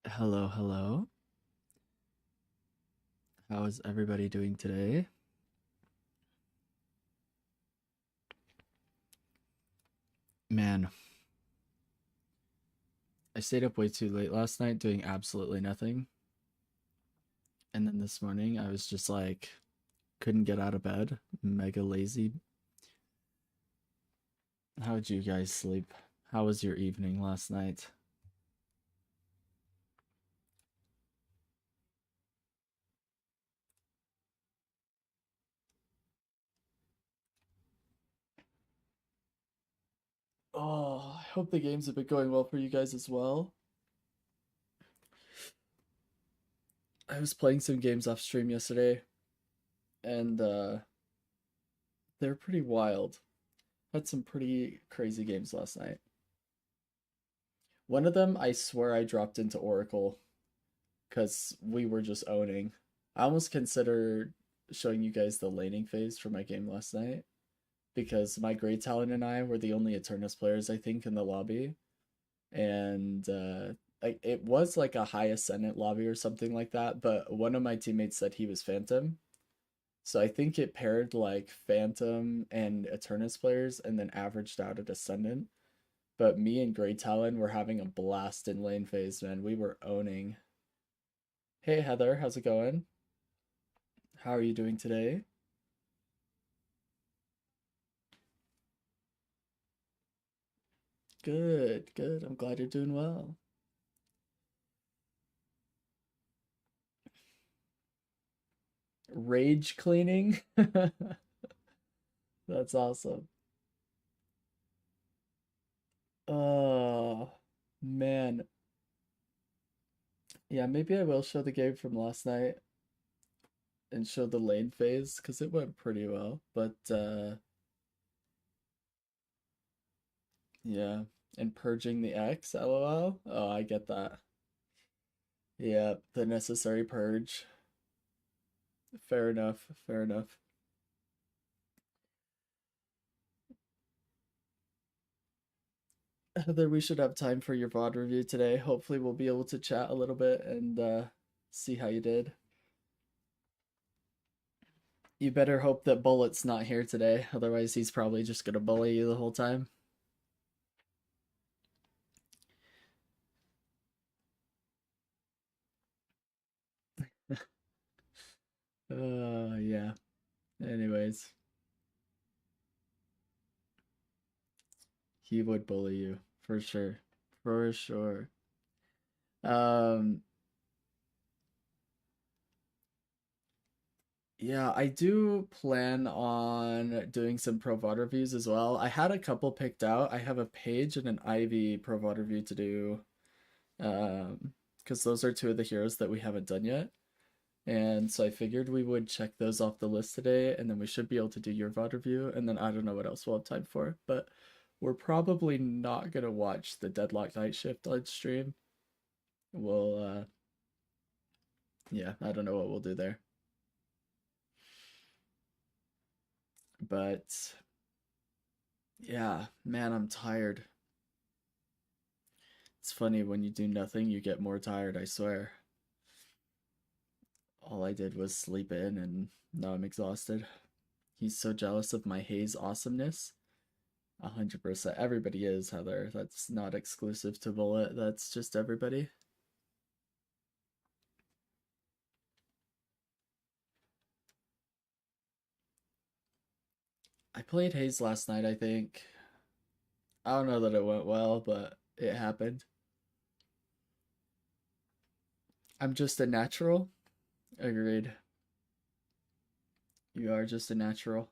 Hello, hello. How is everybody doing today? Man, I stayed up way too late last night doing absolutely nothing. And then this morning I was just like, couldn't get out of bed, mega lazy. How'd you guys sleep? How was your evening last night? Oh, I hope the games have been going well for you guys as well. I was playing some games off stream yesterday, and they're pretty wild. Had some pretty crazy games last night. One of them, I swear I dropped into Oracle because we were just owning. I almost considered showing you guys the laning phase for my game last night because my Great Talent and I were the only Eternus players, I think, in the lobby. And it was like a high Ascendant lobby or something like that, but one of my teammates said he was Phantom. So I think it paired like Phantom and Eternus players and then averaged out at Ascendant. But me and Great Talon were having a blast in lane phase, man. We were owning. Hey Heather, how's it going? How are you doing today? Good, good. I'm glad you're doing well. Rage cleaning? That's awesome. Oh, man. Yeah, maybe I will show the game from last night and show the lane phase because it went pretty well. But yeah, and purging the X, lol. Oh, I get that. Yeah, the necessary purge. Fair enough, fair enough. Heather, we should have time for your VOD review today. Hopefully, we'll be able to chat a little bit and see how you did. You better hope that Bullet's not here today, otherwise, he's probably just gonna bully you the whole time. Yeah. Anyways, he would bully you for sure. For sure. Um, yeah, I do plan on doing some Pro VOD reviews as well. I had a couple picked out. I have a Page and an Ivy Pro VOD review to do. Because those are two of the heroes that we haven't done yet. And so I figured we would check those off the list today, and then we should be able to do your VOD review, and then I don't know what else we'll have time for, but we're probably not gonna watch the Deadlock Night Shift on stream. We'll yeah, I don't know what we'll do there. But yeah, man, I'm tired. It's funny when you do nothing, you get more tired, I swear. All I did was sleep in and now I'm exhausted. He's so jealous of my haze awesomeness. 100%. Everybody is, Heather. That's not exclusive to Bullet. That's just everybody. I played Haze last night, I think. I don't know that it went well, but it happened. I'm just a natural. Agreed. You are just a natural.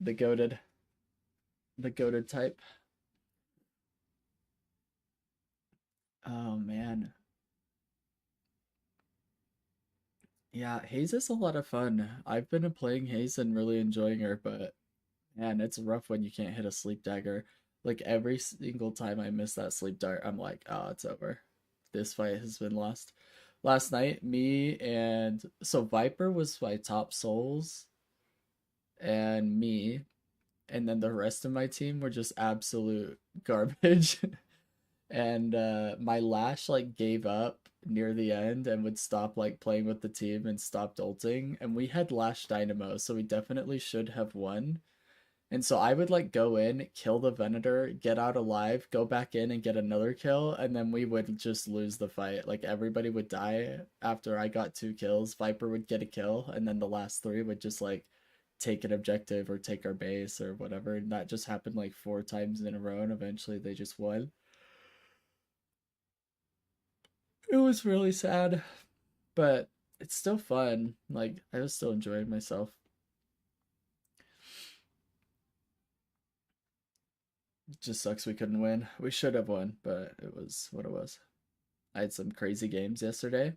The goaded. The goaded type. Oh man. Yeah, Haze is a lot of fun. I've been playing Haze and really enjoying her, but man, it's rough when you can't hit a sleep dagger. Like every single time I miss that sleep dart, I'm like, oh, it's over. This fight has been lost. Last night, me and so Viper was my top souls and me, and then the rest of my team were just absolute garbage. and my Lash like gave up near the end and would stop like playing with the team and stopped ulting, and we had Lash Dynamo, so we definitely should have won. And so I would like go in, kill the Venator, get out alive, go back in and get another kill, and then we would just lose the fight. Like everybody would die after I got 2 kills. Viper would get a kill, and then the last 3 would just like take an objective or take our base or whatever. And that just happened like 4 times in a row, and eventually they just won. It was really sad, but it's still fun. Like I was still enjoying myself. It just sucks we couldn't win. We should have won, but it was what it was. I had some crazy games yesterday.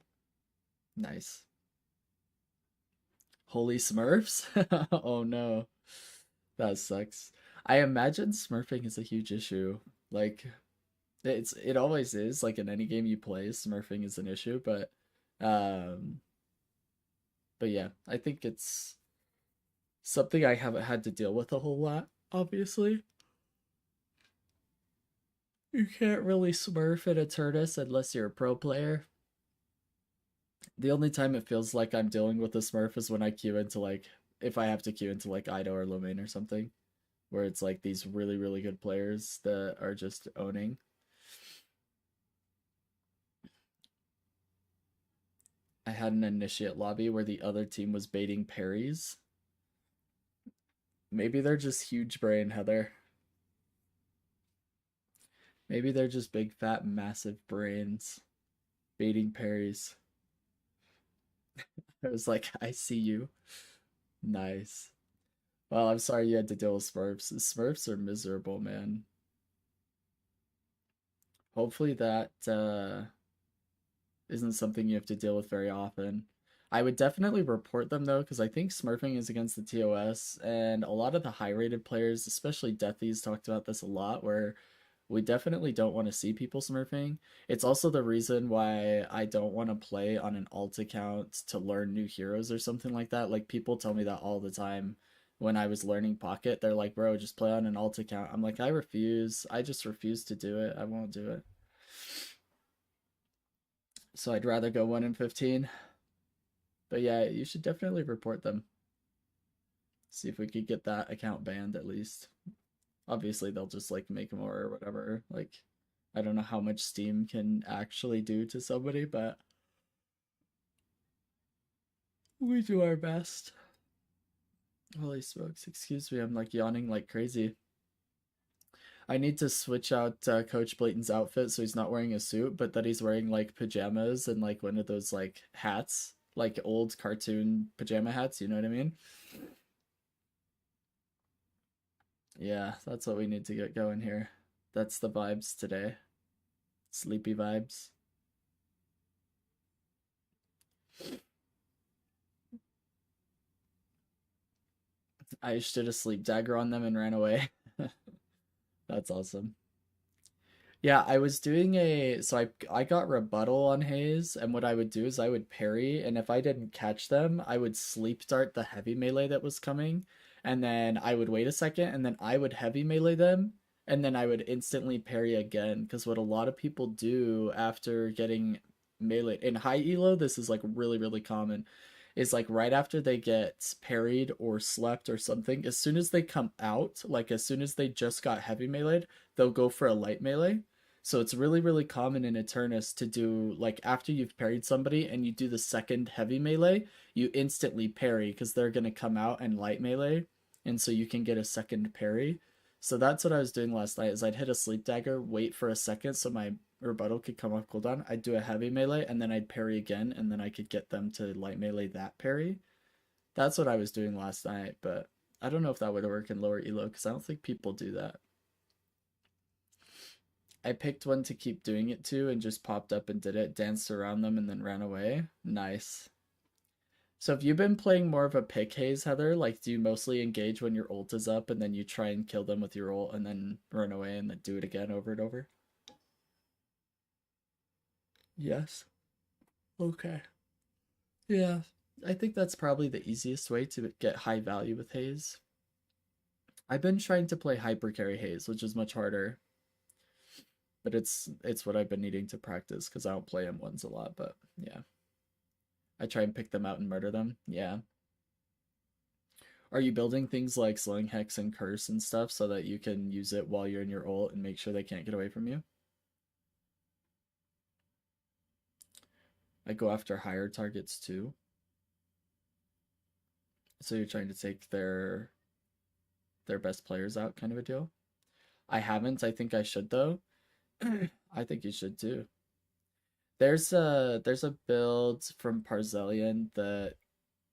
Nice. Holy Smurfs? Oh no. That sucks. I imagine smurfing is a huge issue. Like it always is, like in any game you play, smurfing is an issue, um but yeah, I think it's something I haven't had to deal with a whole lot, obviously. You can't really smurf in Eternus unless you're a pro player. The only time it feels like I'm dealing with a smurf is when I queue into like if I have to queue into like Ido or Lomain or something, where it's like these really, really good players that are just owning. I had an initiate lobby where the other team was baiting parries. Maybe they're just huge brain, Heather. Maybe they're just big, fat, massive brains baiting parries. I was like, I see you. Nice. Well, I'm sorry you had to deal with Smurfs. Smurfs are miserable, man. Hopefully that isn't something you have to deal with very often. I would definitely report them though, because I think smurfing is against the TOS, and a lot of the high rated players, especially Deathies, talked about this a lot, where we definitely don't want to see people smurfing. It's also the reason why I don't want to play on an alt account to learn new heroes or something like that. Like people tell me that all the time when I was learning Pocket. They're like, bro, just play on an alt account. I'm like, I refuse. I just refuse to do it. I won't do it. So I'd rather go 1 in 15. But yeah, you should definitely report them. See if we could get that account banned at least. Obviously, they'll just like make more or whatever. Like, I don't know how much Steam can actually do to somebody, but we do our best. Holy smokes, excuse me, I'm like yawning like crazy. I need to switch out Coach Blayton's outfit so he's not wearing a suit, but that he's wearing like pajamas and like one of those like hats, like old cartoon pajama hats, you know what I mean? Yeah, that's what we need to get going here. That's the vibes today. Sleepy vibes. I just did a sleep dagger on them and ran away. That's awesome. Yeah, I was doing I got rebuttal on Haze, and what I would do is I would parry, and if I didn't catch them, I would sleep dart the heavy melee that was coming, and then I would wait a second, and then I would heavy melee them, and then I would instantly parry again. Because what a lot of people do after getting melee in high elo, this is like really, really common, is like right after they get parried or slept or something, as soon as they come out, like as soon as they just got heavy melee, they'll go for a light melee. So it's really, really common in Eternus to do like after you've parried somebody and you do the second heavy melee, you instantly parry because they're gonna come out and light melee, and so you can get a second parry. So that's what I was doing last night. Is I'd hit a sleep dagger, wait for a second so my rebuttal could come off cooldown. I'd do a heavy melee and then I'd parry again, and then I could get them to light melee that parry. That's what I was doing last night, but I don't know if that would work in lower elo because I don't think people do that. I picked one to keep doing it to and just popped up and did it, danced around them, and then ran away. Nice. So have you been playing more of a pick haze, Heather? Like, do you mostly engage when your ult is up and then you try and kill them with your ult and then run away and then do it again over and over? Yes. Okay. Yeah. I think that's probably the easiest way to get high value with haze. I've been trying to play hyper carry haze, which is much harder. But it's what I've been needing to practice because I don't play M1s a lot. But yeah, I try and pick them out and murder them. Yeah. Are you building things like Slowing Hex and Curse and stuff so that you can use it while you're in your ult and make sure they can't get away from you? I go after higher targets too. So you're trying to take their best players out, kind of a deal. I haven't. I think I should though. I think you should too. There's a build from Parzelian that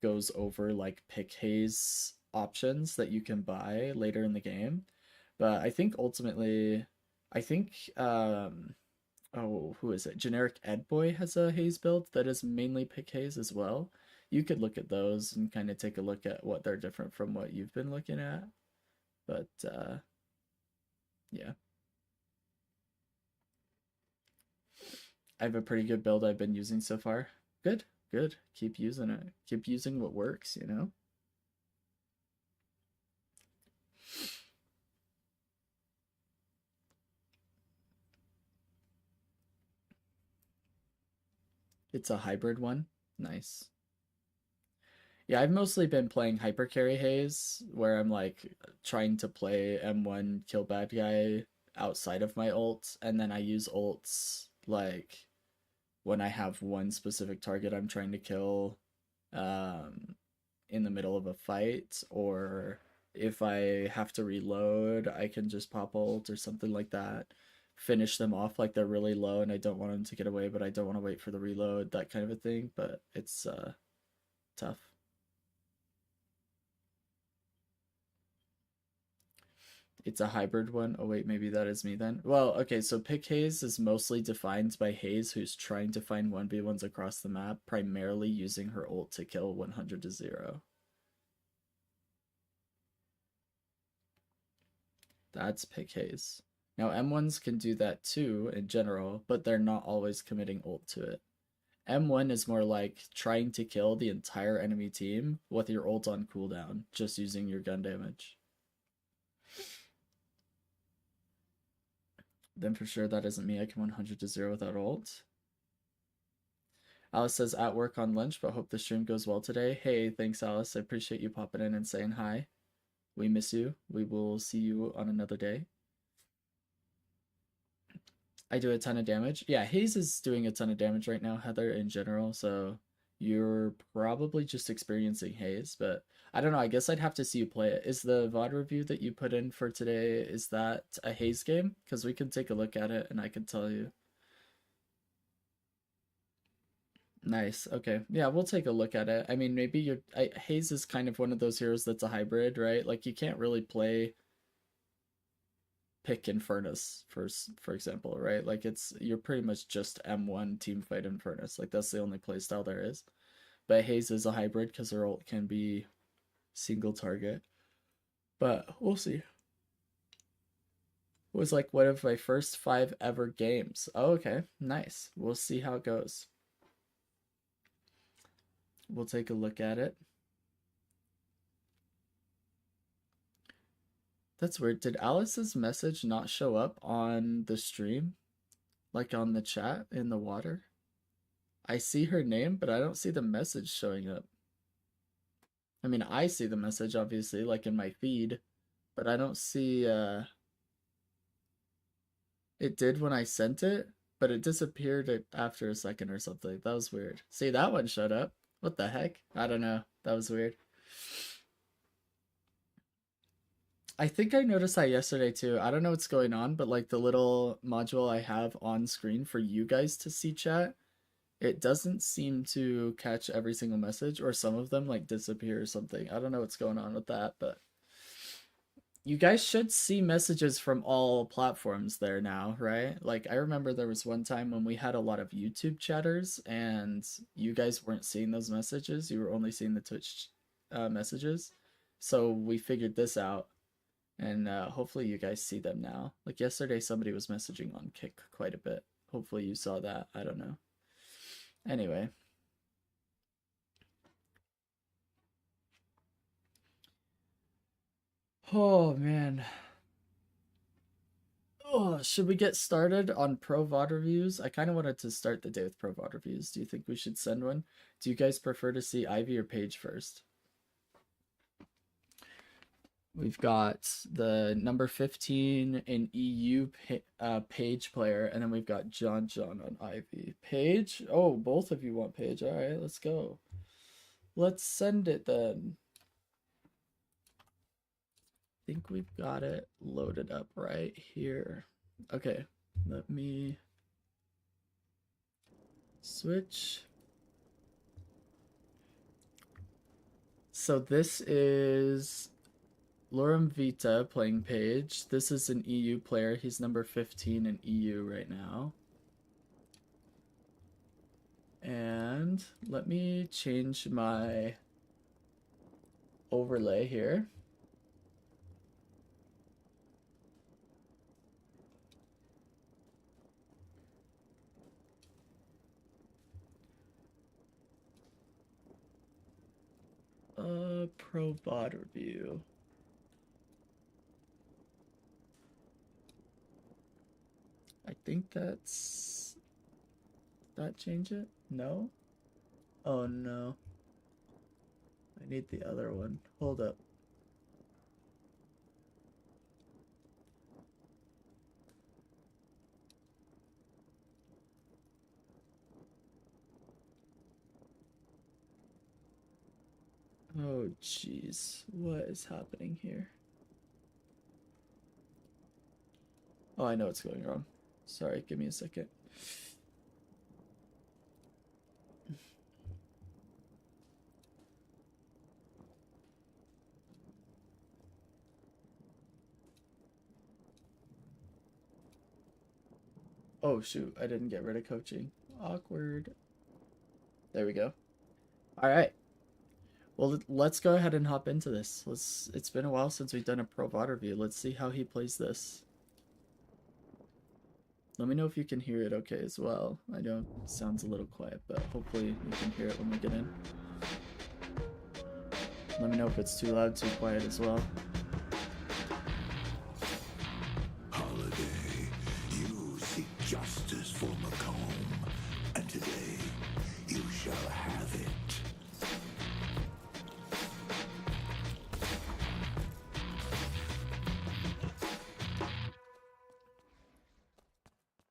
goes over like pick haze options that you can buy later in the game. But I think ultimately, I think oh, who is it? Generic Ed Boy has a haze build that is mainly pick haze as well. You could look at those and kind of take a look at what they're different from what you've been looking at. But yeah. I have a pretty good build I've been using so far. Good, good. Keep using it. Keep using what works, you know? It's a hybrid one. Nice. Yeah, I've mostly been playing Hyper Carry Haze, where I'm like trying to play M1 kill bad guy outside of my ult, and then I use ults like when I have one specific target I'm trying to kill um, in the middle of a fight, or if I have to reload, I can just pop ult or something like that. Finish them off like they're really low and I don't want them to get away, but I don't want to wait for the reload, that kind of a thing. But it's tough. It's a hybrid one. Oh wait, maybe that is me then. Well, okay, so pick haze is mostly defined by Haze, who's trying to find 1v1s across the map, primarily using her ult to kill 100 to 0. That's pick haze. Now M1s can do that too in general, but they're not always committing ult to it. M1 is more like trying to kill the entire enemy team with your ult on cooldown, just using your gun damage. Then for sure that isn't me. I can 100 to 0 without ult. Alice says at work on lunch, but hope the stream goes well today. Hey, thanks Alice. I appreciate you popping in and saying hi. We miss you. We will see you on another day. I do a ton of damage. Yeah, Haze is doing a ton of damage right now, Heather, in general, so you're probably just experiencing Haze, but I don't know, I guess I'd have to see you play it. Is the VOD review that you put in for today, is that a Haze game? Because we can take a look at it and I can tell you. Nice. Okay. Yeah, we'll take a look at it. I mean, maybe Haze is kind of one of those heroes that's a hybrid, right? Like you can't really play pick Infernus for example, right? Like you're pretty much just M1 team fight Infernus. Like that's the only playstyle there is. But Haze is a hybrid because her ult can be single target. But we'll see. It was like one of my first 5 ever games. Oh, okay. Nice. We'll see how it goes. We'll take a look at it. That's weird. Did Alice's message not show up on the stream? Like on the chat in the water? I see her name, but I don't see the message showing up. I mean, I see the message, obviously, like in my feed, but I don't see, it did when I sent it, but it disappeared after a second or something. That was weird. See, that one showed up. What the heck? I don't know. That was weird. I think I noticed that yesterday too. I don't know what's going on, but like the little module I have on screen for you guys to see chat, it doesn't seem to catch every single message, or some of them like disappear or something. I don't know what's going on with that, but you guys should see messages from all platforms there now, right? Like I remember there was one time when we had a lot of YouTube chatters and you guys weren't seeing those messages. You were only seeing the Twitch messages. So we figured this out and hopefully you guys see them now. Like yesterday somebody was messaging on Kick quite a bit. Hopefully you saw that. I don't know. Anyway. Oh man. Oh, should we get started on Pro VOD reviews? I kind of wanted to start the day with Pro VOD reviews. Do you think we should send one? Do you guys prefer to see Ivy or Paige first? We've got the number 15 in EU Paige player, and then we've got John on Ivy. Paige? Oh, both of you want Paige. All right, let's go. Let's send it then. I think we've got it loaded up right here. Okay, let me switch. So this is Lorem Vita playing Paige. This is an EU player. He's number 15 in EU right now. And let me change my overlay here. Pro VOD review. I think that's... That change it? No? Oh no. I need the other one. Hold up. Oh jeez, what is happening here? Oh, I know what's going wrong. Sorry, give me a second. Oh shoot, I didn't get rid of coaching. Awkward. There we go. All right. Well, let's go ahead and hop into this. It's been a while since we've done a Pro VOD review. Let's see how he plays this. Let me know if you can hear it okay as well. I know it sounds a little quiet, but hopefully you can hear it when we get in. Let me know if it's too loud, too quiet as well. Holiday, you seek justice for Macomb, and today you shall have it.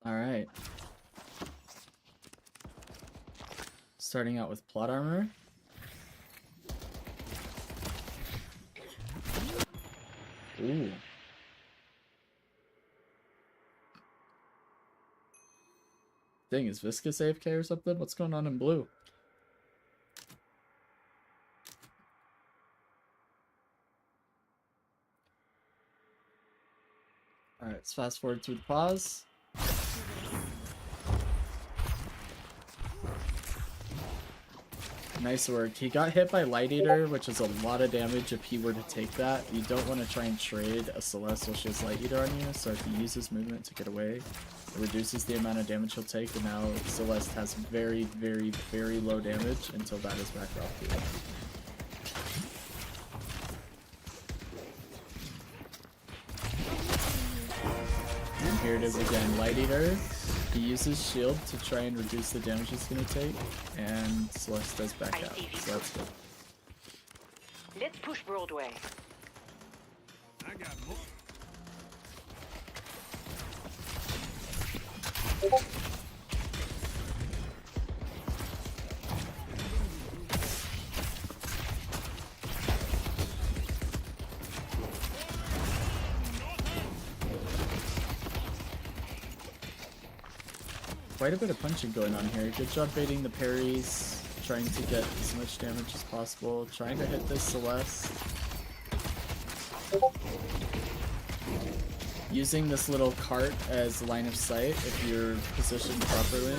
Alright. Starting out with plot armor. Ooh. Dang, is Viscous AFK or something? What's going on in blue? Alright, let's fast forward through the pause. Nice work. He got hit by Light Eater, which is a lot of damage if he were to take that. You don't want to try and trade a Celeste while she has Light Eater on you, so if you use his movement to get away, it reduces the amount of damage he'll take, and now Celeste has very, very, very low damage until that is back off field. And here it is again, Light Eater. He uses shield to try and reduce the damage he's going to take, and Celeste does back out, so that's good. Let's push Broadway. I got more. Quite a bit of punching going on here. Good job baiting the parries, trying to get as much damage as possible, trying to hit this Celeste. Using this little cart as line of sight if you're positioned properly.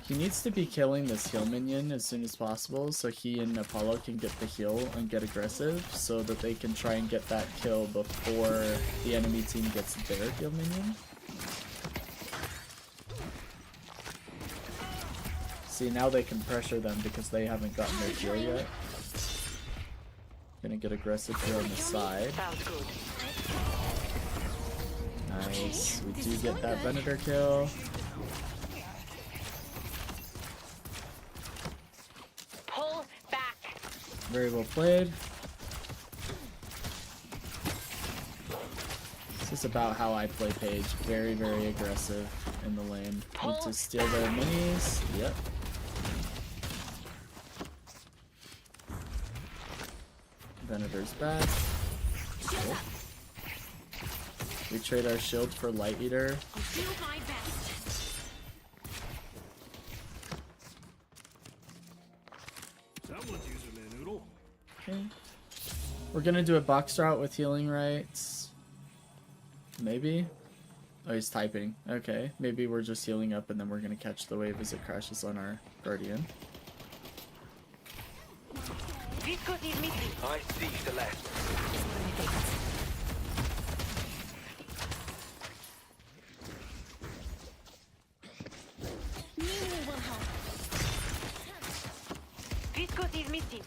He needs to be killing this heal minion as soon as possible so he and Apollo can get the heal and get aggressive so that they can try and get that kill before the enemy team gets their heal minion. See, now they can pressure them because they haven't gotten their kill yet. Gonna get aggressive here on the side. Sounds good. Nice. We do get that Venator kill. Pull back. Very well played. This is about how I play Page. Very, very aggressive in the lane. Need to steal their minis. Yep. Venator's back. Cool. We trade our shield for Light Eater. I'll do my best. Someone's using their noodle. Okay. We're gonna do a box route with healing rights. Maybe? Oh, he's typing. Okay. Maybe we're just healing up and then we're gonna catch the wave as it crashes on our Guardian. Viscos is missing. I see the last. Melee will help. Viscos is missing.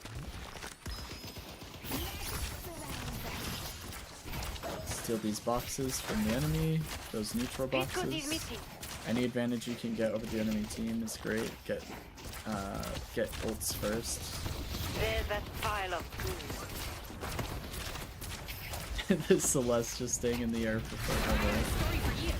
Steal these boxes from the enemy. Those neutral Viscos is boxes. missing. Any advantage you can get over the enemy team is great. Get ults first. There's that pile of goo. This Celeste just staying in the air for forever. Story for you.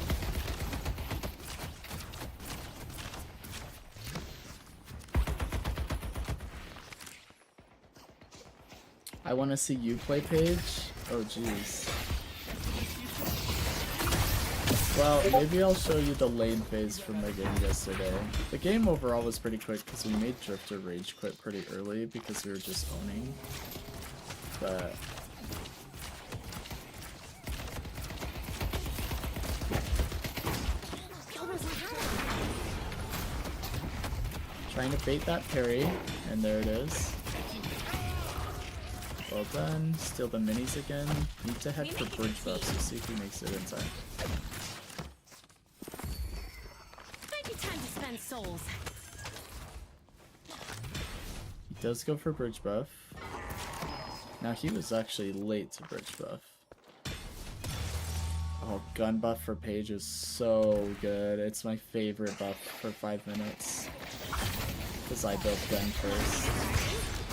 I want to see you play Page. Oh jeez. Well, maybe I'll show you the lane phase from my game yesterday. The game overall was pretty quick because we made Drifter rage quit pretty early because we were just owning. But trying to bait that parry, and there it is. Well done. Steal the minis again. Need to head for bridge buffs to see if he makes it in time. Might be time to spend souls. He does go for bridge buff. Now he was actually late to bridge buff. Oh, gun buff for Page is so good. It's my favorite buff for 5 minutes. Because I built gun first.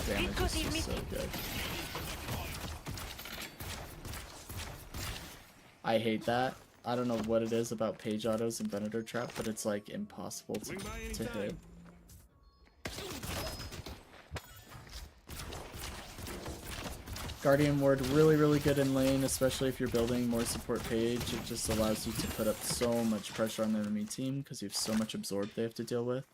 Damage is just so good. I hate that. I don't know what it is about Page autos and Venator trap, but it's like impossible to hit. Guardian Ward really good in lane, especially if you're building more support Page. It just allows you to put up so much pressure on the enemy team because you have so much absorb they have to deal with.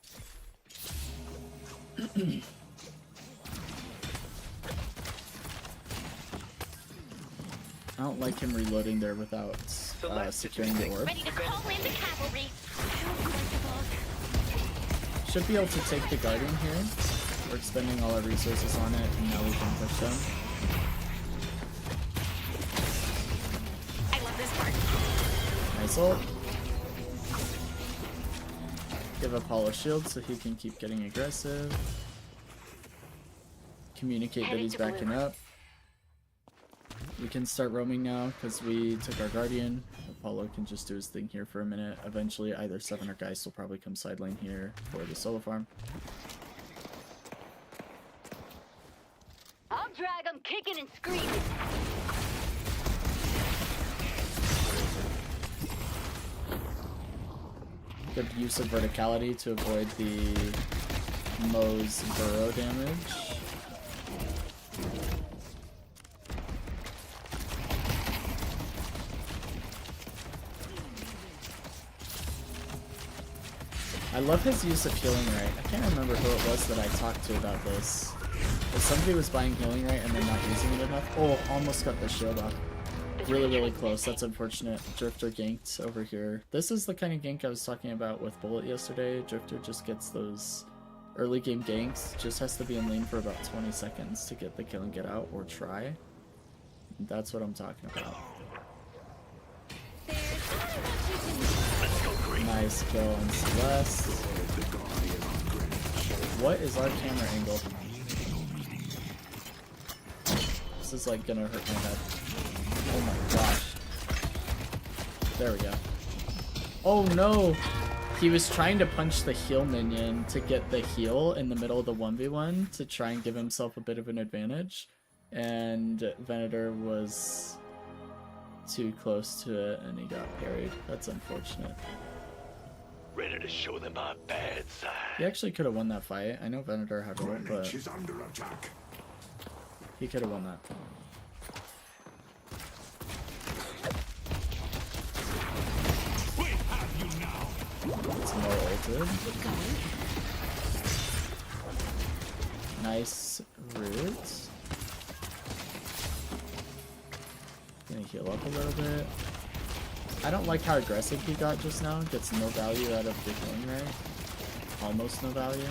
I don't like him reloading there without securing the orb. Ready to call in the cavalry. Should be able to take the Guardian here. We're expending all our resources on it, and now we can push them. I love this part. Nice ult. Give Apollo shield so he can keep getting aggressive. Communicate that he's backing up. We can start roaming now because we took our Guardian. Apollo can just do his thing here for a minute. Eventually either Seven or Geist will probably come side lane here for the solo farm. I'll drag them kicking and screaming. Good use of verticality to avoid the Moe's burrow damage. I love his use of healing right. I can't remember who it was that I talked to about this. But somebody was buying healing right and then not using it enough. Oh, almost got the shield off. Really close. That's unfortunate. Drifter ganked over here. This is the kind of gank I was talking about with Bullet yesterday. Drifter just gets those early game ganks. Just has to be in lane for about 20 seconds to get the kill and get out, or try. That's what I'm talking about. Nice kill on Celeste. what is our camera angle? This is like gonna hurt my head. Oh my gosh. There we go. Oh no! He was trying to punch the heal minion to get the heal in the middle of the 1v1 to try and give himself a bit of an advantage. And Venator was too close to it and he got parried. That's unfortunate. Ready to show them our bad side. He actually could have won that fight. I know Venator had ult, but Greenwich is under attack. he could have won that. We have you now. It's more ulted. Nice root. Gonna heal up a little bit. I don't like how aggressive he got just now. Gets no value out of the healing ray. Almost no value.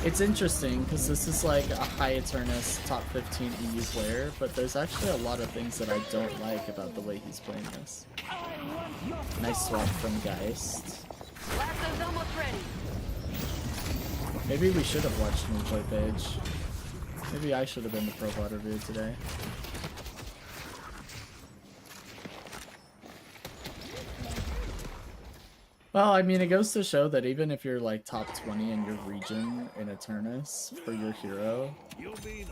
It's interesting because this is like a high Eternus top 15 EU player, but there's actually a lot of things that I don't like about the way he's playing this. Nice swap from Geist. Lasso's almost ready. Maybe we should have watched me play Page. Maybe I should have been the Pro VOD review today. Well, I mean, it goes to show that even if you're like top 20 in your region in Eternus for your hero,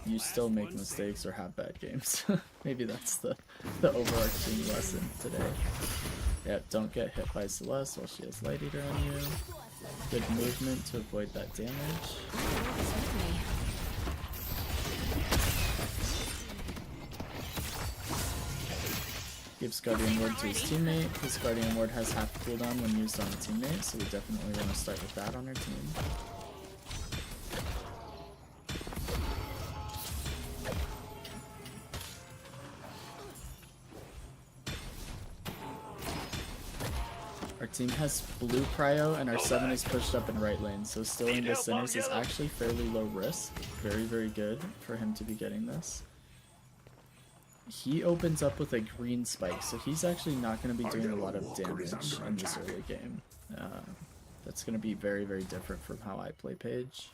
you still make mistakes or have bad games. Maybe that's the overarching lesson today. Yep, don't get hit by Celeste while she has Light Eater on you. Good movement to avoid that damage. Gives Guardian Ward to his teammate. His Guardian Ward has half cooldown when used on a teammate, so we definitely want to start with that on our team. Our team has blue prio and our 7 is pushed up in right lane, so stealing the Sinners is actually fairly low risk. Very, very good for him to be getting this. He opens up with a green spike, so he's actually not going to be doing a lot of damage in this early game. That's going to be very, very different from how I play Page.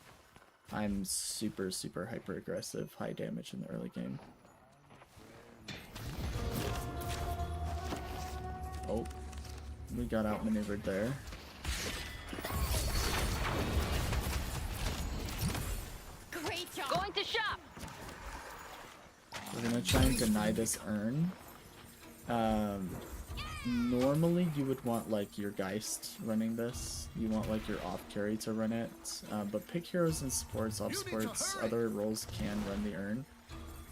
I'm super, super hyper aggressive, high damage in the early game. Oh, we got outmaneuvered there. Great job. Going to shop. We're gonna try and deny this urn. Normally you would want like your Geist running this. You want like your off carry to run it. But pick heroes and supports, off supports, other roles can run the urn.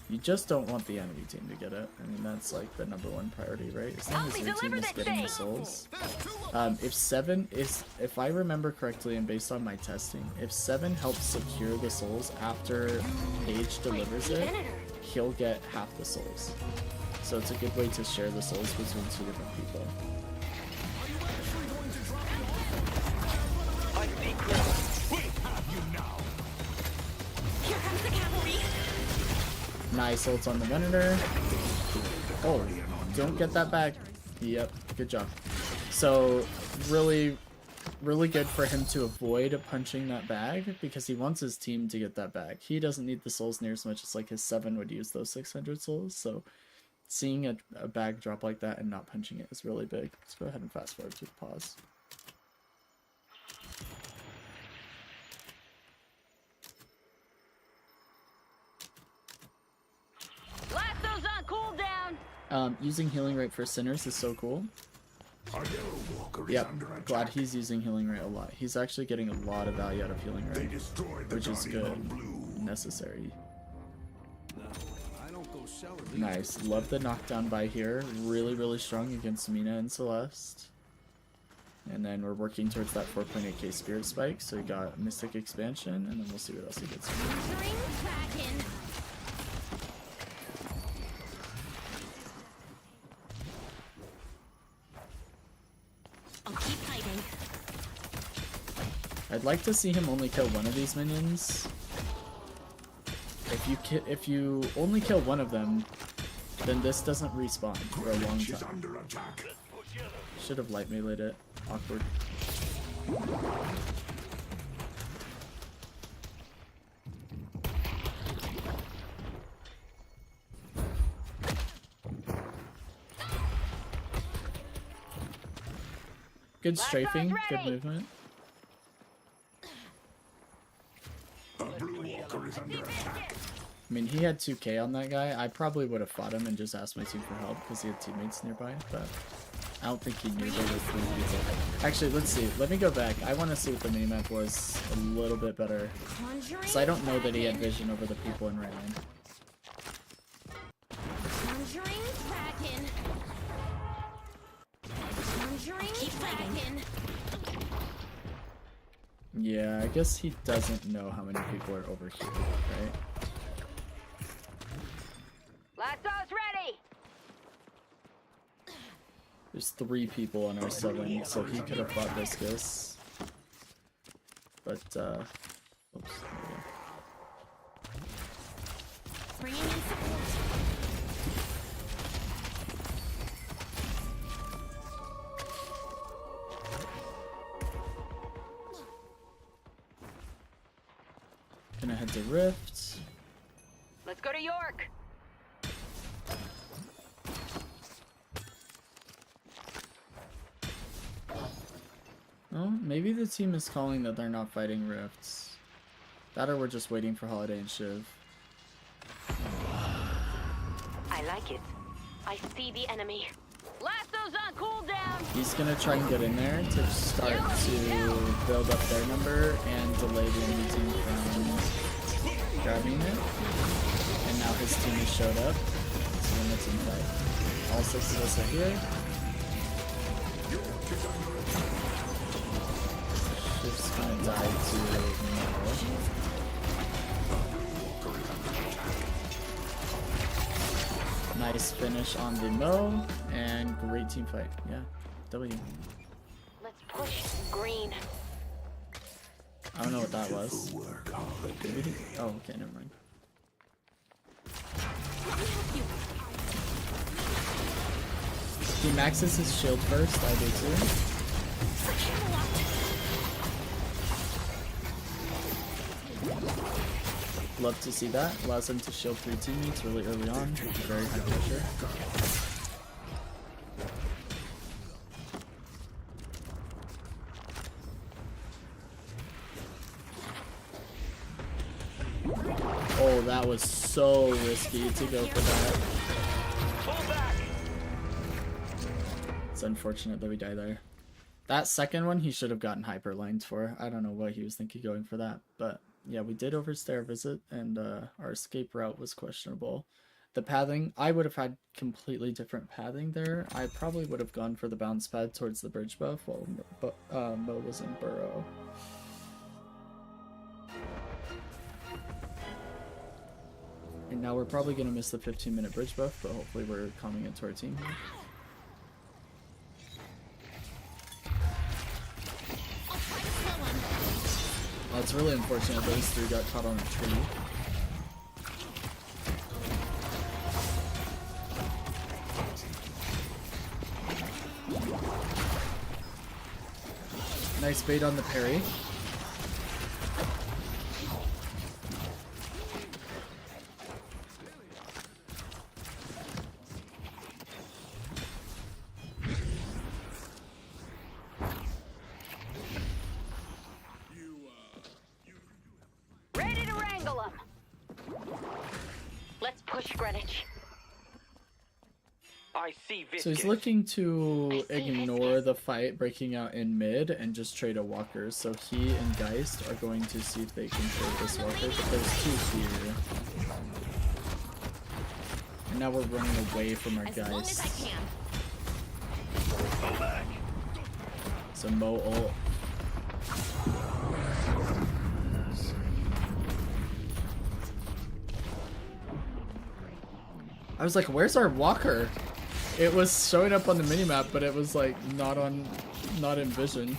You just don't want the enemy team to get it. I mean, that's like the #1 priority, right? As long as your team is getting the souls. If I remember correctly and based on my testing, if 7 helps secure the souls after Page delivers it, he'll get half the souls. So it's a good way to share the souls between 2 different people. Here comes the cavalry. Nice ult on the Venator. Oh, don't get that back. Yep, good job. So really, really good for him to avoid punching that bag because he wants his team to get that bag. He doesn't need the souls near as much as like his 7 would use those 600 souls. So seeing a bag drop like that and not punching it is really big. Let's go ahead and fast forward to the pause. Lasso's on cooldown. Using healing rate for Sinners is so cool. Our Yellow Walker is Yep, under attack. glad he's using healing rate a lot. He's actually getting a lot of value out of healing They rate, destroyed the which is Guardian good, on blue. necessary. I don't go sour these Nice, love the knockdown by here. Really, really strong against Mina and Celeste. And then we're working towards that 4.8k Spirit Spike, so we got Mystic Expansion, and then we'll see what else he gets. Entering dragon. I'll keep hiding. I'd like to see him only kill one of these minions. If you only kill one of them, then this doesn't respawn for a long Greenwich is time. under attack. Should have light melee'd it. Awkward. Good Last strafing, one's good ready. movement. A blue walker is under attack. I mean, he had 2k on that guy. I probably would have fought him and just asked my team for help because he had teammates nearby, but I don't think he knew there were 3 people. Actually, let's see. Let me go back. I want to see what the minimap was a little bit better. Conjuring So I don't know that he had dragon. vision over the people in right lane. Conjuring dragon. Conjuring dragon. Yeah, I guess he doesn't know how many people are over here, right? Lasso's ready. There's 3 people on our 7, so he could have fought Viscous. But, oops, there we go. Bringing in support. Gonna head to Rift. Let's go to York. Oh, maybe the team is calling that they're not fighting Rifts. That or we're just waiting for Holiday and Shiv. I like it. I see the enemy. Lasso's on cooldown. He's gonna try and get in there to start to build up their number and delay the enemy team from grabbing it. And now his team has showed up. So we're in a team fight. All 6 of us are here. Shiv's gonna die to Metal. Nice finish on the Mo, and great team fight. Yeah, W. Let's push green. I don't know what that was. Work hard. Did we? Oh, okay, never mind. He maxes his shield first, I do too. Love to see that. Allows him to shield 3 teammates really early on. Very high pressure. Oh, that was so risky to go for that. It's unfortunate that we die there. That second one he should have gotten hyper lines for. I don't know what he was thinking going for that, but yeah, we did overstay our visit, and our escape route was questionable. The pathing, I would have had completely different pathing there. I probably would have gone for the bounce pad towards the bridge buff while Mo was in burrow. And now we're probably going to miss the 15-minute bridge buff, but hopefully we're coming into our team here. Oh, it's really unfortunate those 3 got caught on a tree. Nice bait on the parry. Ready to wrangle him. Let's push Greenwich. I see Viscous. So he's looking to ignore the fight breaking out in mid and just trade a walker. So he and Geist are going to see if they can trade this walker, but there's 2 here. And now we're running away from our As long as I Geist. can. So Mo ult. I was like, where's our walker? It was showing up on the minimap, but it was like not in vision.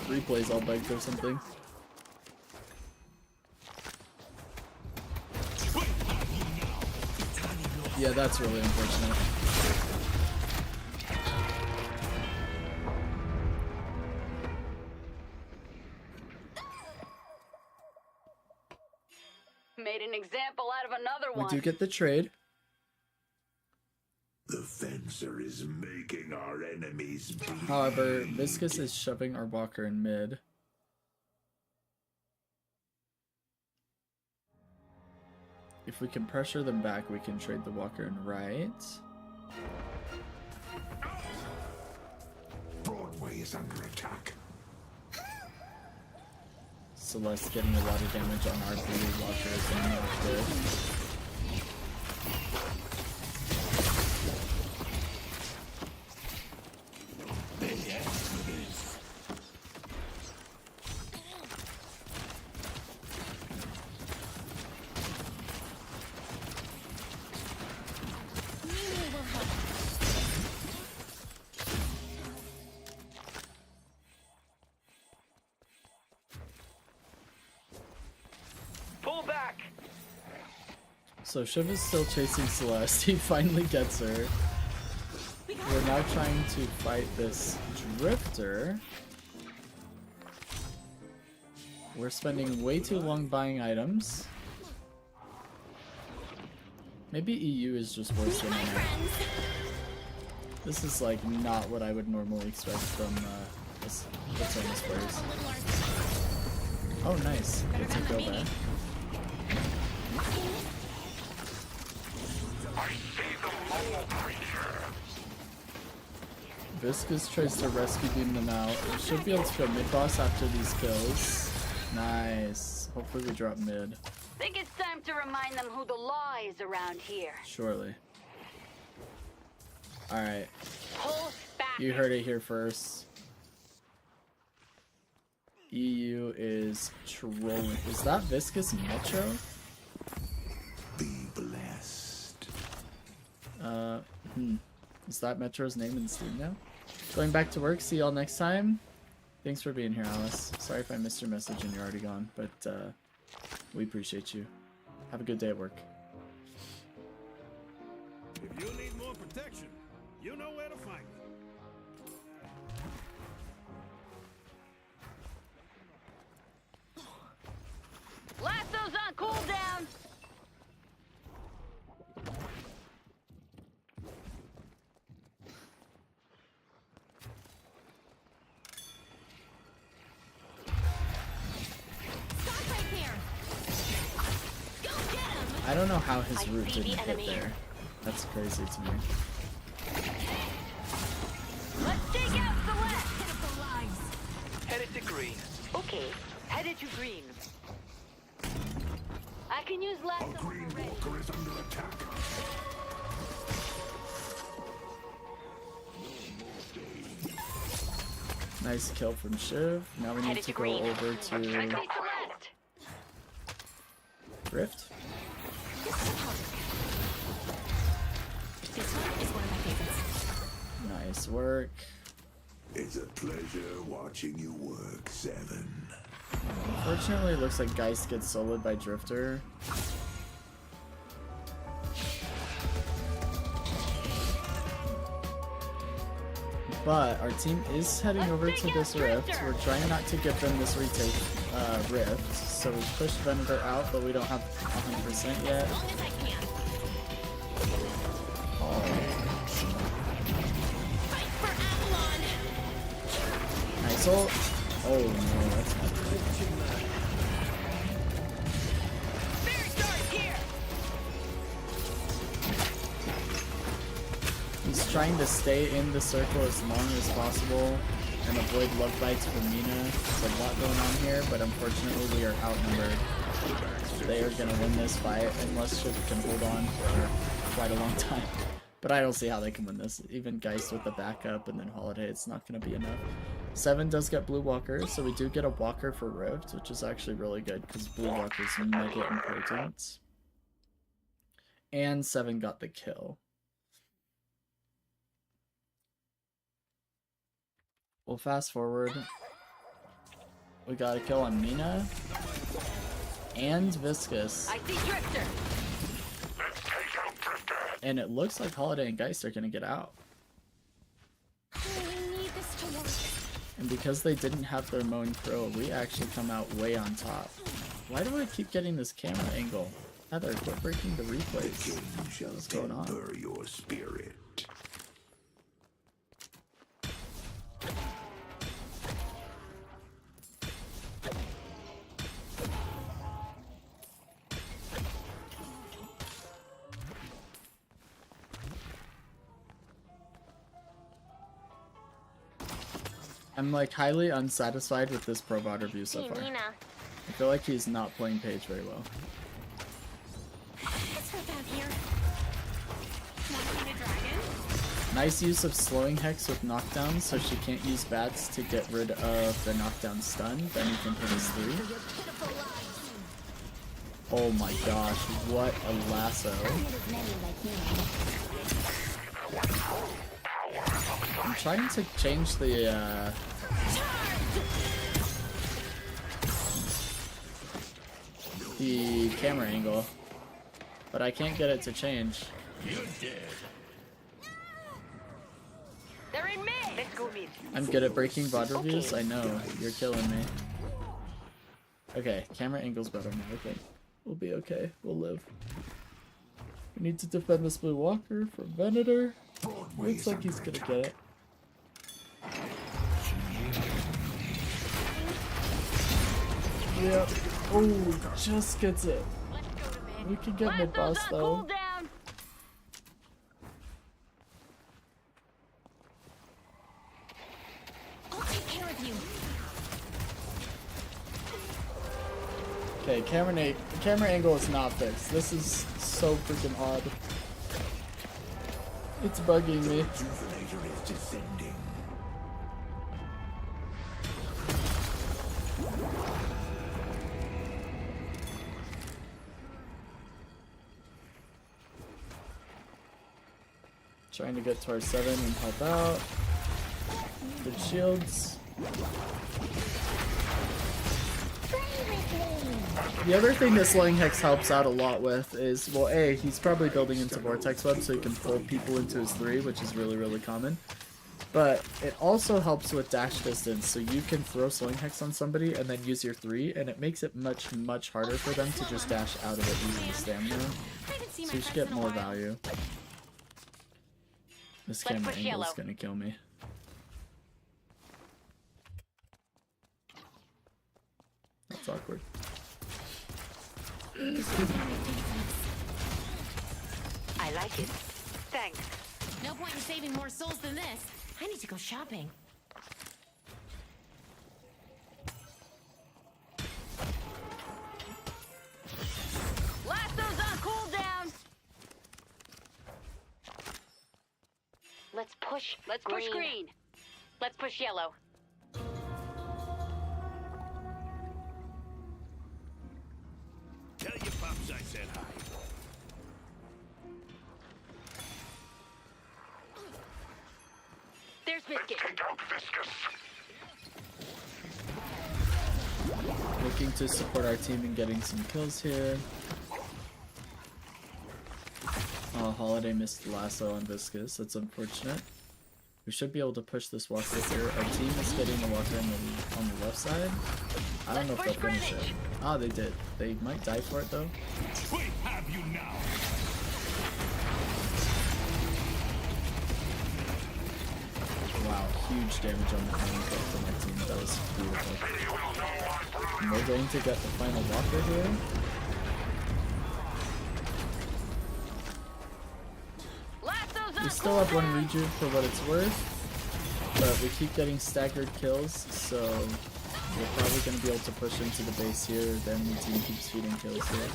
Replay's all bugged or something. Yeah, that's really unfortunate. Made an example out of another We one. do get the trade. The fence cancer is making our enemies bleed. However, Viscous is shoving our walker in mid. If we can pressure them back, we can trade the walker in right. Broadway is under attack. Celeste getting a lot of damage on our blue walker is not good. Mimi will help. Pull back. So Shiv is still chasing Celeste. He finally gets her. We're now trying to fight this Drifter. We're spending way too long buying items. Maybe EU is just worse than My NA. friends. This is like not what I would normally expect from this Eternus players. Oh nice, it's a kill there. Viscous tries to rescue beam them out. We should be able to go mid boss after these kills. Nice. Hopefully we drop mid. Think it's time to remind them who the law is around here. Surely. Alright. Pull back. You heard it here first. EU is trolling. Is that Viscous Metro? Be blessed. Is that Metro's name in Steam now? Going back to work. See y'all next time. Thanks for being here, Alice. Sorry if I missed your message and you're already gone, but we appreciate you. Have a good day at work. If you need more protection, you know where to find me. Lasso's on cooldown. Stop right there. Go get him. I don't know how his I root see the didn't hit enemy. there. That's crazy to me. Let's take out Celeste. Pitiful lives. Headed to green. Okay. Headed to green. I can use A Lasso green for ready. walker is under attack. Nice kill from Shiv. Now we need Headed to to go green. over I to see Celeste. Rift. This one is one of my favorites. Nice work. It's a pleasure watching you work, Seven. Unfortunately, it looks like Geist gets soloed by Drifter. But our team is heading over to this Rift. We're trying not to give them this retake Rift. So we pushed Venator out, but we don't have 100% yet. As long as I can. Oh, Fight for Avalon. nice ult. Oh no, that's not good. Spirit Guard here. He's trying to stay in the circle as long as possible and avoid love bites from Mina. There's a lot going on here, but unfortunately we are outnumbered. They are going to win this fight unless Shiv can hold on for quite a long time. But I don't see how they can win this. Even Geist with the backup and then Holiday, it's not going to be enough. 7 does get Blue Walker, so we do get a Walker for Rift, which is actually really good because Blue Walker is mega important. And 7 got the kill. We'll fast forward. We got a kill on Mina and Viscous. I see Drifter. And it looks like Holiday and Geist are going to get out. We need this to work. And because they didn't have their Moan Crow, we actually come out way on top. Why do I keep getting this camera angle? Heather, quit breaking the replays. King shall What's going on? temper your spirit. I'm like highly unsatisfied with this pro VOD review so far. I feel like he's not playing Paige very well. It's right down here. Want me to dragon? Nice use of slowing Hex with knockdown so she can't use bats to get rid of the knockdown stun. Then he can hit his 3. Oh my gosh, what a lasso. I'm trying to change the camera angle, but I can't get it to change. You're dead. They're in mid. Let's go mid. I'm good at breaking VOD reviews, I know. You're killing me. Okay, camera angle's better now, I think. We'll be okay. We'll live. We need to defend this blue walker from Venator. Looks like he's gonna get it. Yep. Oh, just gets it. We can get mid boss though. Cooldown. I'll take care of you. Okay, camera angle is not fixed. This is so freaking odd. It's bugging me. Rejuvenator is descending. Trying to get to our 7 and help out. Good shields. The other thing that slowing Hex helps out a lot with is, well, A, he's probably building into Vortex Web so he can pull people into his 3, which is really, really common. But it also helps with dash distance, so you can throw slowing Hex on somebody and then use your 3, and it makes it much, much harder for them to just dash out of it using stamina. So you should get more value. This camera angle is gonna kill me. That's awkward. I like it. Thanks. No point in saving more souls than this. I need to go shopping. Lasso's on cooldown. Let's push. Let's push green. Let's push yellow. Tell your pops I said hi. There's Biscuit. Looking to support our team in getting some kills here. Oh, Holiday missed the lasso on Viscous. That's unfortunate. We should be able to push this walker here. Our team is getting the walker on the left side. I don't know if they'll finish it. Ah, they did. They might die for it though. We have you now. Wow, huge damage on the lane kill for my team. That was beautiful. And we're going to get the final walker here. We still have 1 rejuve for what it's worth, but we keep getting staggered kills, so we're probably going to be able to push into the base here, then the team keeps feeding kills here.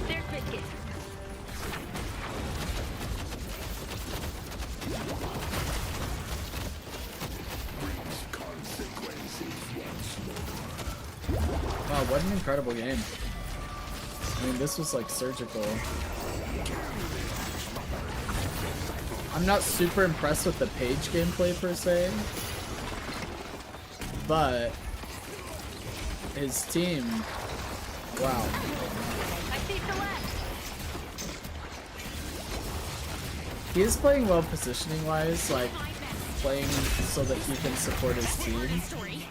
There's Biscuit. Wow, what an incredible game. I mean, this was like surgical. I'm not super impressed with the Paige gameplay per se, but his team, wow. I see Celeste. He is playing well positioning wise, like playing so that he can support his team. Story.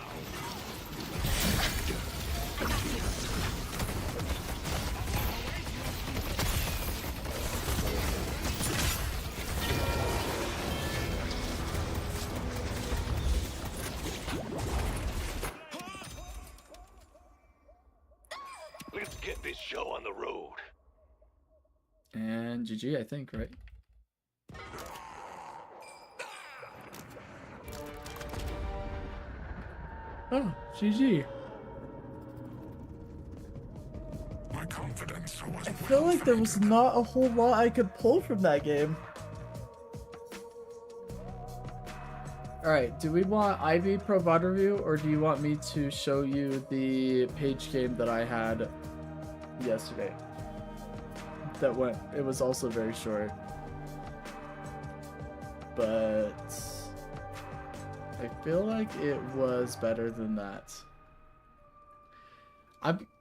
Let's get this show on the road. And GG, I think, right? Oh, GG. My confidence was I feel like there was not a whole lot I could pull from that game. Alright, do we want IV Pro VOD review, or do you want me to show you the page game that I had yesterday? It was also very short. But I feel like it was better than that.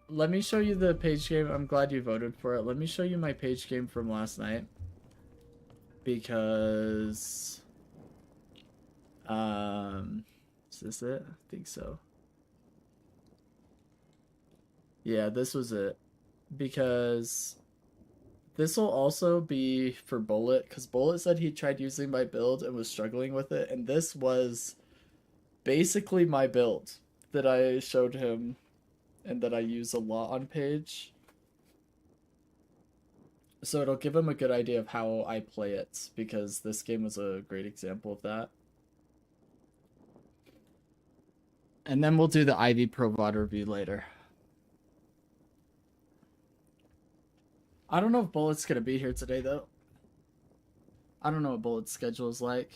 Let me show you the page game. I'm glad you voted for it. Let me show you my page game from last night. Because is this it? I think so. Yeah, this was it. Because this will also be for Bullet, because Bullet said he tried using my build and was struggling with it, and this was basically my build that I showed him and that I use a lot on page. So it'll give him a good idea of how I play it, because this game was a great example of that. And then we'll do the IV Pro VOD review later. I don't know if Bullet's gonna be here today, though. I don't know what Bullet's schedule is like.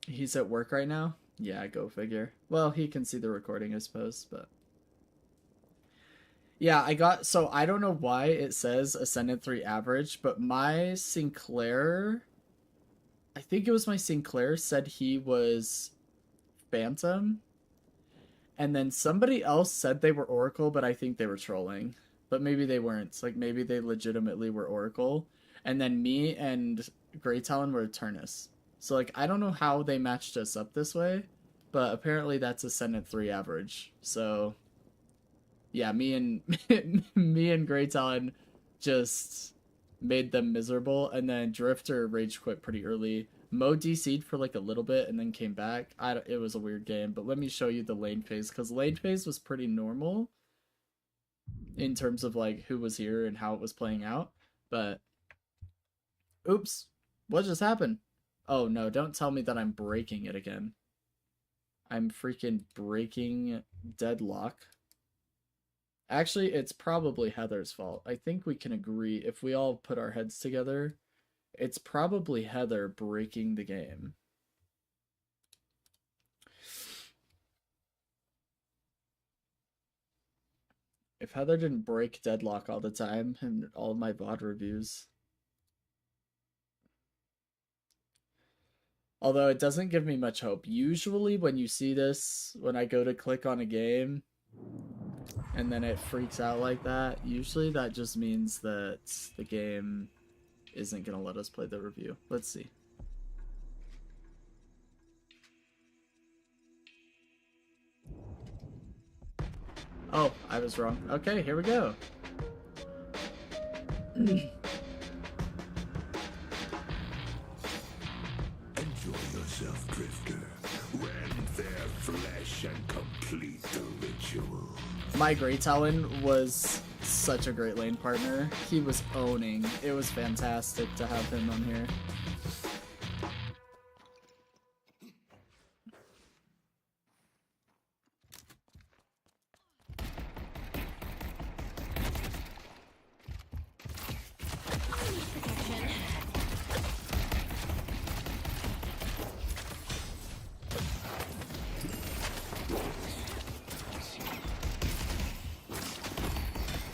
He's at work right now? Yeah, go figure. Well, he can see the recording, I suppose, but... Yeah, so I don't know why it says Ascendant 3 average, but my Sinclair... I think it was my Sinclair said he was Phantom. And then somebody else said they were Oracle, but I think they were trolling. But maybe they weren't. Like, maybe they legitimately were Oracle. And then me and Grey Talon were Eternus. So, like, I don't know how they matched us up this way, but apparently that's Ascendant 3 average. So, yeah, me and Grey Talon just made them miserable, and then Drifter rage quit pretty early. Mo DC'd for like a little bit and then came back. It was a weird game, but let me show you the lane phase, because lane phase was pretty normal in terms of like who was here and how it was playing out. But oops, what just happened? Oh no, don't tell me that I'm breaking it again. I'm freaking breaking Deadlock. Actually, it's probably Heather's fault. I think we can agree, if we all put our heads together, it's probably Heather breaking the game. If Heather didn't break Deadlock all the time in all of my VOD reviews. Although it doesn't give me much hope. Usually when you see this, when I go to click on a game and then it freaks out like that, usually that just means that the game isn't going to let us play the review. Let's see. Oh, I was wrong. Okay, here we go. Enjoy yourself, Drifter. Rend their flesh and complete the ritual. My Grey Talon was such a great lane partner. He was owning. It was fantastic to have him on here.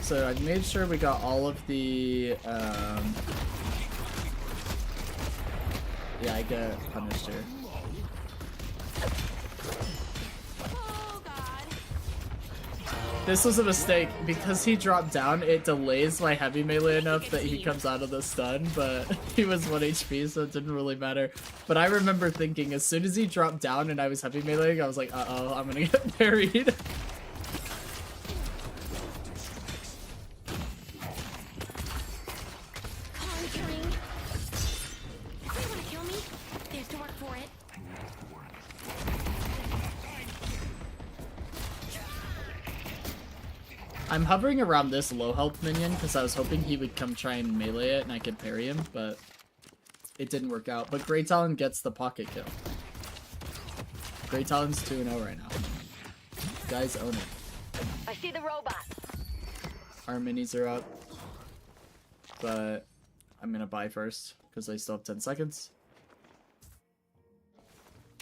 So I made sure we got all of the, yeah, I get punished here. Oh God. This was a mistake. Because he dropped down, it delays my heavy melee enough that he comes out of the stun, but he was 1 HP, so it didn't really matter. But I remember thinking, as soon as he dropped down and I was heavy meleeing, I was like, uh-oh, I'm gonna get buried. Conjuring. If they want to kill me, they have to work for it. I'm hovering around this low health minion because I was hoping he would come try and melee it and I could parry him, but it didn't work out. But Grey Talon gets the pocket kill. Grey Talon's 2-0 right now. Guys own it. I see the robot. Our minis are up, but I'm gonna buy first because I still have 10 seconds.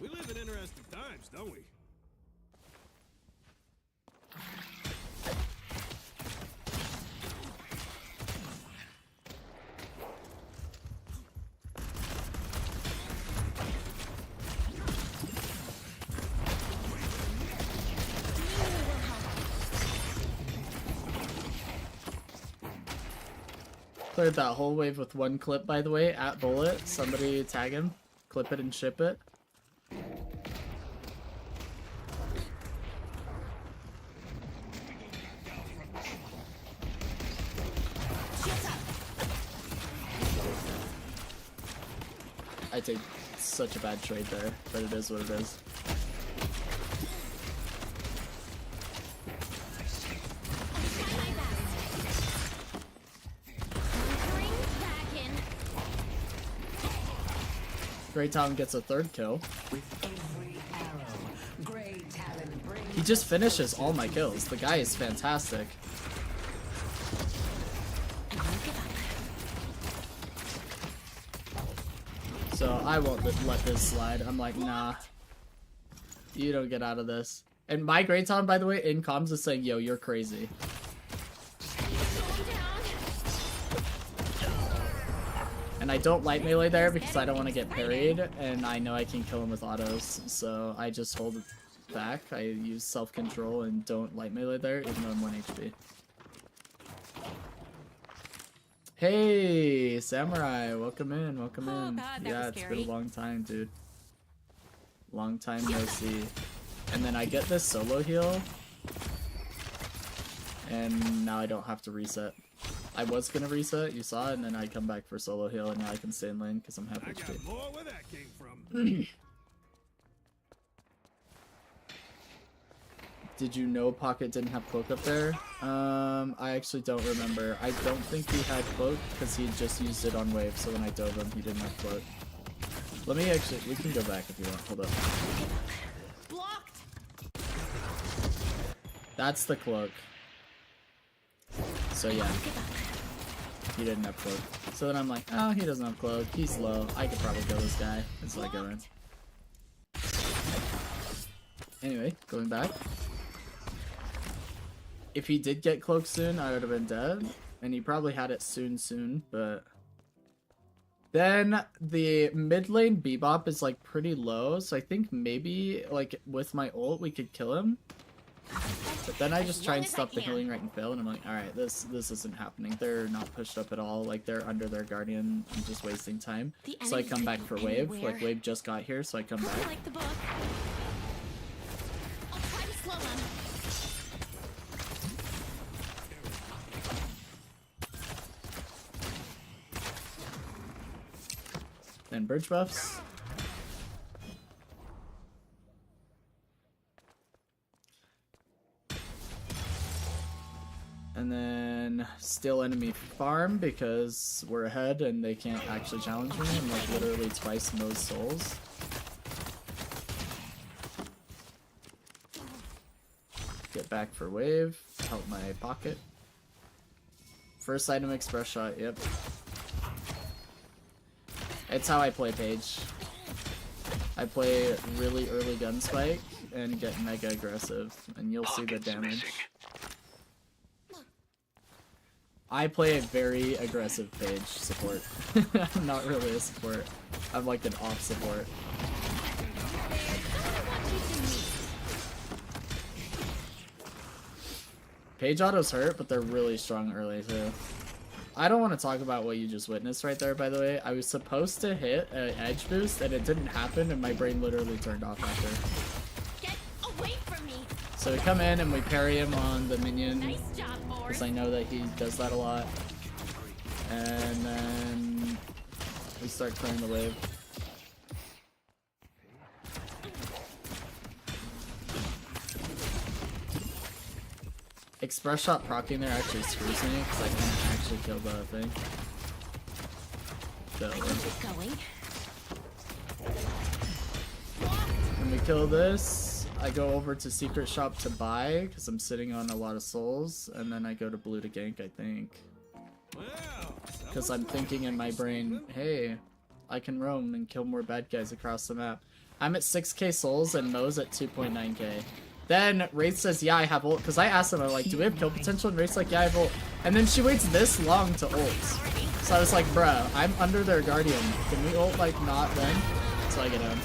We live in interesting times, don't we? Cleared that whole wave with 1 clip, by the way, at bullet. Somebody tag him, clip it and ship it. I take such a bad trade there, but it is what it is. Grey Talon gets a 3rd kill. He just finishes all my kills. The guy is fantastic. So I won't let this slide. I'm like, nah. You don't get out of this. And my Grey Talon, by the way, in comms is saying, yo, you're crazy. And I don't light melee there because I don't want to get parried, and I know I can kill him with autos, so I just hold it back. I use self-control and don't light melee there, even though I'm 1 HP. Hey, Samurai, welcome in, welcome in. God, that Yeah, was it's scary. been a long time, dude. Long time no see. And then I get this solo heal, and now I don't have to reset. I was gonna reset, you saw it, and then I come back for solo heal, and now I can stay in lane because I'm half I got HP. more where that came from. Did you know Pocket didn't have cloak up there? I actually don't remember. I don't think he had cloak because he just used it on wave, so when I dove him, he didn't have cloak. Let me actually, we can go back if you want. Hold up. Blocked. That's the cloak. So yeah, he didn't have cloak. So then I'm like, oh, he doesn't have cloak. He's low. I could probably kill this guy. And so I go in. Anyway, going back. If he did get cloak soon, I would have been dead. And he probably had it soon, but... Then the mid lane Bebop is like pretty low, so I think maybe like with my ult we could kill him. But then I just try and stop the healing right and fail, and I'm like, alright, this isn't happening. They're not pushed up at all, like they're under their guardian. I'm just wasting time. So I come back for wave, like wave just got here, so I come back. Like the book. I'll try to slow them. Then bridge buffs. And then still enemy farm because we're ahead and they can't actually challenge me. I'm like literally twice most souls. Get back for wave. Help my pocket. First item express shot, yep. It's how I play Page. I play really early gun spike and get mega aggressive, and you'll see the damage. I play a very aggressive Page support. I'm not really a support. I'm like an off support. Page autos hurt, but they're really strong early too. I don't want to talk about what you just witnessed right there, by the way. I was supposed to hit an edge boost, and it didn't happen, and my brain literally turned off after. Get away from me. So we come in and we parry him on the minion, Nice job, because Boris. I know that he does that a lot. And then we start clearing the wave. Express shot proccing there actually screws me because I can't actually kill the thing. Keep going. When we kill this, I go over to secret shop to buy because I'm sitting on a lot of souls, and then I go to blue to gank, I think. Because I'm thinking in my brain, hey, I can roam and kill more bad guys across the map. I'm at 6k souls and Mo's at 2.9k. Then Wraith says, yeah, I have ult. Because I asked him, I'm like, do we have kill potential? And Wraith's like, yeah, I have ult. And then she waits this long to ult. So I was like, bruh, I'm under their guardian. Can we ult, like, not then? So I get him.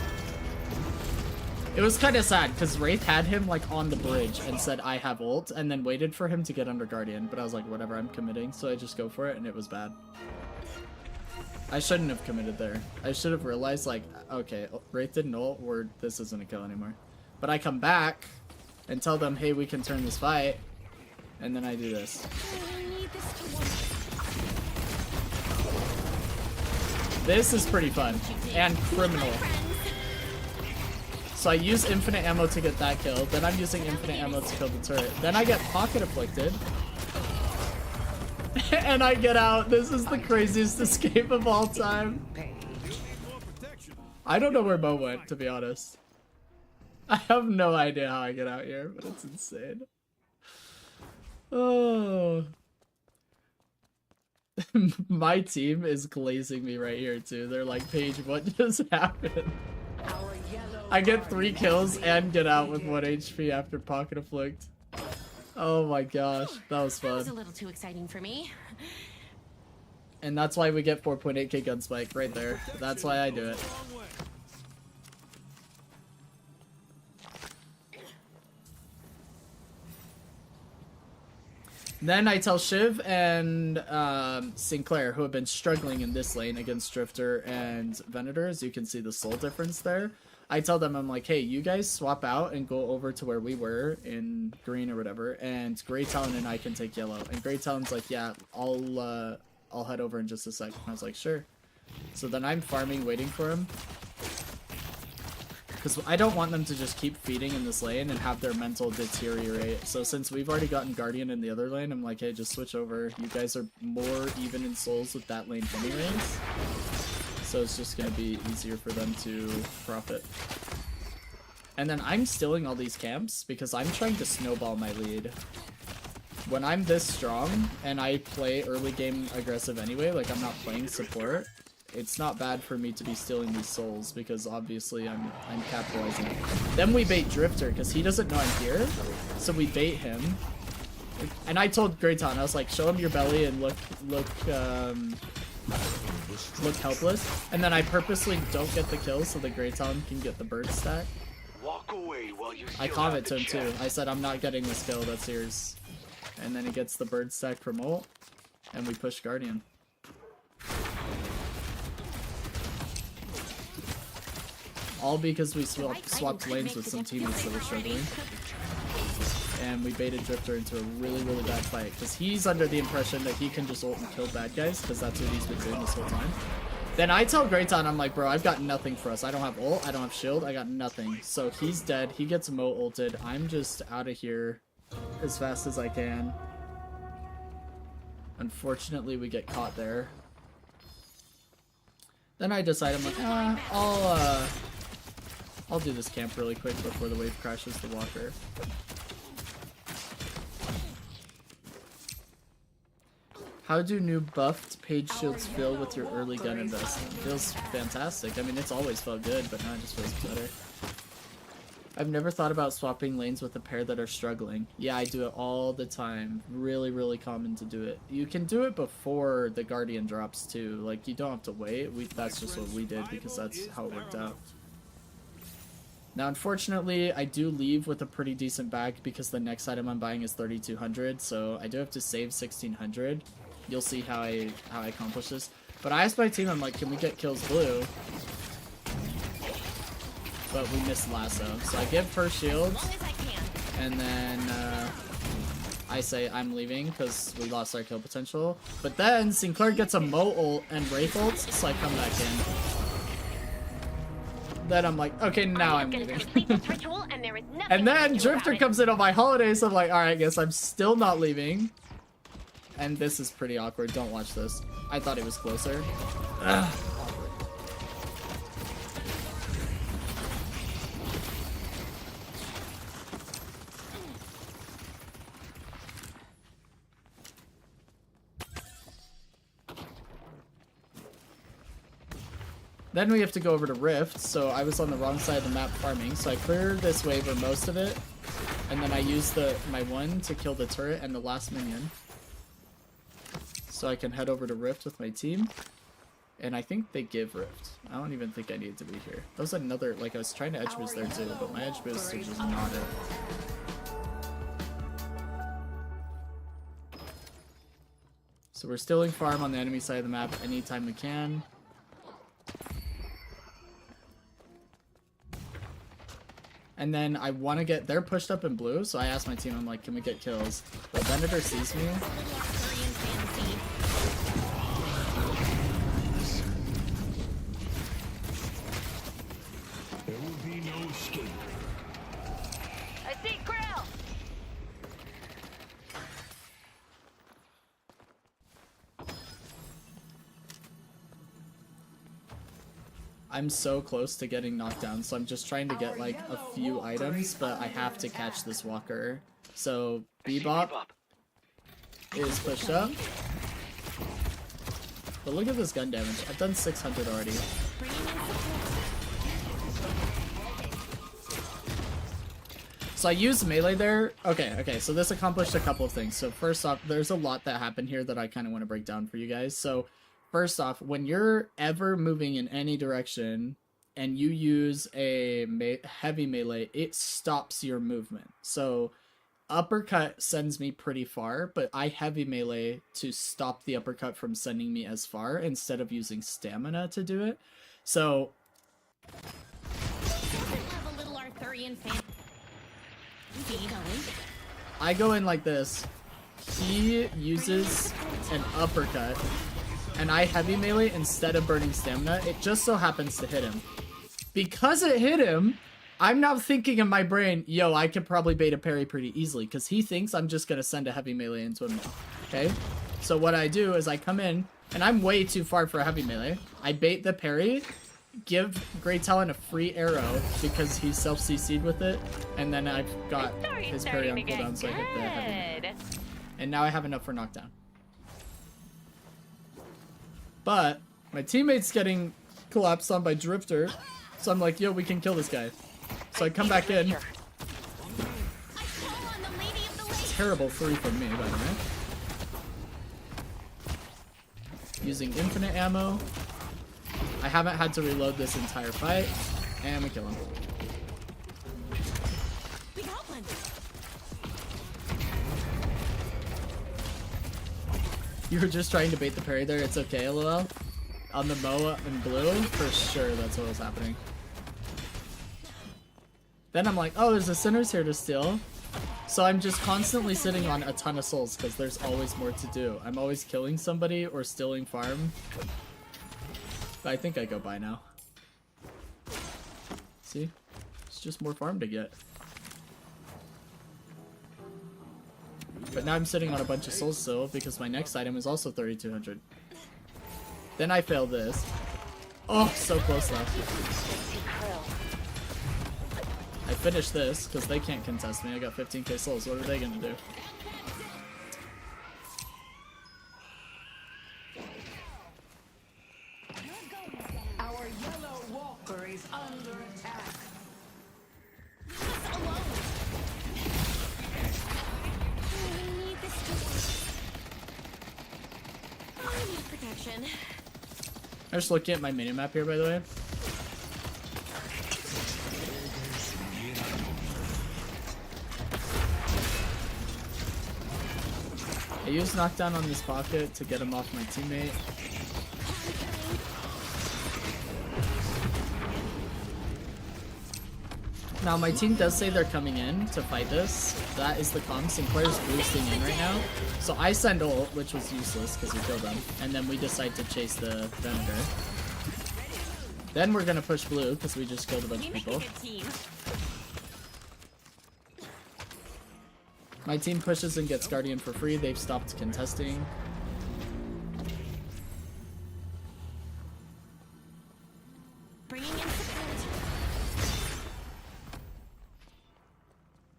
It was kind of sad, because Wraith had him, like, on the bridge and said, I have ult, and then waited for him to get under guardian. But I was like, whatever, I'm committing. So I just go for it, and it was bad. I shouldn't have committed there. I should have realized, like, okay, Wraith didn't ult, or this isn't a kill anymore. But I come back and tell them, hey, we can turn this fight, and then I do this. I need this to work. This is pretty fun and criminal. So I use infinite ammo to get that kill, then I'm using infinite ammo to kill the turret. Then I get pocket afflicted. And I get out. This is the craziest escape of all time. I don't know where Mo went, to be honest. I have no idea how I get out here, but it's insane. Oh. My team is glazing me right here, too. They're like, Paige, what just happened? I get 3 kills and get out with 1 HP after pocket afflict. Oh my gosh, that was That was a fun. little too exciting for me. And that's why we get 4.8k gun spike right there. That's why I do it. Then I tell Shiv and Sinclair, who have been struggling in this lane against Drifter and Venator, as you can see the soul difference there. I tell them, I'm like, hey, you guys swap out and go over to where we were in green or whatever, and Grey Talon and I can take yellow. And Grey Talon's like, yeah, I'll head over in just a sec. And I was like, sure. So then I'm farming, waiting for him. Because I don't want them to just keep feeding in this lane and have their mental deteriorate. So since we've already gotten Guardian in the other lane, I'm like, hey, just switch over. You guys are more even in souls with that lane anyways. So it's just going to be easier for them to profit. And then I'm stealing all these camps because I'm trying to snowball my lead. When I'm this strong and I play early game aggressive anyway, like I'm not playing support, it's not bad for me to be stealing these souls because obviously I'm capitalizing. Then we bait Drifter because he doesn't know I'm here, so we bait him. And I told Greyton, I was like, show him your belly and look helpless. And then I purposely don't get the kill so the Greyton can get the bird stack. Walk away while you I comment to him too. I said, I'm not getting this kill, that's yours. And then he gets the bird stack from ult, and we push Guardian. All because we swapped lanes with some teammates that were struggling. And we baited Drifter into a really, really bad fight. Because he's under the impression that he can just ult and kill bad guys, because that's what he's been doing this whole time. Then I tell Greyton, I'm like, bro, I've got nothing for us. I don't have ult, I don't have shield, I got nothing. So he's dead, he gets Mo ulted. I'm just out of here as fast as I can. Unfortunately, we get caught there. Then I decide, I'm like, I'll do this camp really quick before the wave crashes the walker. How do new buffed page shields feel with your early gun investment? Feels fantastic. I mean, it's always felt good, but now it just feels better. I've never thought about swapping lanes with a pair that are struggling. Yeah, I do it all the time. Really, really common to do it. You can do it before the Guardian drops too. Like, you don't have to wait. That's just what we did because that's how it worked out. Now, unfortunately, I do leave with a pretty decent bag because the next item I'm buying is 3,200, so I do have to save 1,600. You'll see how I accomplish this. But I asked my team, I'm like, can we get kills blue? But we missed lasso. So I give her shields, and then I say I'm leaving because we lost our kill potential. But then Sinclair gets a Mo ult and Wraith ults, so I come back in. Then I'm like, okay, now I'm leaving. And then Drifter comes in on my holiday, so I'm like, alright, I guess I'm still not leaving. And this is pretty awkward. Don't watch this. I thought it was closer. Ugh. Then we have to go over to Rift, so I was on the wrong side of the map farming, so I cleared this wave or most of it, and then I used my one to kill the turret and the last minion. So I can head over to Rift with my team, and I think they give Rift. I don't even think I need to be here. That was another, like I was trying to edge boost there too, but my edge boosts are just not it. So we're stealing farm on the enemy side of the map anytime we can. And then I want to get, they're pushed up in blue, so I asked my team, I'm like, can we get kills? But Venator sees me. There will be no escape. I see Grill. I'm so close to getting knocked down, so I'm just trying to get like a few items, but I have to catch this walker. So Bebop is pushed up. But look at this gun damage. I've done 600 already. So I used melee there. Okay, so this accomplished a couple of things. So first off, there's a lot that happened here that I kind of want to break down for you guys. So first off, when you're ever moving in any direction and you use a heavy melee, it stops your movement. So uppercut sends me pretty far, but I heavy melee to stop the uppercut from sending me as far instead of using stamina to do it. So I go in like this. He uses an uppercut and I heavy melee instead of burning stamina. It just so happens to hit him. Because it hit him, I'm now thinking in my brain, yo, I could probably bait a parry pretty easily because he thinks I'm just going to send a heavy melee into him now. Okay? So what I do is I come in, and I'm way too far for a heavy melee. I bait the parry, give Great Talon a free arrow because he's self-CC'd with it, and then I've got his parry on cooldown so I hit the heavy melee. And now I have enough for knockdown. But my teammate's getting collapsed on by Drifter, so I'm like, yo, we can kill this guy. So I come back in. Terrible 3 from me, by the way. Using infinite ammo. I haven't had to reload this entire fight. And we kill him. You were just trying to bait the parry there. It's okay, lol. On the Moa in blue, for sure that's what was happening. Then I'm like, oh, there's a Sinners here to steal. So I'm just constantly sitting on a ton of souls because there's always more to do. I'm always killing somebody or stealing farm. But I think I go by now. See? It's just more farm to get. But now I'm sitting on a bunch of souls still because my next item is also 3,200. Then I fail this. Oh, so close though. I finished this because they can't contest me. I got 15k souls. What are they gonna do? Our yellow walker is under attack. Protection. I'm just looking at my minimap here, by the way. I used knockdown on this pocket to get him off my teammate. Now my team does say they're coming in to fight this. That is the comms. Sinclair's boosting in right now. So I send ult, which was useless because we killed them. And then we decide to chase the Venator. Then we're gonna push blue because we just killed a bunch of people. My team pushes and gets Guardian for free. They've stopped contesting.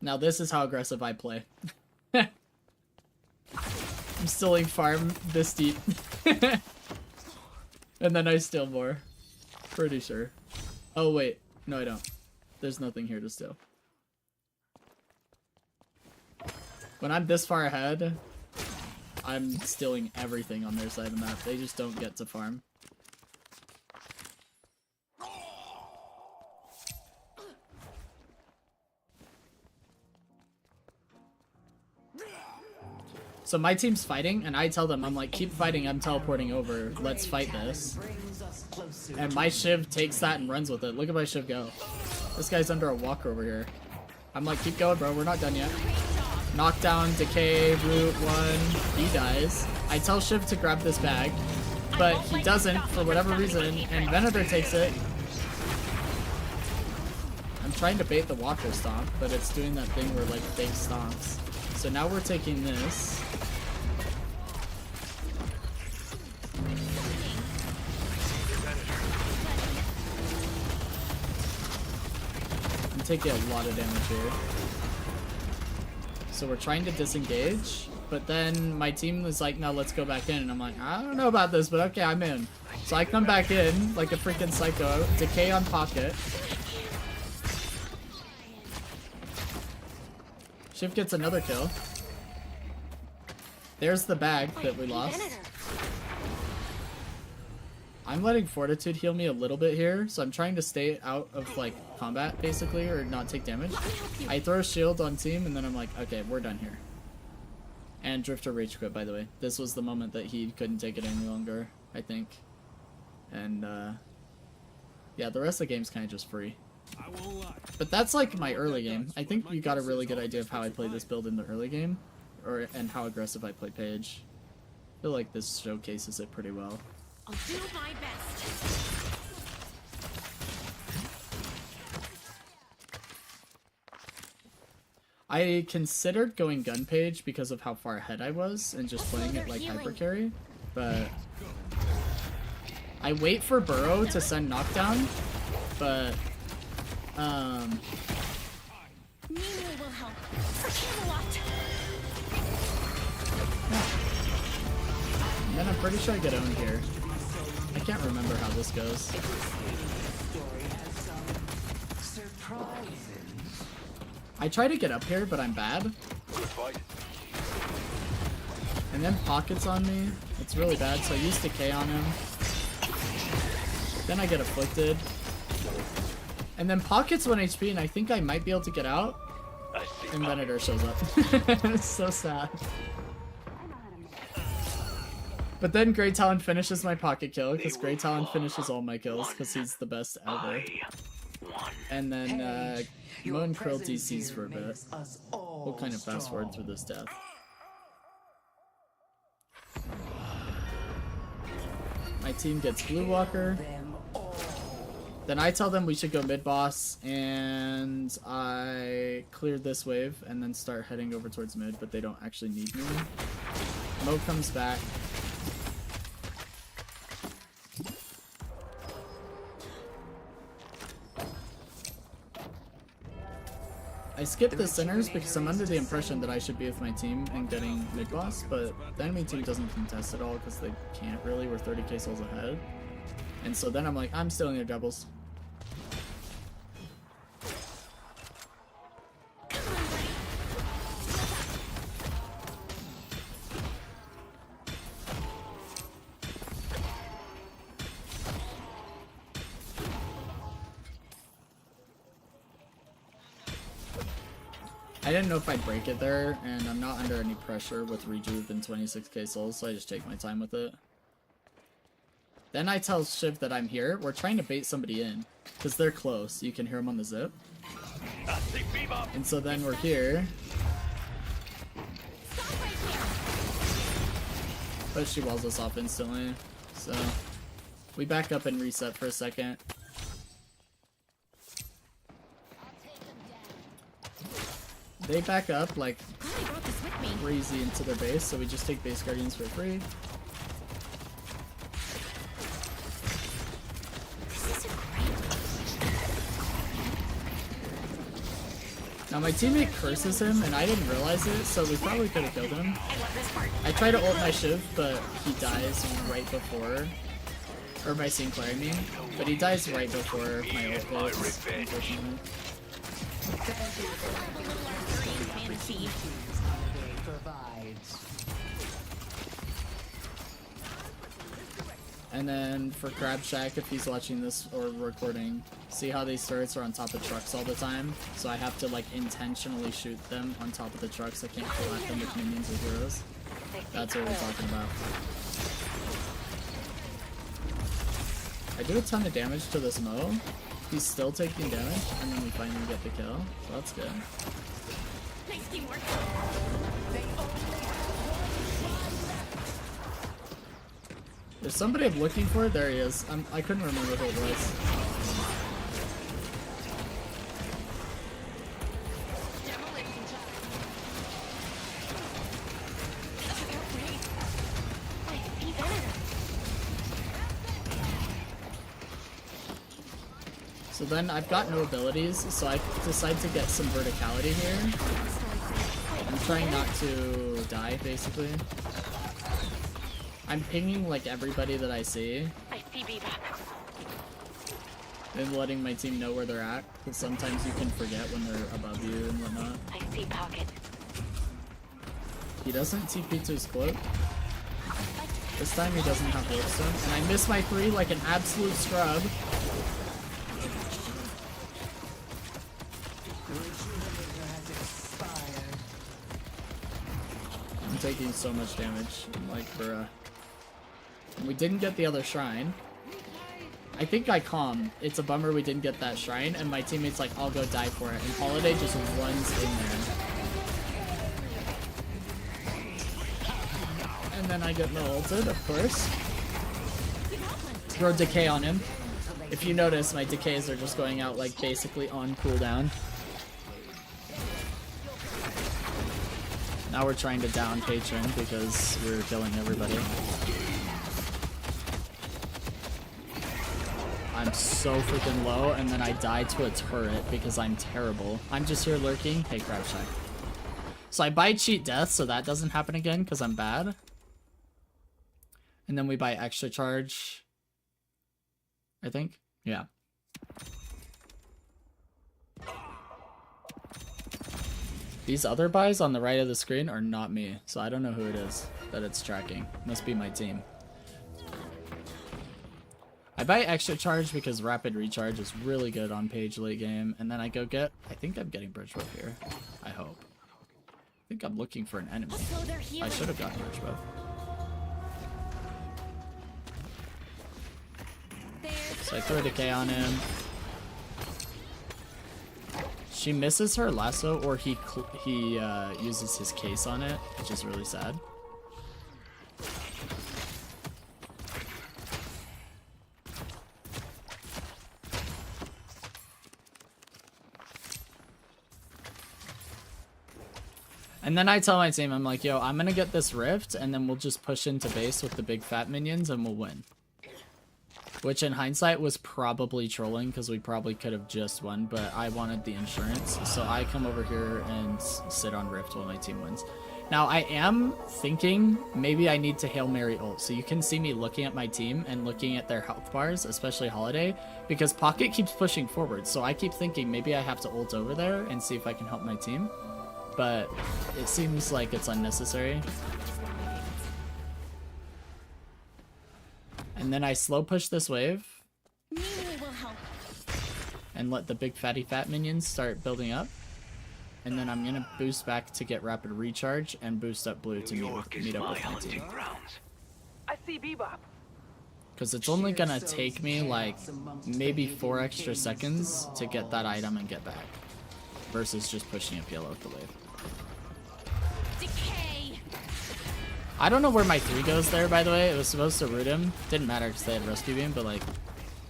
Now this is how aggressive I play. I'm stealing farm this deep. And then I steal more. Pretty sure. Oh wait, no I don't. There's nothing here to steal. When I'm this far ahead, I'm stealing everything on their side of the map. They just don't get to farm. So my team's fighting, and I tell them, I'm like, keep fighting, I'm teleporting over, let's fight this. And my Shiv takes that and runs with it. Look at my Shiv go. This guy's under a walker over here. I'm like, keep going, bro, we're not done yet. Knockdown, decay, root, one, he dies. I tell Shiv to grab this bag, but he doesn't for whatever reason, and Venator takes it. I'm trying to bait the walker stomp, but it's doing that thing where like fake stomps. So now we're taking this. I'm taking a lot of damage here. So we're trying to disengage, but then my team was like, no, let's go back in. And I'm like, I don't know about this, but okay, I'm in. So I come back in like a freaking psycho. Decay on pocket. Shiv gets another kill. There's the bag that we lost. I'm letting Fortitude heal me a little bit here, so I'm trying to stay out of like combat basically, or not take damage. I throw a shield on team and then I'm like, okay, we're done here. And Drifter rage quit, by the way. This was the moment that he couldn't take it any longer, I think. And yeah, the rest of the game's kind of just free. But that's like my early game. I think you got a really good idea of how I play this build in the early game, and how aggressive I play Page. I feel like this showcases it pretty well. I'll do my best. I considered going gun Page because of how far ahead I was and just playing it like hyper carry, but I wait for Burrow to send knockdown, but Mimi will help. For Camelot. And then I'm pretty sure I get owned here. I can't remember how this goes. I try to get up here, but I'm bad. Good fight. And then Pocket's on me. It's really bad, so I use Decay on him. Then I get afflicted. And then Pocket's 1 HP, and I think I might be able to get out. And Venator shows up. It's so sad. But then Grey Talon finishes my pocket kill, because Grey Talon finishes all my kills, because he's the best ever. And then Moan Krill DCs for a bit. We'll kind of fast forward through this death. My team gets Blue Walker. Then I tell them we should go mid-boss, and I clear this wave and then start heading over towards mid, but they don't actually need me. Mo comes back. I skipped the centers because I'm under the impression that I should be with my team and getting mid-boss, but the enemy team doesn't contest at all because they can't really. We're 30k souls ahead. And so then I'm like, I'm stealing their doubles. I I didn't know if I'd break it there, and I'm not under any pressure with Rejuve and 26k souls, so I just take my time with it. Then I tell Shiv that I'm here. We're trying to bait somebody in, because they're close. You can hear them on the zip. And so then we're here. But she walls us off instantly, so we back up and reset for a second. They back up like crazy into their base, so we just take base guardians for free. Now my teammate curses him, and I didn't realize it, so we probably could have killed him. I try to ult my Shiv, but he dies right before, or my Sinclair, I mean, but he dies right before my ult hits, unfortunately. And then for Crab Shack, if he's watching this or recording, see how these turrets are on top of trucks all the time? So I have to like intentionally shoot them on top of the trucks. I can't kill at them with minions or heroes. That's what we're talking about. I do a ton of damage to this Mo. He's still taking damage, and then we finally get the kill. So that's good. Nice teamwork. There's somebody I'm looking for. There he is. I couldn't remember who it was. So then I've got no abilities, so I decide to get some verticality here. I'm trying not to die, basically. I'm pinging like everybody that I see. I see Bebop. And letting my team know where they're at, because sometimes you can forget when they're above you and whatnot. I see Pocket. He doesn't TP to his cloak. This time he doesn't have Warpstone. And I miss my 3 like an absolute scrub. I'm taking so much damage. I'm like, bruh. We didn't get the other shrine. I think I calm. It's a bummer we didn't get that shrine, and my teammate's like, I'll go die for it. And Holiday just runs in there. And then I get no ulted, of course. Throw decay on him. If you notice, my decays are just going out like basically on cooldown. Now we're trying to down Patron because we're killing everybody. I'm so freaking low, and then I die to a turret because I'm terrible. I'm just here lurking. Hey, Crab Shack. So I buy cheat death so that doesn't happen again because I'm bad. And then we buy extra charge, I think. Yeah. These other buys on the right of the screen are not me, so I don't know who it is that it's tracking. Must be my team. I buy extra charge because rapid recharge is really good on page late game, and then I go get, I think I'm getting bridge whip here. I hope. I think I'm looking for an enemy. I should have gotten bridge whip. So I throw a decay on him. She misses her lasso, or he uses his case on it, which is really sad. And then I tell my team, I'm like, yo, I'm gonna get this rift, and then we'll just push into base with the big fat minions, and we'll win. Which in hindsight was probably trolling, because we probably could have just won, but I wanted the insurance, so I come over here and sit on rift while my team wins. Now I am thinking maybe I need to Hail Mary ult, so you can see me looking at my team and looking at their health bars, especially Holiday, because Pocket keeps pushing forward, so I keep thinking maybe I have to ult over there and see if I can help my team. But it seems like it's unnecessary. And then I slow push this wave and let the big fatty fat minions start building up. and then I'm gonna boost back to get rapid recharge and boost up blue to New York is meet up my with my hunting team. grounds. I see Bebop. Because it's only gonna take me like maybe 4 extra seconds to get that item and get back, versus just pushing up yellow with the wave. Decay. I don't know where my 3 goes there, by the way. It was supposed to root him. Didn't matter because they had rescue beam, but like,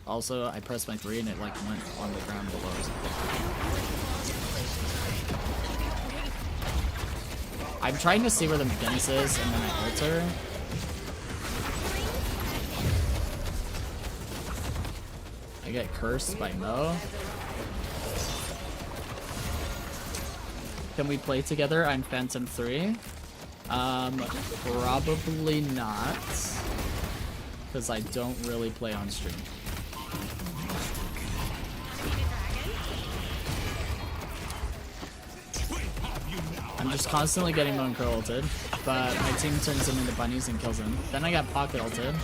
also I pressed my 3 and it like went on the ground below or something. I'm trying to see where the McGinnis is, and then I ult her. I get cursed by Mo. Can we play together? I'm Phantom 3. Probably not. Because I don't really play on stream. I'm just constantly getting Moon Curl ulted, but my team turns him into bunnies and kills him. Then I got Pocket ulted.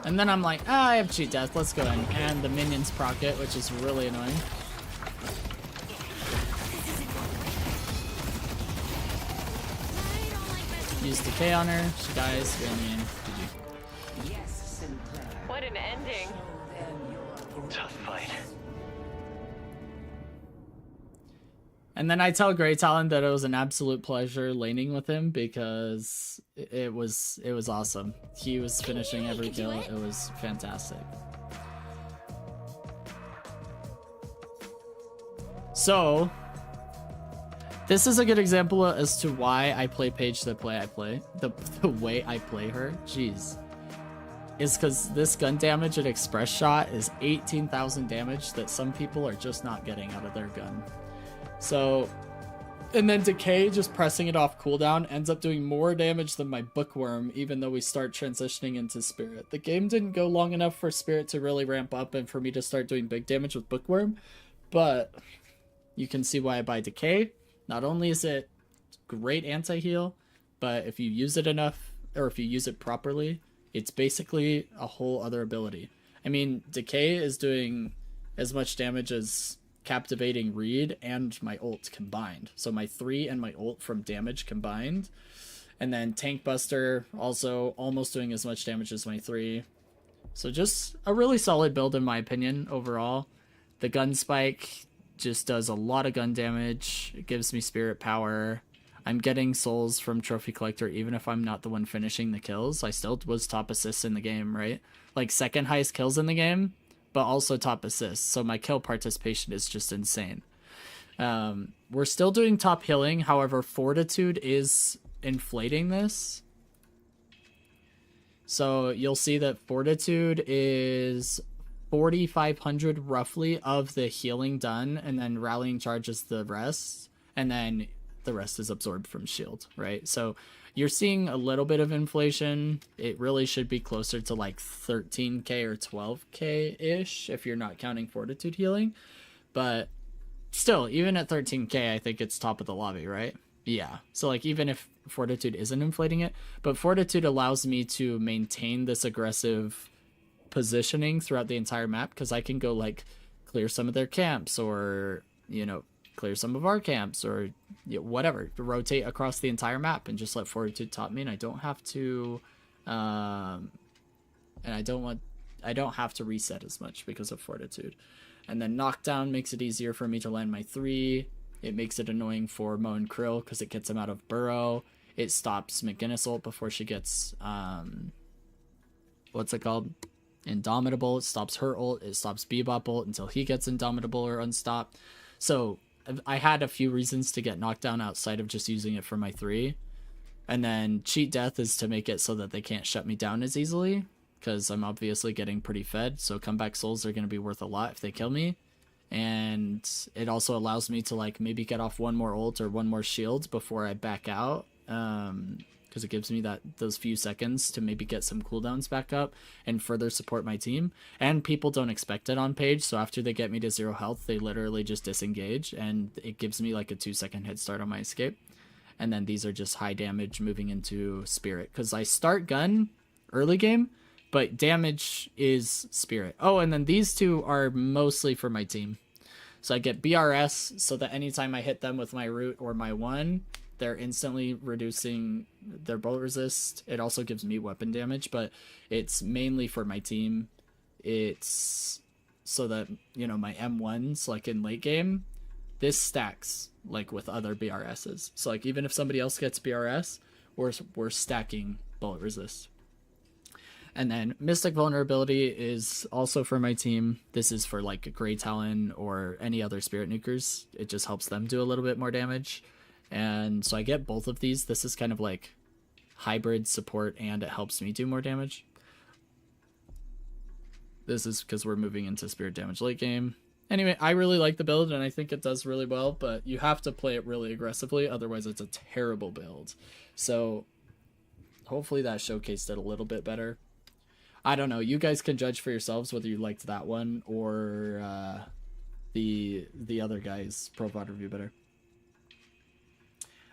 And then I'm like, I have cheat death, let's go in. And the minions proc it, which is really annoying. Use decay on her, she dies, we end the game. GG. What an ending. Tough fight. And then I tell Grey Talon that it was an absolute pleasure laning with him because it was awesome. He was finishing every kill. It was fantastic. So this is a good example as to why I play Paige the way I play. The way I play her. Jeez. Is because this gun damage at Express Shot is 18,000 damage that some people are just not getting out of their gun. So, and then Decay, just pressing it off cooldown, ends up doing more damage than my Bookworm, even though we start transitioning into Spirit. The game didn't go long enough for Spirit to really ramp up and for me to start doing big damage with Bookworm, but you can see why I buy Decay. Not only is it great anti-heal, but if you use it enough, or if you use it properly, it's basically a whole other ability. I mean, Decay is doing as much damage as Captivating Read and my ult combined. So my 3 and my ult from damage combined. And then Tank Buster also almost doing as much damage as my 3. So just a really solid build in my opinion overall. The gun spike just does a lot of gun damage. It gives me spirit power. I'm getting souls from Trophy Collector even if I'm not the one finishing the kills. I still was top assists in the game, right? Like second highest kills in the game, but also top assists. So my kill participation is just insane. We're still doing top healing. However, Fortitude is inflating this. So you'll see that Fortitude is 4,500 roughly of the healing done, and then Rallying Charge is the rest, and then the rest is absorbed from shield, right? So you're seeing a little bit of inflation. It really should be closer to like 13k or 12k-ish if you're not counting Fortitude healing. But still, even at 13k, I think it's top of the lobby, right? Yeah. So like even if Fortitude isn't inflating it, but Fortitude allows me to maintain this aggressive positioning throughout the entire map because I can go like clear some of their camps or, you know, clear some of our camps or whatever, to rotate across the entire map and just let Fortitude top me, and I don't have to I don't have to reset as much because of Fortitude. And then Knockdown makes it easier for me to land my 3. It makes it annoying for Mo and Krill because it gets him out of burrow. It stops McGinnis ult before she gets what's it called, Indomitable. It stops her ult. It stops Bebop ult until he gets Indomitable or Unstopped. So I had a few reasons to get Knockdown outside of just using it for my 3. And then Cheat Death is to make it so that they can't shut me down as easily, because I'm obviously getting pretty fed. So comeback souls are going to be worth a lot if they kill me. And it also allows me to like maybe get off one more ult or one more shield before I back out. Because it gives me those few seconds to maybe get some cooldowns back up and further support my team. And people don't expect it on Paige, so after they get me to 0 health, they literally just disengage, and it gives me like a 2-second head start on my escape. And then these are just high damage moving into Spirit, because I start gun early game, but damage is Spirit. Oh, and then these two are mostly for my team. So I get BRS so that anytime I hit them with my root or my 1, they're instantly reducing their bullet resist. It also gives me weapon damage, but it's mainly for my team. It's so that, you know, my M1s, like in late game, this stacks like with other BRSs. So like even if somebody else gets BRS, we're stacking bullet resist. And then Mystic Vulnerability is also for my team. This is for like Grey Talon or any other Spirit Nukers. It just helps them do a little bit more damage. And so I get both of these. This is kind of like hybrid support, and it helps me do more damage. This is because we're moving into Spirit damage late game. Anyway, I really like the build, and I think it does really well, but you have to play it really aggressively, otherwise it's a terrible build. So hopefully that showcased it a little bit better. I don't know. You guys can judge for yourselves whether you liked that one or the other guy's Pro VOD review better.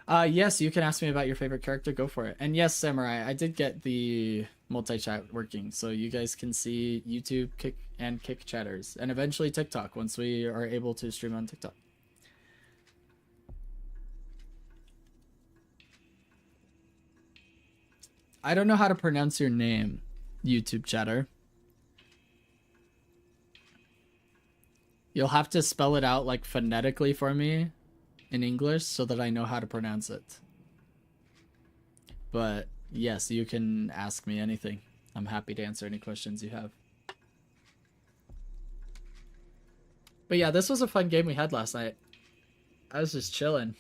Yes, you can ask me about your favorite character. Go for it. And yes, Samurai, I did get the multi-chat working, so you guys can see YouTube, Kick chatters, and eventually TikTok once we are able to stream on TikTok. I don't know how to pronounce your name, YouTube chatter. You'll have to spell it out like phonetically for me in English so that I know how to pronounce it. But yes, you can ask me anything. I'm happy to answer any questions you have. But yeah, this was a fun game we had last night. I was just chilling.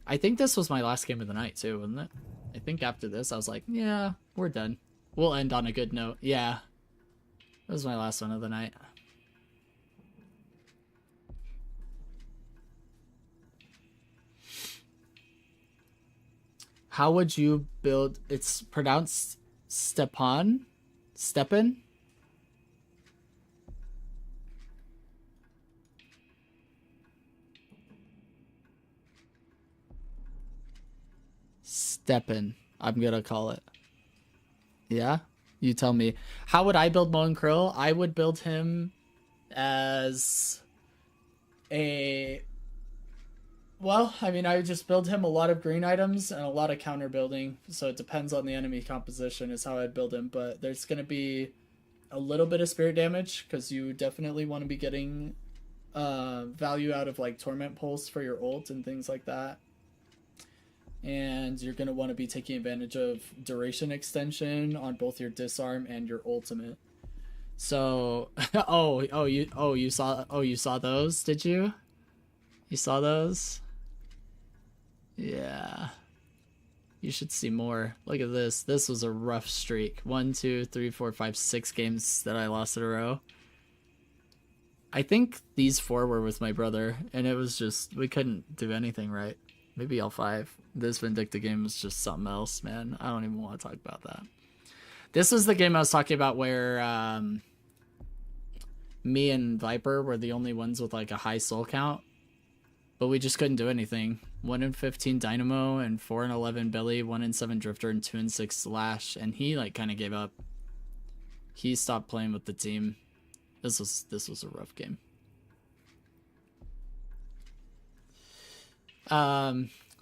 I think this was my last game of the night too, wasn't it? I think after this I was like, yeah, we're done. We'll end on a good note. Yeah. That was my last one of the night. How would you build? It's pronounced Stepan? Stepan? Stepan, I'm gonna call it. Yeah? You tell me. How would I build Moen Krill? I would build him as a... Well, I mean, I would just build him a lot of green items and a lot of counter building. So it depends on the enemy composition is how I'd build him. But there's going to be a little bit of spirit damage because you definitely want to be getting value out of like Torment Pulse for your ult and things like that. And you're going to want to be taking advantage of duration extension on both your disarm and your ultimate. So, you saw those, did you? You saw those? Yeah. You should see more. Look at this. This was a rough streak. 1, 2, 3, 4, 5, 6 games that I lost in a row. I think these 4 were with my brother, and it was just, we couldn't do anything right. Maybe all 5. This Vindicta game was just something else, man. I don't even want to talk about that. This was the game I was talking about where me and Viper were the only ones with like a high soul count. But we just couldn't do anything. 1 in 15 Dynamo and 4 in 11 Billy, 1 in 7 Drifter, and 2 in 6 Slash. And he like kind of gave up. He stopped playing with the team. This was a rough game.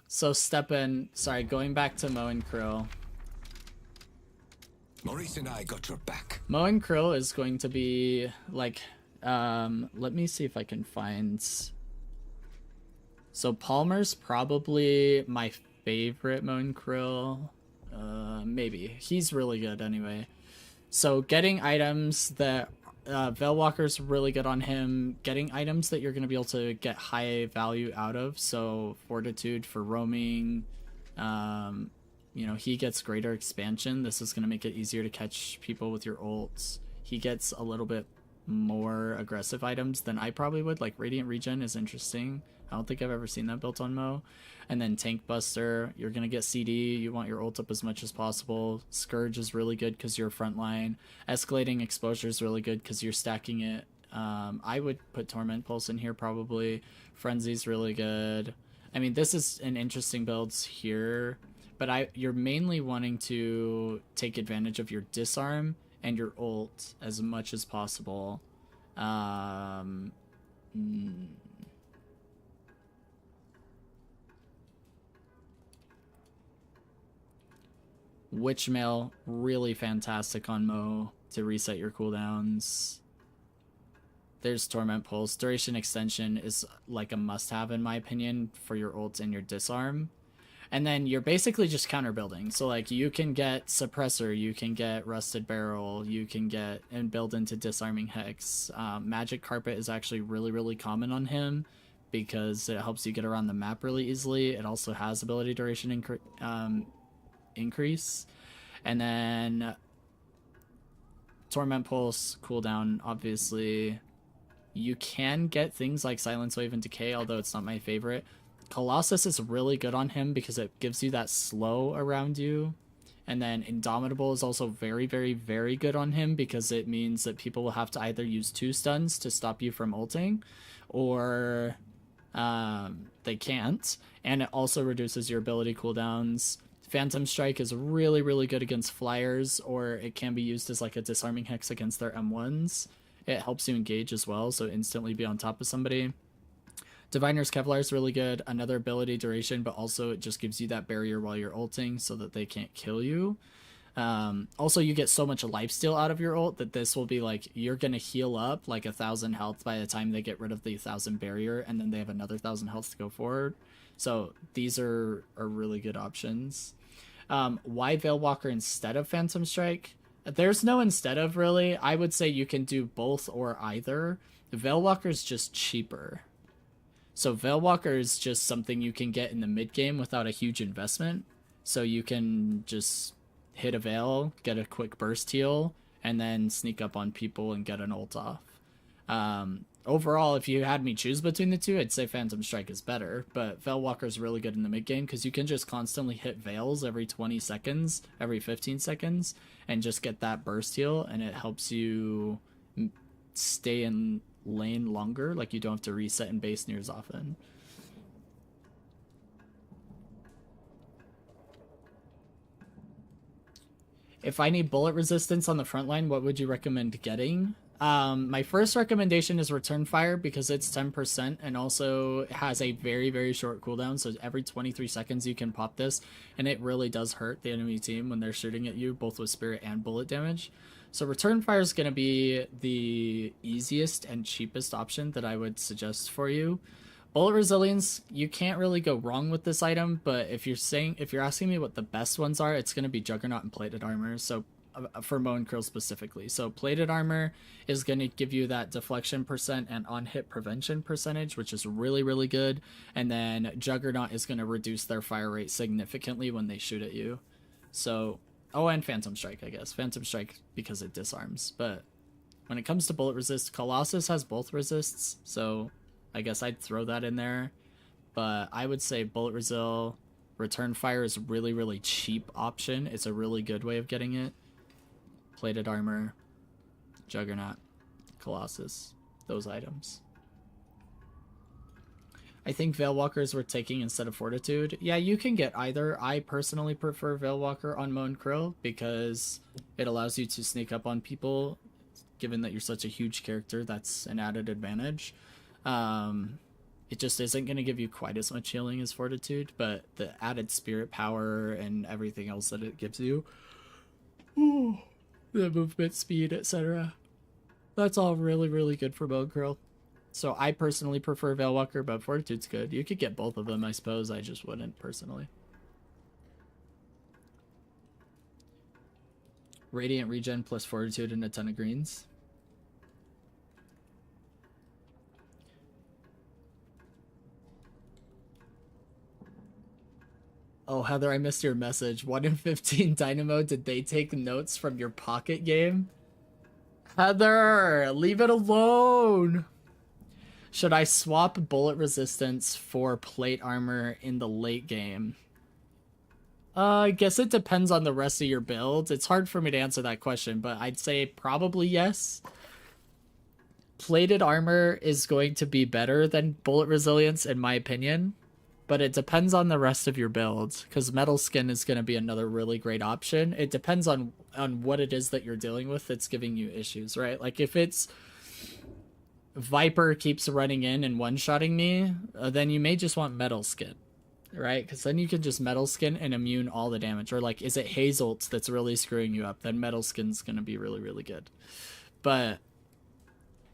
So Stepan, sorry, going back to Moen Krill. Maurice and I got your back. Moen Krill is going to be like, let me see if I can find. So Palmer's probably my favorite Moen Krill. Maybe. He's really good anyway. So getting items that Veilwalker's really good on him. Getting items that you're going to be able to get high value out of. So Fortitude for roaming. You know, he gets greater expansion. This is going to make it easier to catch people with your ults. He gets a little bit more aggressive items than I probably would. Like Radiant Regen is interesting. I don't think I've ever seen that built on Mo. And then Tank Buster, you're going to get CD. You want your ult up as much as possible. Scourge is really good because you're frontline. Escalating Exposure is really good because you're stacking it. I would put Torment Pulse in here probably. Frenzy's really good. I mean, this is an interesting builds here. But you're mainly wanting to take advantage of your disarm and your ult as much as possible. Witchmail, really fantastic on Mo to reset your cooldowns. There's Torment Pulse. Duration Extension is like a must-have in my opinion for your ult and your disarm. And then you're basically just counter building. So like you can get Suppressor, you can get Rusted Barrel, you can get and build into Disarming Hex. Magic Carpet is actually really common on him because it helps you get around the map really easily. It also has ability duration increase. And then Torment Pulse cooldown, obviously. You can get things like Silence Wave and Decay, although it's not my favorite. Colossus is really good on him because it gives you that slow around you. And then Indomitable is also very good on him because it means that people will have to either use 2 stuns to stop you from ulting, or they can't. And it also reduces your ability cooldowns. Phantom Strike is really good against flyers, or it can be used as like a disarming hex against their M1s. It helps you engage as well, so instantly be on top of somebody. Diviner's Kevlar is really good. Another ability duration, but also it just gives you that barrier while you're ulting so that they can't kill you. Also, you get so much lifesteal out of your ult that this will be like, you're going to heal up like 1,000 health by the time they get rid of the 1,000 barrier, and then they have another 1,000 health to go forward. So these are really good options. Why Veilwalker instead of Phantom Strike? There's no instead of, really. I would say you can do both or either. Veilwalker is just cheaper. So Veilwalker is just something you can get in the mid game without a huge investment. So you can just hit a Veil, get a quick burst heal, and then sneak up on people and get an ult off. Overall, if you had me choose between the two, I'd say Phantom Strike is better, but Veilwalker is really good in the mid game because you can just constantly hit Veils every 20 seconds, every 15 seconds, and just get that burst heal, and it helps you stay in lane longer. Like, you don't have to reset and base near as often. If I need bullet resistance on the front line, what would you recommend getting? My first recommendation is Return Fire because it's 10% and also has a very short cooldown. So every 23 seconds you can pop this, and it really does hurt the enemy team when they're shooting at you, both with spirit and bullet damage. So Return Fire is going to be the easiest and cheapest option that I would suggest for you. Bullet Resilience, you can't really go wrong with this item, but if you're asking me what the best ones are, it's going to be Juggernaut and Plated Armor. So for Moe and Krill specifically. So Plated Armor is going to give you that deflection percent and on-hit prevention percentage, which is really good. And then Juggernaut is going to reduce their fire rate significantly when they shoot at you. So, oh, and Phantom Strike, I guess. Phantom Strike because it disarms. But when it comes to bullet resist, Colossus has both resists, so I guess I'd throw that in there. But I would say Bullet Resil, Return Fire is really cheap option. It's a really good way of getting it. Plated Armor, Juggernaut, Colossus, those items. I think Veilwalkers we're taking instead of Fortitude. Yeah, you can get either. I personally prefer Veilwalker on Moe and Krill because it allows you to sneak up on people. Given that you're such a huge character, that's an added advantage. It just isn't going to give you quite as much healing as Fortitude, but the added spirit power and everything else that it gives you, the movement speed, etc., that's all really good for Moe and Krill. So I personally prefer Veilwalker, but Fortitude's good. You could get both of them, I suppose. I just wouldn't personally. Radiant Regen plus Fortitude and a ton of greens. Oh, Heather, I missed your message. 1 in 15 Dynamo, did they take notes from your pocket game? Heather, leave it alone! Should I swap bullet resistance for plate armor in the late game? I guess it depends on the rest of your build. It's hard for me to answer that question, but I'd say probably yes. Plated armor is going to be better than bullet resilience, in my opinion. But it depends on the rest of your build, because metal skin is going to be another really great option. It depends on what it is that you're dealing with that's giving you issues, right? Like if it's Viper keeps running in and one-shotting me, then you may just want Metal Skin, right? Because then you can just Metal Skin and immune all the damage. Or like, is it Hazel's that's really screwing you up? Then Metal Skin's going to be really, really good. But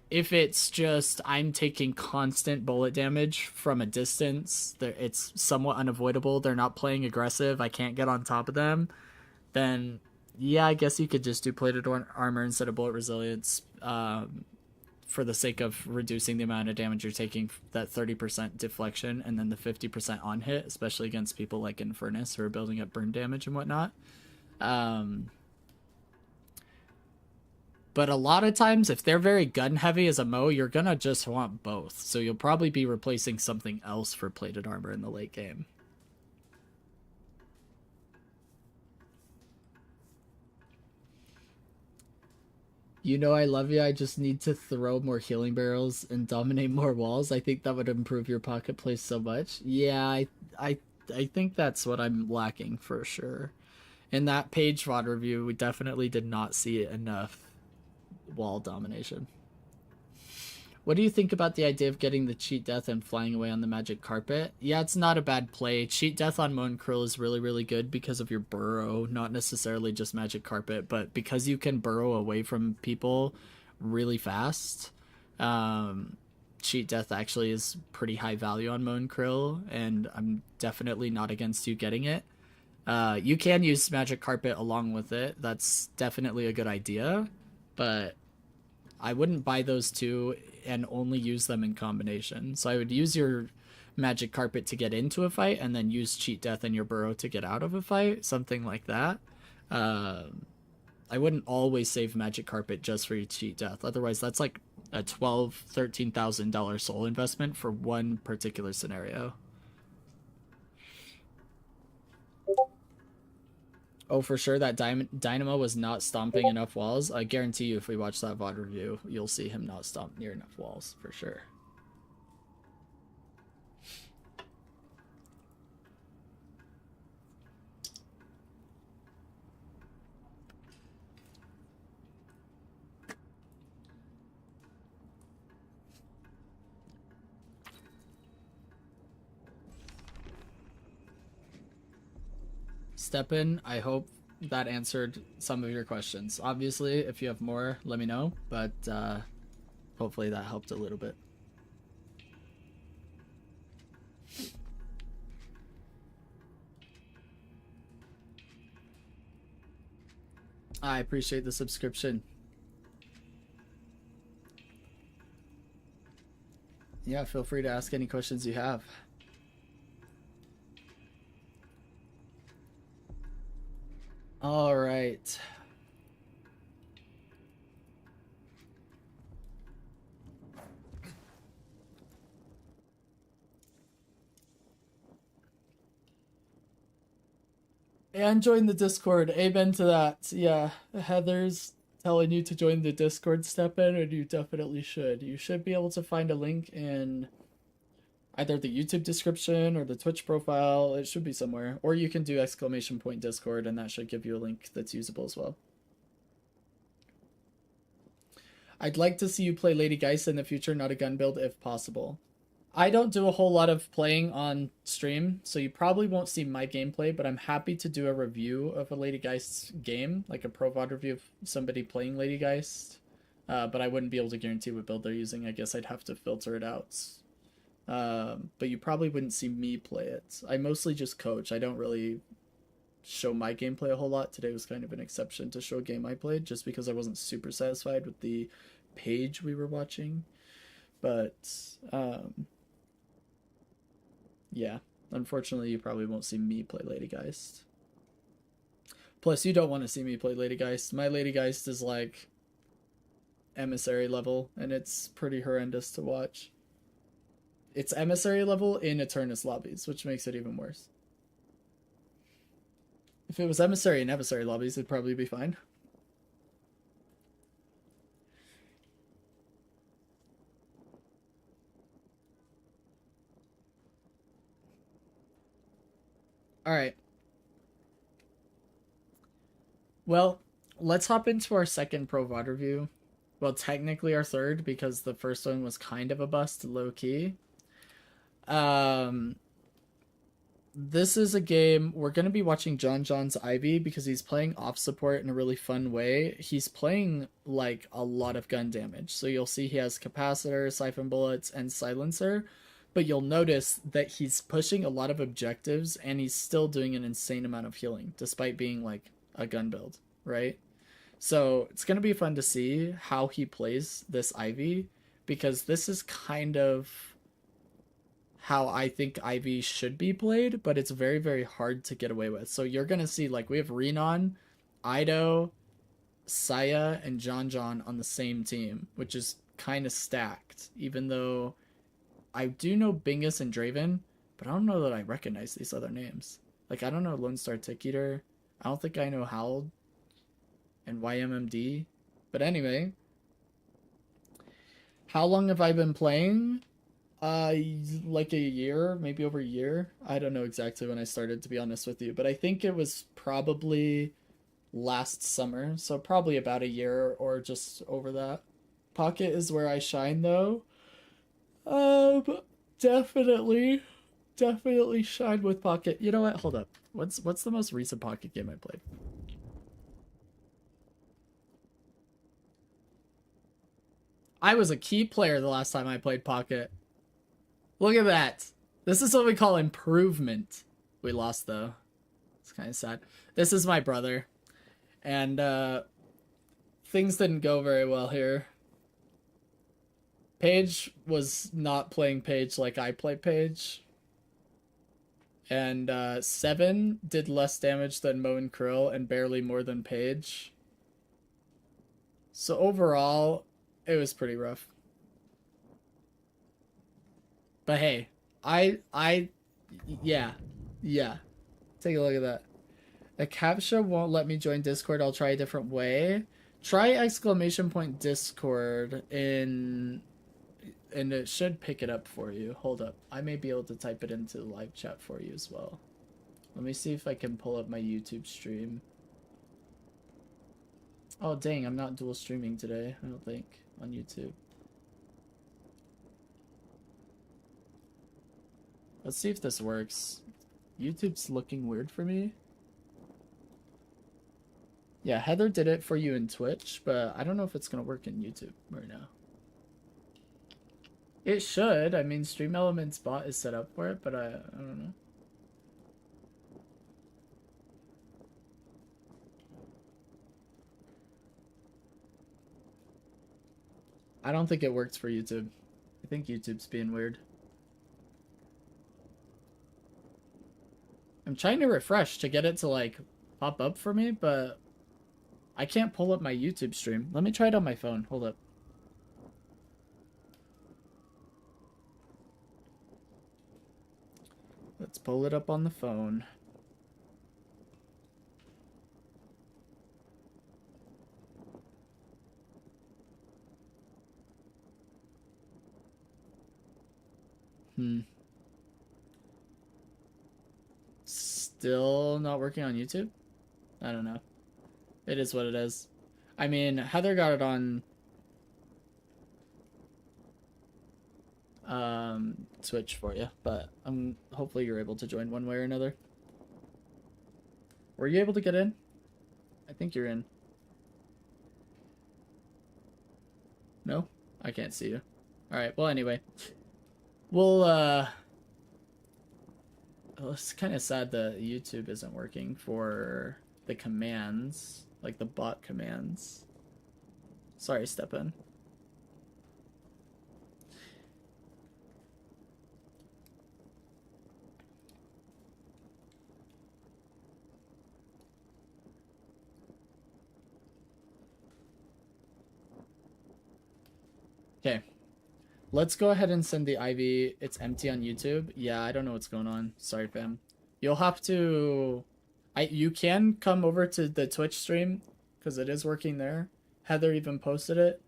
if it's just I'm taking constant bullet damage from a distance, it's somewhat unavoidable, they're not playing aggressive, I can't get on top of them, then yeah, I guess you could just do plated armor instead of bullet resilience, for the sake of reducing the amount of damage you're taking, that 30% deflection and then the 50% on hit, especially against people like Eternus who are building up burn damage and whatnot. But a lot of times, if they're very gun heavy as a Mo, you're gonna just want both. So you'll probably be replacing something else for plated armor in the late game. You know I love you, I just need to throw more healing barrels and dominate more walls. I think that would improve your pocket play so much. Yeah, I think that's what I'm lacking for sure. In that page VOD review, we definitely did not see enough wall domination. What do you think about the idea of getting the cheat death and flying away on the magic carpet? Yeah, it's not a bad play. Cheat death on Moan Krill is really, really good because of your burrow, not necessarily just magic carpet, but because you can burrow away from people really fast. Cheat death actually is pretty high value on Moan Krill, and I'm definitely not against you getting it. You can use magic carpet along with it. That's definitely a good idea, but I wouldn't buy those two and only use them in combination. So I would use your magic carpet to get into a fight and then use cheat death and your burrow to get out of a fight, something like that. I wouldn't always save magic carpet just for your cheat death. Otherwise, that's like a $12,000-$13,000 soul investment for one particular scenario. Oh, for sure, that Dynamo was not stomping enough walls. I guarantee you, if we watch that VOD review, you'll see him not stomp near enough walls, for sure. Step in. I hope that answered some of your questions. Obviously, if you have more, let me know, but hopefully that helped a little bit. I appreciate the subscription. Yeah, feel free to ask any questions you have. All right. And join the Discord. Amen to that. Yeah, Heather's telling you to join the Discord, step in, and you definitely should. You should be able to find a link in either the YouTube description or the Twitch profile. It should be somewhere. Or you can do !Discord, and that should give you a link that's usable as well. I'd like to see you play Lady Geist in the future, not a gun build if possible. I don't do a whole lot of playing on stream, so you probably won't see my gameplay, but I'm happy to do a review of a Lady Geist game, like a pro VOD review of somebody playing Lady Geist. But I wouldn't be able to guarantee what build they're using. I guess I'd have to filter it out. But you probably wouldn't see me play it. I mostly just coach. I don't really show my gameplay a whole lot. Today was kind of an exception to show a game I played, just because I wasn't super satisfied with the page we were watching. But yeah, unfortunately you probably won't see me play Lady Geist. Plus, you don't want to see me play Lady Geist. My Lady Geist is like emissary level, and it's pretty horrendous to watch. It's emissary level in Eternus lobbies, which makes it even worse. If it was emissary in adversary lobbies, it'd probably be fine. Alright. Well, let's hop into our second pro VOD review. Well, technically our third because the first one was kind of a bust, low key. This is a game we're going to be watching John's Ivy because he's playing off support in a really fun way. He's playing like a lot of gun damage. So you'll see he has capacitor, siphon bullets, and silencer, but you'll notice that he's pushing a lot of objectives and he's still doing an insane amount of healing despite being like a gun build, right? So it's going to be fun to see how he plays this Ivy because this is kind of how I think Ivy should be played, but it's very, very hard to get away with. So you're going to see, like, we have Renan, Ido, Saya, and John on the same team, which is kind of stacked, even though I do know Bingus and Draven, but I don't know that I recognize these other names. Like, I don't know Lone Star Tick Eater. I don't think I know Howl and YMMD. But anyway, how long have I been playing? Like a year, maybe over a year. I don't know exactly when I started, to be honest with you, but I think it was probably last summer, so probably about a year or just over that. Pocket is where I shine, though. Definitely shine with Pocket. You know what? Hold up. What's the most recent Pocket game I played? I was a key player the last time I played Pocket. Look at that. This is what we call improvement. We lost, though. It's kind of sad. This is my brother. And, things didn't go very well here. Paige was not playing Paige like I play Paige. And, Seven did less damage than Mo and Krill and barely more than Paige. So overall, it was pretty rough. But hey, yeah. Take a look at that. The CAPTCHA won't let me join Discord. I'll try a different way. Try !Discord and it should pick it up for you. Hold up. I may be able to type it into the live chat for you as well. Let me see if I can pull up my YouTube stream. Oh, dang. I'm not dual streaming today, I don't think, on YouTube. Let's see if this works. YouTube's looking weird for me. Yeah, Heather did it for you in Twitch, but I don't know if it's going to work in YouTube right now. It should. I mean, Stream Elements bot is set up for it, but I don't know. I don't think it works for YouTube. I think YouTube's being weird. I'm trying to refresh to get it to, like, pop up for me, but I can't pull up my YouTube stream. Let me try it on my phone. Hold up. Let's pull it up on the phone. Still not working on YouTube? I don't know. It is what it is. I mean, Heather got it on Twitch for you, but hopefully you're able to join one way or another. Were you able to get in? I think you're in. No? I can't see you. Alright, well anyway. We'll it's kind of sad that YouTube isn't working for the commands, like the bot commands. Sorry, Stepan. Okay. Let's go ahead and send the IV. It's empty on YouTube. Yeah, I don't know what's going on. Sorry, fam. You'll have to... You can come over to the Twitch stream, because it is working there. Heather even posted it.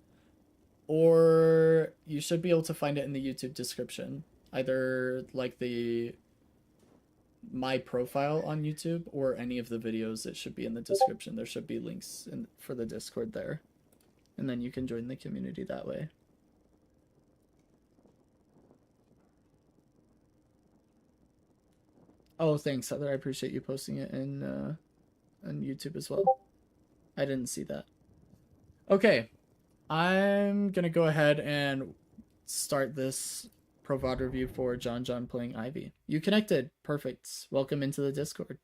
Or you should be able to find it in the YouTube description. Either, like, my profile on YouTube, or any of the videos. It should be in the description. There should be links for the Discord there. and then you can join the community that way. Oh, thanks, Heather. I appreciate you posting it in on YouTube as well. I didn't see that. Okay, I'm gonna go ahead and start this Pro VOD review for John playing Ivy. You connected. Perfect. Welcome into the Discord.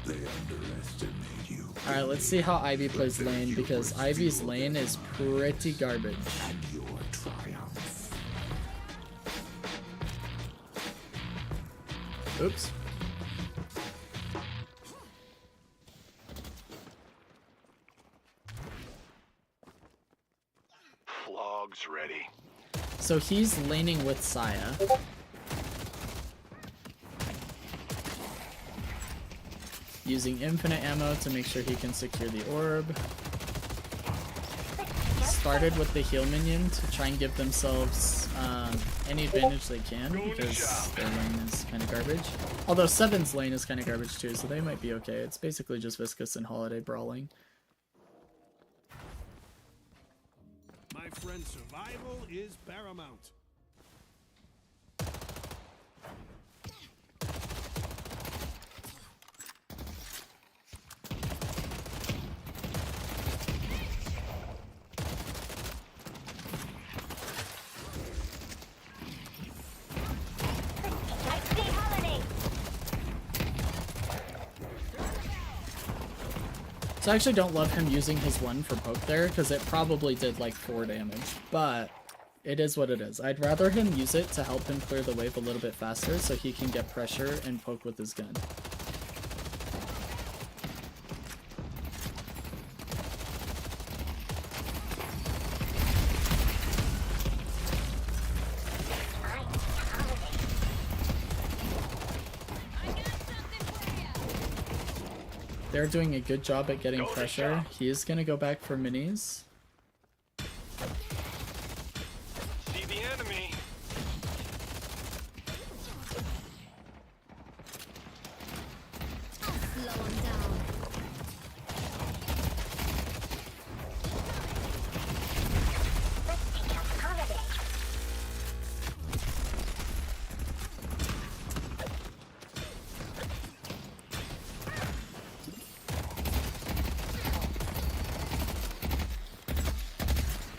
They underestimate you. Alright, let's see how Ivy plays lane, because Ivy's lane is pretty garbage. And your triumph. Oops. Flog's ready. So he's laning with Saya. Using infinite ammo to make sure he can secure the orb. Started with the heal minion to try and give themselves any advantage they can, because their lane is kind of garbage. Although 7's lane is kind of garbage too, so they might be okay. It's basically just Viscous and Holiday brawling. My friend, survival is paramount. I see Holiday. So I actually don't love him using his one for poke there, because it probably did like 4 damage, but it is what it is. I'd rather him use it to help him clear the wave a little bit faster so he can get pressure and poke with his gun. They're doing a good job at getting pressure. He is going to go back for minis. See the enemy. Slow him down.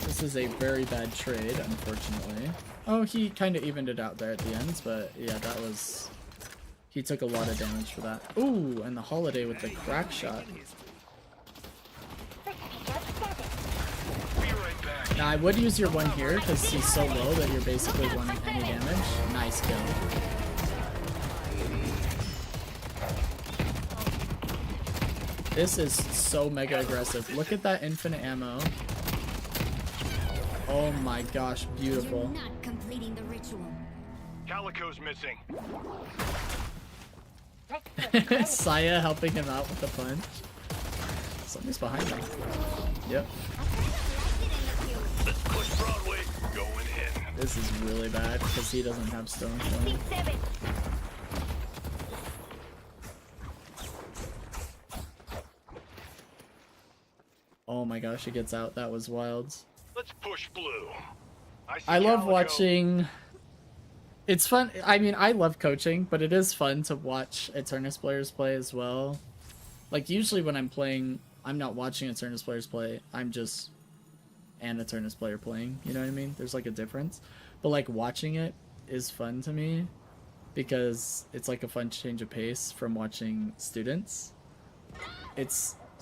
This is a very bad trade, unfortunately. Oh, he kind of evened it out there at the end, but yeah, that was... He took a lot of damage for that. Ooh, and the Holiday with the crack shot. Be right back. Now, I would use your one here, because he's so low that you're basically running any damage. Nice kill. This is so mega aggressive. Look at that infinite ammo. Oh my gosh, beautiful. You're not completing the ritual. Calico's missing. Saya helping him out with the punch. Somebody's behind him. Yep. Let's push Broadway. Going in. This is really bad because he doesn't have stone flame. Seven. Oh my gosh, he gets out. That was wild. Let's push blue. See I love Calico. watching. It's fun. I mean, I love coaching, but it is fun to watch Eternus players play as well. Like, usually when I'm playing, I'm not watching Eternus players play. I'm just an Eternus player playing. You know what I mean? There's like a difference. But like watching it is fun to me because it's like a fun change of pace from watching students.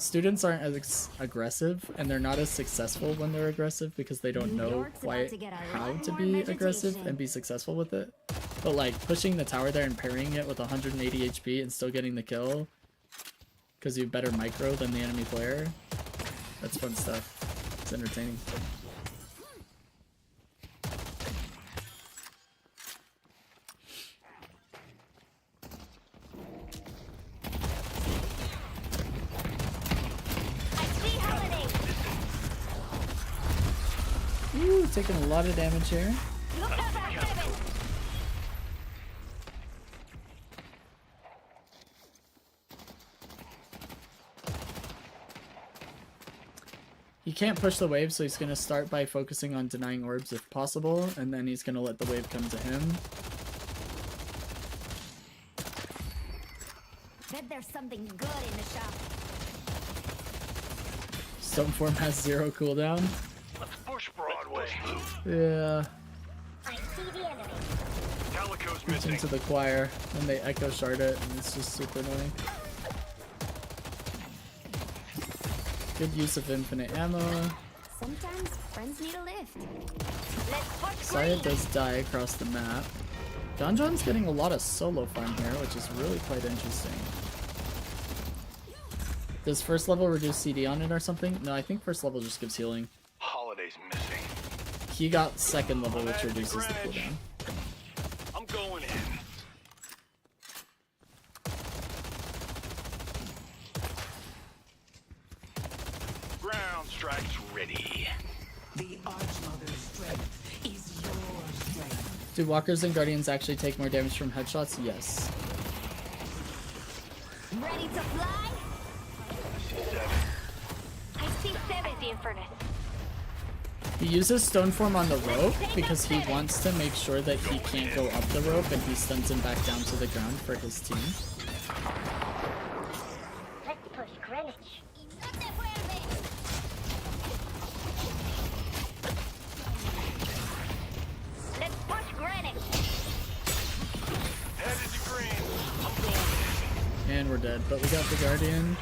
Students aren't as aggressive, and they're not as successful when they're aggressive because they don't know quite how to be aggressive and be successful with it. But like pushing the tower there and parrying it with 180 HP and still getting the kill because you have better micro than the enemy player, that's fun stuff. It's entertaining. Ooh, taking a lot of damage here. He can't push the wave, so he's going to start by focusing on denying orbs if possible, and then he's going to let the wave come to him. Bet there's something good in the shop. Stoneform has 0 cooldown. Let's push Broadway. Yeah. I see the enemy. Calico's Reach missing. into the choir, and they echo shard it, and it's just super annoying. Good use of infinite ammo. Sometimes friends need a lift. Let's push Saya green. does die across the map. John John's getting a lot of solo fun here, which is really quite interesting. Does first level reduce CD on it or something? No, I think first level just gives healing. Holiday's missing. He got second level, which reduces the cooldown. I'm going in. Ground strikes ready. The Archmother's strength is your strength. Do Walkers and Guardians actually take more damage from headshots? Yes. Ready to fly? I see 7. The Eternus. He uses Stoneform on the rope because he wants to make sure that he can't go up the rope, and he stuns him back down to the ground for his team. Let's push Greenwich. Let's push Greenwich. Headed to green. I'm going in. And we're dead, but we got the Guardian.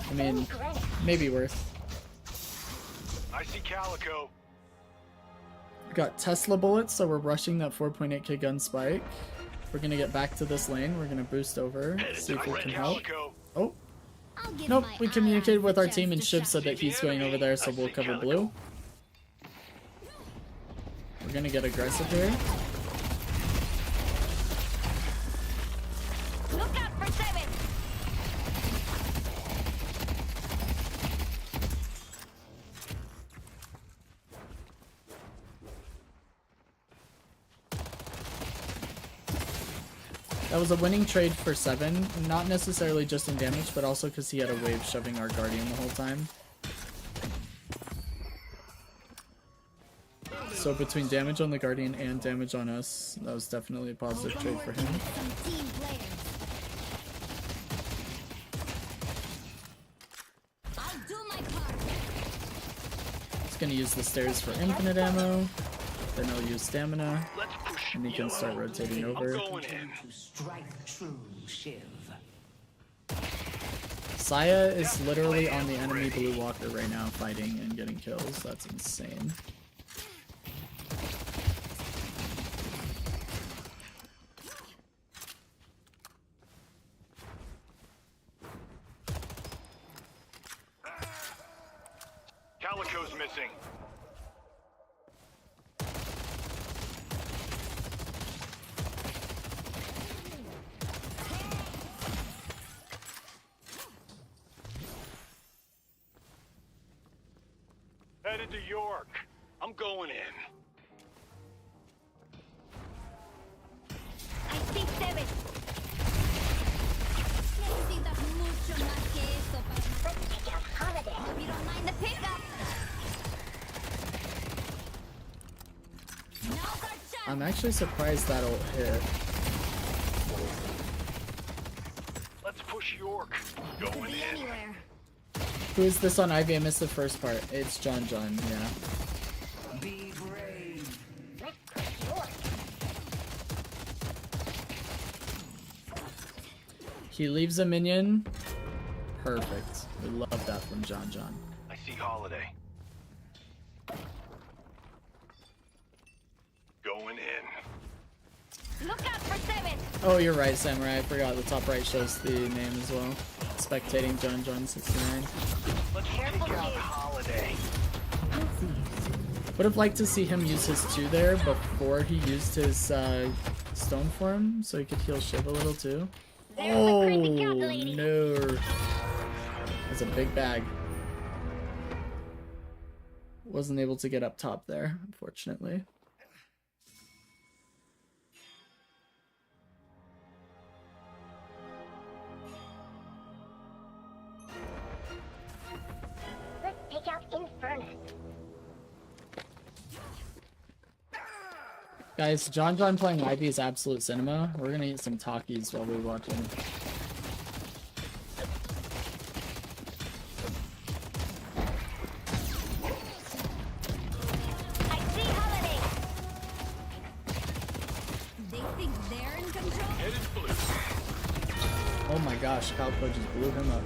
I mean, maybe worth. I see Calico. We got Tesla bullets, so we're rushing that 4.8k gun spike. We're gonna get back to this lane. We're gonna boost over, see if we can help. Calico. Oh, I'll give nope, my we eye communicated out with the our chance team, to and Shiv shine. said that he's going over there, so we'll cover blue. We're gonna get aggressive here. Look out for 7. That was a winning trade for 7, not necessarily just in damage, but also because he had a wave shoving our Guardian the whole time. So between damage on the Guardian and damage on us, that was definitely a positive trade for him. Some team players. I'll do my part. He's gonna use the stairs for infinite ammo, then he'll use stamina, Let's push. and he can start rotating I'm over. going in. To strike true, Shiv. Saya is literally on the enemy blue walker right now, fighting and getting kills. That's insane. Calico's missing. Headed to York. I'm going in. I see 7. Necesitas mucho más que eso para Let's take out Holiday. Hope you don't mind the pickup. Now's our chance. I'm actually surprised that'll hit. Let's push York. Going Be in. anywhere. Who is this on Ivy? I missed the first part. It's John, yeah. Be brave. Let's push York. He leaves a minion. Perfect. We love that from John. I see Holiday. Going in. Look out for 7. Oh, you're right, Samurai. I forgot the top right shows the name as well. Spectating John 69. Let's take out Holiday. Would have liked to see him use his 2 there before he used his stone form, so he could heal Shiv a little too. There's Oh the crazy cat lady. no! That's a big bag. Wasn't able to get up top there, unfortunately. Let's take out Infinite. Guys, John playing Ivy is absolute cinema. We're gonna eat some Takis while we watch him. I see Holiday. They think they're in control? Headed blue. Oh my gosh, Calpo just blew him up.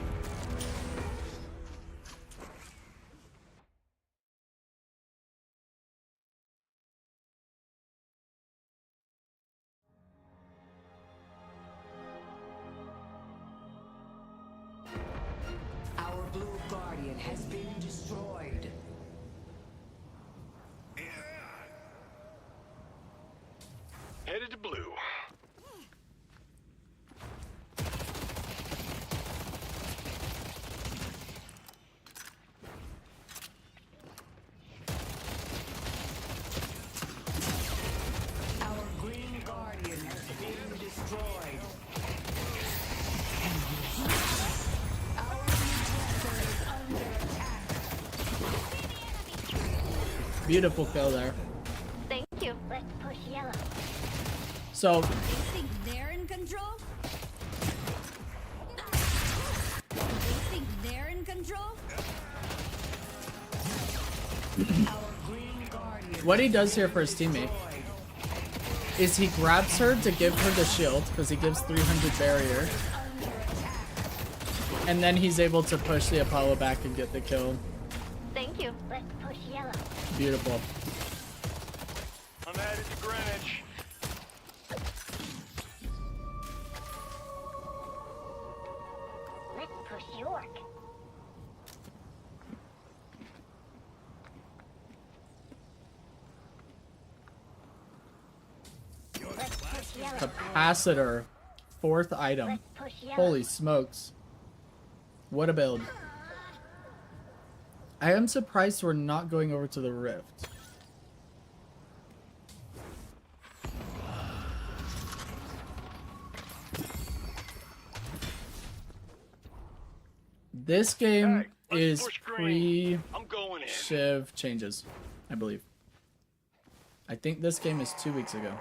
Our blue guardian has been destroyed. Headed to blue. Our green guardian has been destroyed. Our protector is under attack. Beautiful kill there. Thank you. Let's push yellow. So, They think they're in control? They think they're in control? Our green guardian what he does here for his teammate is he grabs her to give her the shield, because he gives 300 barrier. And then he's able to push the Apollo back and get the kill. Thank you. Let's push yellow. Beautiful. I'm headed to Greenwich. Let's push York. Let's push yellow. Capacitor. 4th item. Let's push yellow. Holy smokes. What a build. I am surprised we're not going over to the Rift. This game Hey, let's is push green. pre I'm going in. Shiv changes, I believe. I think this game is 2 weeks ago.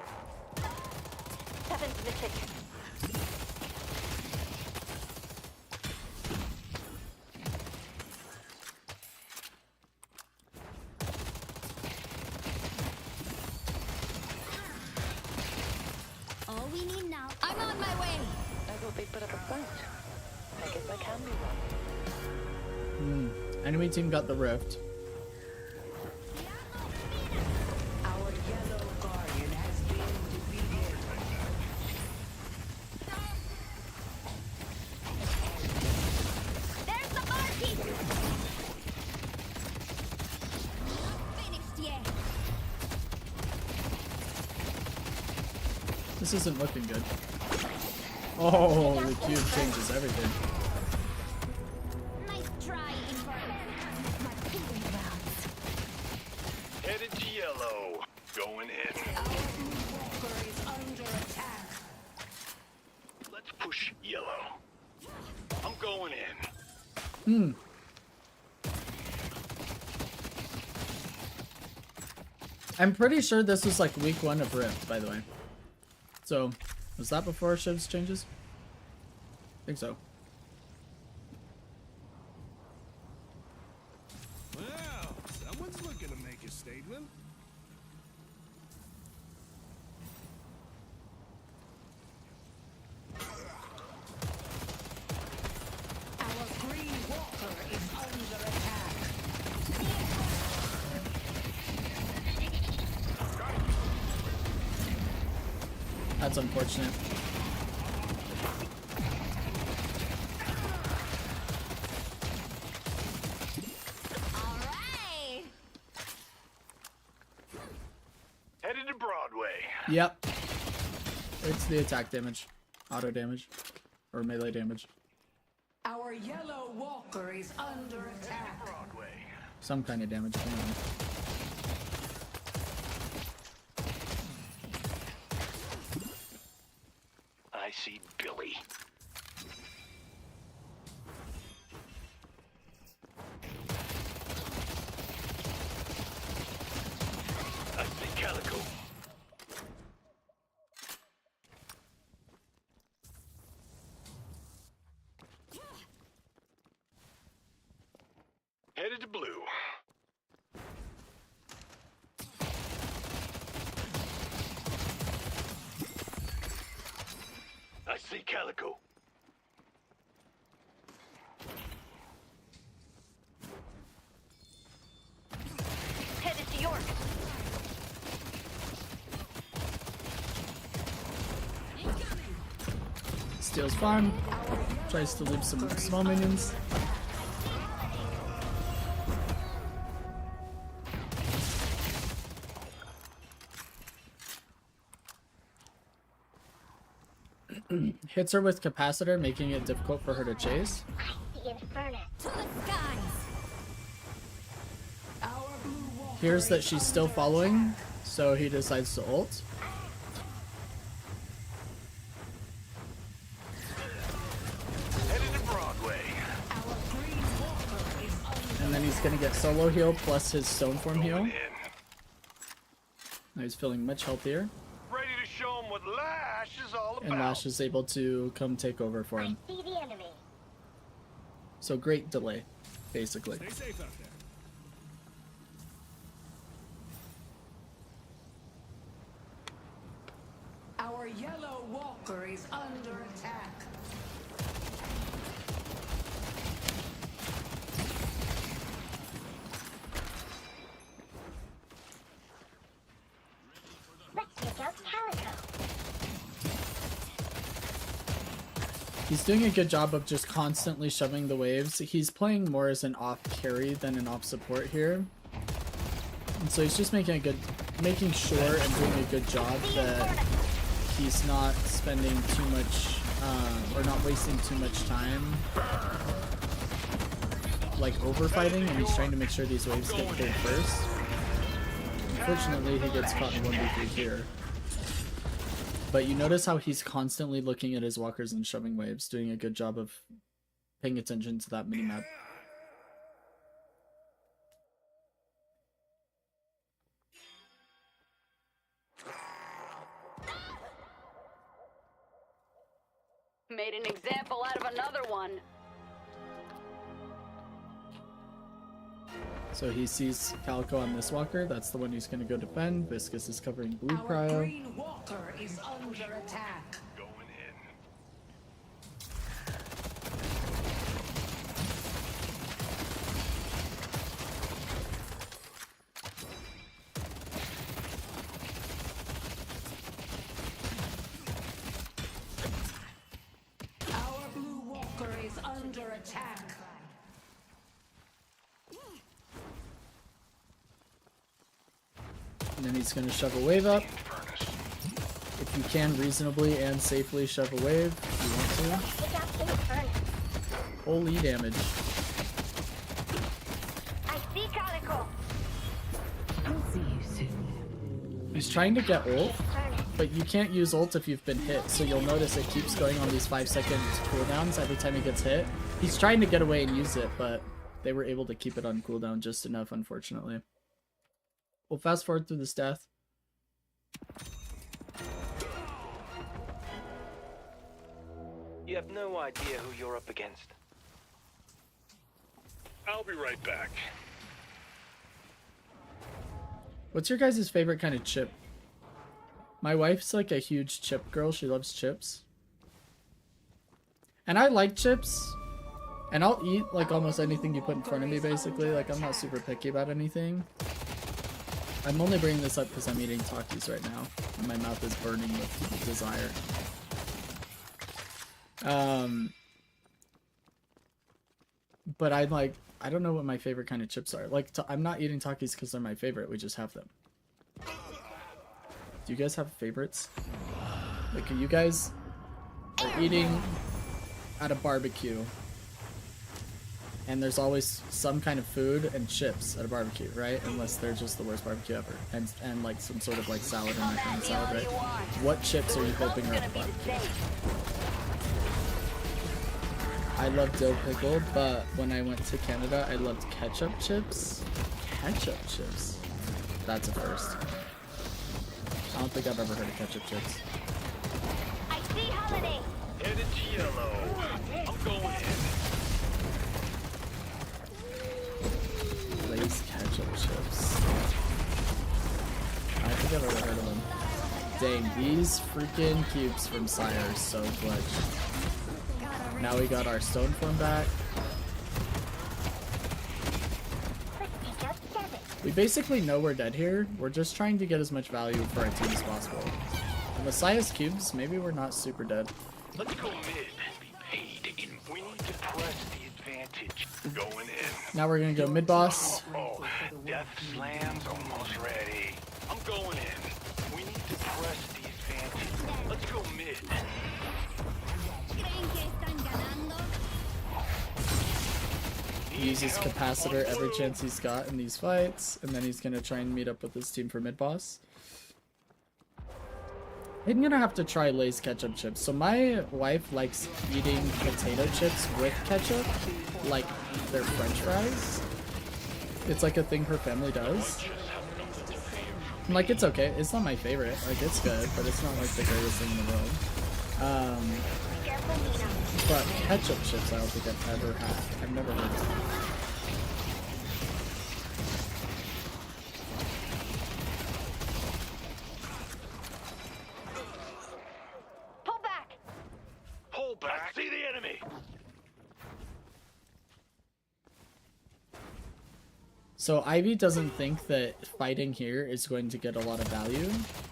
7th Mythic. All we need now. I'm on my way. I thought they put up a fight. I guess I can be one. Enemy team got the Rift. Our yellow guardian has been defeated. There's the barkeep. Finished yet. This isn't looking good. Oh, the cube changes everything. Nice try, Inferno. My proving grounds. Headed to yellow. Going in. Our blue walker is under attack. Let's push yellow. I'm going in. I'm pretty sure this was like week 1 of Rift, by the way. So, was that before Shiv's changes? I think so. Well, someone's looking to make a statement. Our green walker is under attack. That's unfortunate. All right. Headed to Broadway. Yep. It's the attack damage. Auto damage. Or melee damage. Our yellow walker is under attack. Broadway. Some kind of damage. Hang on. I see Billy. I see Calico. headed to blue. I see Calico. Headed to York. Steals farm. Tries to leave some small minions. Hits her with capacitor, making it difficult for her to chase. The Infernus. To the skies. Hears that she's still following, so he decides to ult. Headed to Broadway. And then he's gonna get solo heal plus his stone form heal. In. Now he's feeling much healthier. Ready to show him what Lash is all about. And Lash is able to come take over for him. See the enemy. So great delay, basically. Stay safe out there. Our yellow walker is under attack. Let's take out Calico. He's doing a good job of just constantly shoving the waves. He's playing more as an off carry than an off support here. And so he's just making sure and doing a good job that he's not spending too much, or not wasting too much time, like overfighting, and he's trying to make sure these waves get cleared first. Unfortunately, he gets caught in 1v3 here. But you notice how he's constantly looking at his walkers and shoving waves, doing a good job of paying attention to that minimap. Made an example out of another one. So he sees Calico on this walker, that's the one he's going to go defend. Viscus is covering blue Our cryo. green walker is under attack. Going in. Our blue walker is under attack. And then he's going to shove a wave up. If you can reasonably and safely shove a wave, if you want to. Take out Infernus. Holy damage. I see Calico. I'll see you soon. He's trying to get ult, Infernus. but you can't use ult if you've been hit, so you'll notice it keeps going on these 5-second cooldowns every time he gets hit. He's trying to get away and use it, but they were able to keep it on cooldown just enough, unfortunately. We'll fast forward through this death. You have no idea who you're up against. I'll be right back. What's your guys' favorite kind of chip? My wife's like a huge chip girl. She loves chips. And I like chips. And I'll eat like almost anything you put in front of me, basically. Like, I'm not super picky about anything. I'm only bringing this up because I'm eating Takis right now. And my mouth is burning with desire. But I'm like, I don't know what my favorite kind of chips are. Like, I'm not eating Takis because they're my favorite. We just have them. Do you guys have favorites? Like, you guys are eating at a barbecue, and there's always some kind of food and chips at a barbecue, right? Unless they're just the worst barbecue ever. And like some sort of like salad and that kind of salad, right? What chips are you hoping are at the barbecue? I love dill pickle, but when I went to Canada, I loved ketchup chips. Ketchup chips? That's a first. I don't think I've ever heard of ketchup chips. I see Holiday. Headed to yellow. I'm going in. Dang, these freaking cubes from Sire are so glitched. Now we got our stone form back. We basically know we're dead here. We're just trying to get as much value for our team as possible. And with Sia's cubes, maybe we're not super dead. Let's go mid. Be paid in. We need to press the advantage. Going in. Now we're gonna go mid boss. Oh, death slam's almost ready. I'm going in. We need to press the advantage. Let's go mid. He uses capacitor every chance he's got in these fights, and then he's gonna try and meet up with his team for mid boss. I'm gonna have to try Lay's ketchup chips. So my wife likes eating potato chips with ketchup, like they're French fries. It's like a thing her family does. And, like, it's okay. It's not my favorite. Like, it's good, but it's not like the greatest thing in the world. But ketchup chips I don't think I've ever had. I've never heard of them. Pull back! Pull back. I see the enemy. So Ivy doesn't think that fighting here is going to get a lot of value,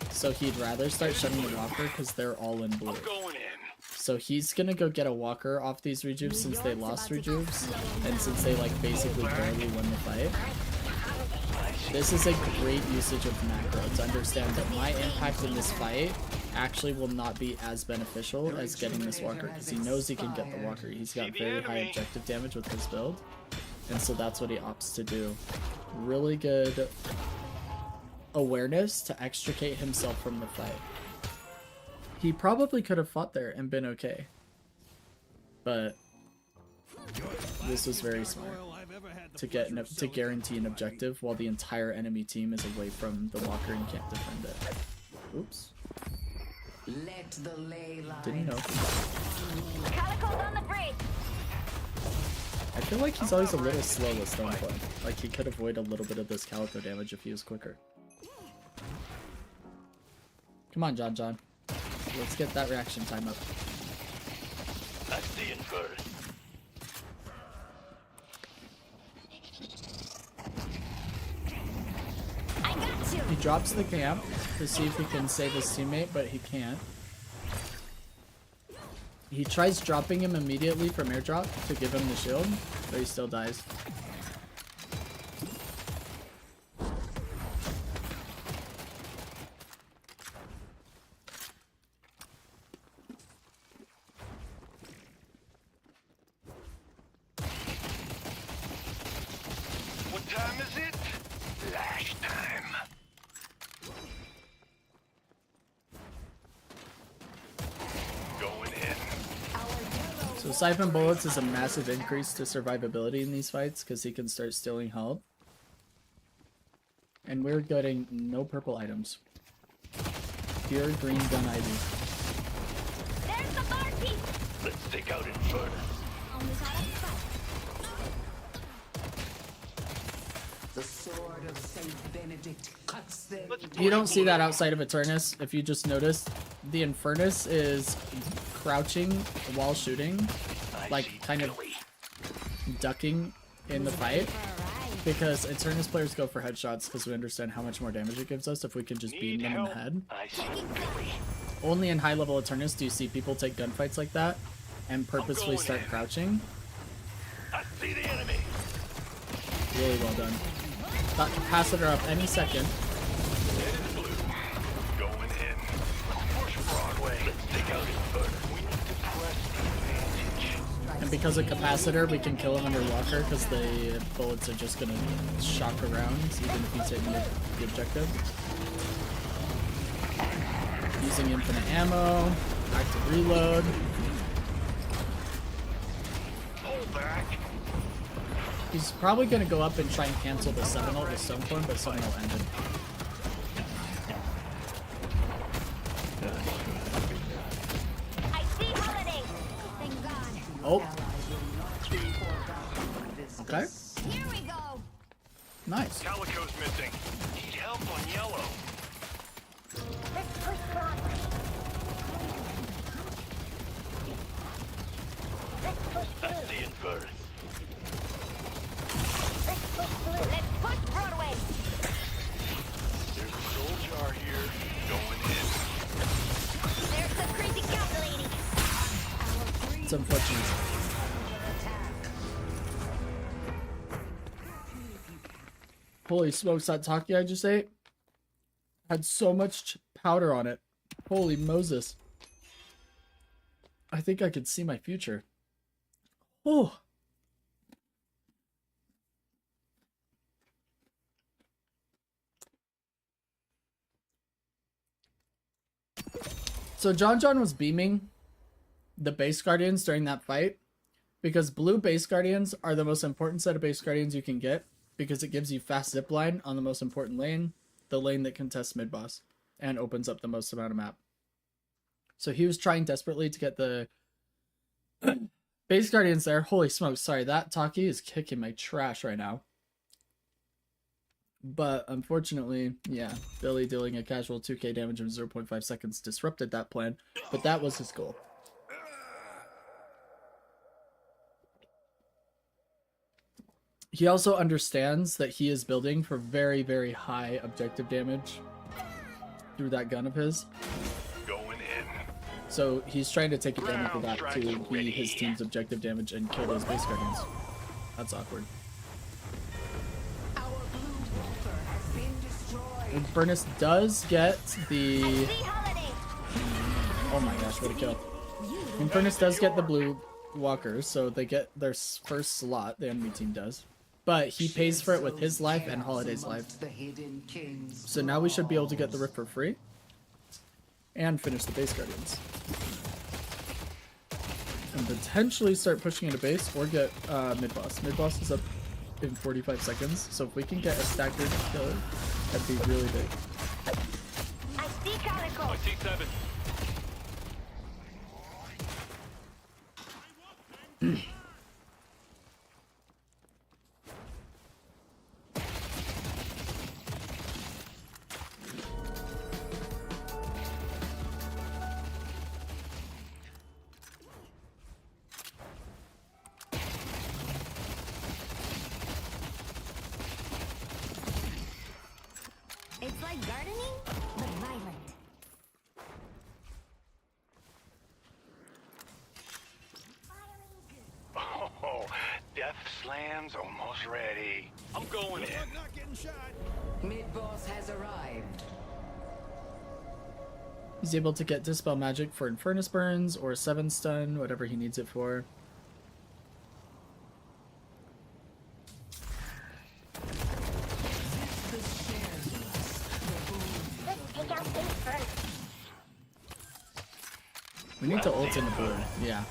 so he'd rather start shutting the walker because they're all in blue. I'm going in. So he's gonna go get a walker off these rejuves since they lost rejuves, and since they like basically barely won the fight. This is a great usage of macro to understand that my impact in this fight actually will not be as beneficial as getting this walker, because he knows he can get the walker. He's got very high objective damage with his build, and so that's what he opts to do. Really good awareness to extricate himself from the fight. He probably could have fought there and been okay, but this was very smart to guarantee an objective while the entire enemy team is away from the walker and can't defend it. Oops. Didn't know. Calico's on the bridge! I feel like he's always a little slow with stone form. Like he could avoid a little bit of this calico damage if he was quicker. Come on, John. Let's get that reaction time up. That's the inverted. I got you! He drops the camp to see if he can save his teammate, but he can't. He tries dropping him immediately from airdrop to give him the shield, but he still dies. What time is it? Flash time. Going in. So Siphon Bullets is a massive increase to survivability in these fights because he can start stealing health. And we're getting no purple items. Pure green gun ivy. There's the bar piece! Let's take out Eternus. The sword of Saint Benedict cuts them. You don't see that outside of Eternus. If you just noticed, the Infernus is crouching while shooting, like kind of ducking in the fight, because Eternus players go for headshots because we understand how much more damage it gives us if we can just beam them in the head. I see Billy. Only in high level Eternus do you see people take gunfights like that and purposefully start crouching. I see the enemy. Really well done. Got capacitor up any second. Head in blue. Going in. Push Broadway. Let's take out Eternus. We need to press the advantage. And because of capacitor, we can kill him under walker because the bullets are just gonna shock around even if he's hitting the objective. Using infinite ammo, active reload. Pull back. He's probably gonna go up and try and cancel the 7-ult with Stoneform, but 7-ult ended. I see Holiday! Thank God. Oh. Okay. Here we go! Nice. Calico's missing. Need help on yellow. That's the inverse. Let's push Broadway. There's a soul jar here. Going in. There's the crazy gout lady. It's unfortunate. Holy smokes, that Taki I just ate had so much powder on it. Holy Moses. I think I could see my future. Oh. So John was beaming the base guardians during that fight because blue base guardians are the most important set of base guardians you can get because it gives you fast zipline on the most important lane, the lane that contests mid boss and opens up the most amount of map. So he was trying desperately to get the base guardians there. Holy smokes, sorry, that Taki is kicking my trash right now. But unfortunately, yeah, Billy dealing a casual 2k damage in 0.5 seconds disrupted that plan, but that was his goal. He also understands that he is building for very, very high objective damage through that gun of his. Going in. So he's trying to take advantage of that to be his team's objective damage and kill those base guardians. That's awkward. Eternus does get the... Oh my gosh, what a kill. Eternus does get the blue walkers, so they get their first slot, the enemy team does. But he pays for it with his life and Holiday's life. So now we should be able to get the Rift for free. And finish the base guardians. And potentially start pushing into base or get mid-boss. Mid-boss is up in 45 seconds, so if we can get a staggered kill, that'd be really big. I see Calico. I see 7. It's like gardening, but violent. Oh, Death Slam's almost ready. I'm going in. I'm not getting shot. Mid-boss has arrived. He's able to get Dispel Magic for Infernus Burns or 7 stun, whatever he needs it for. We need to ult in the blue, yeah.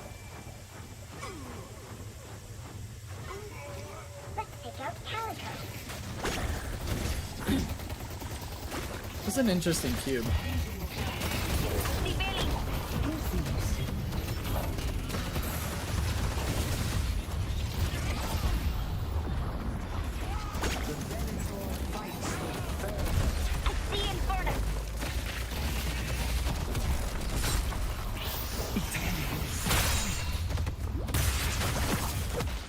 It's an interesting cube.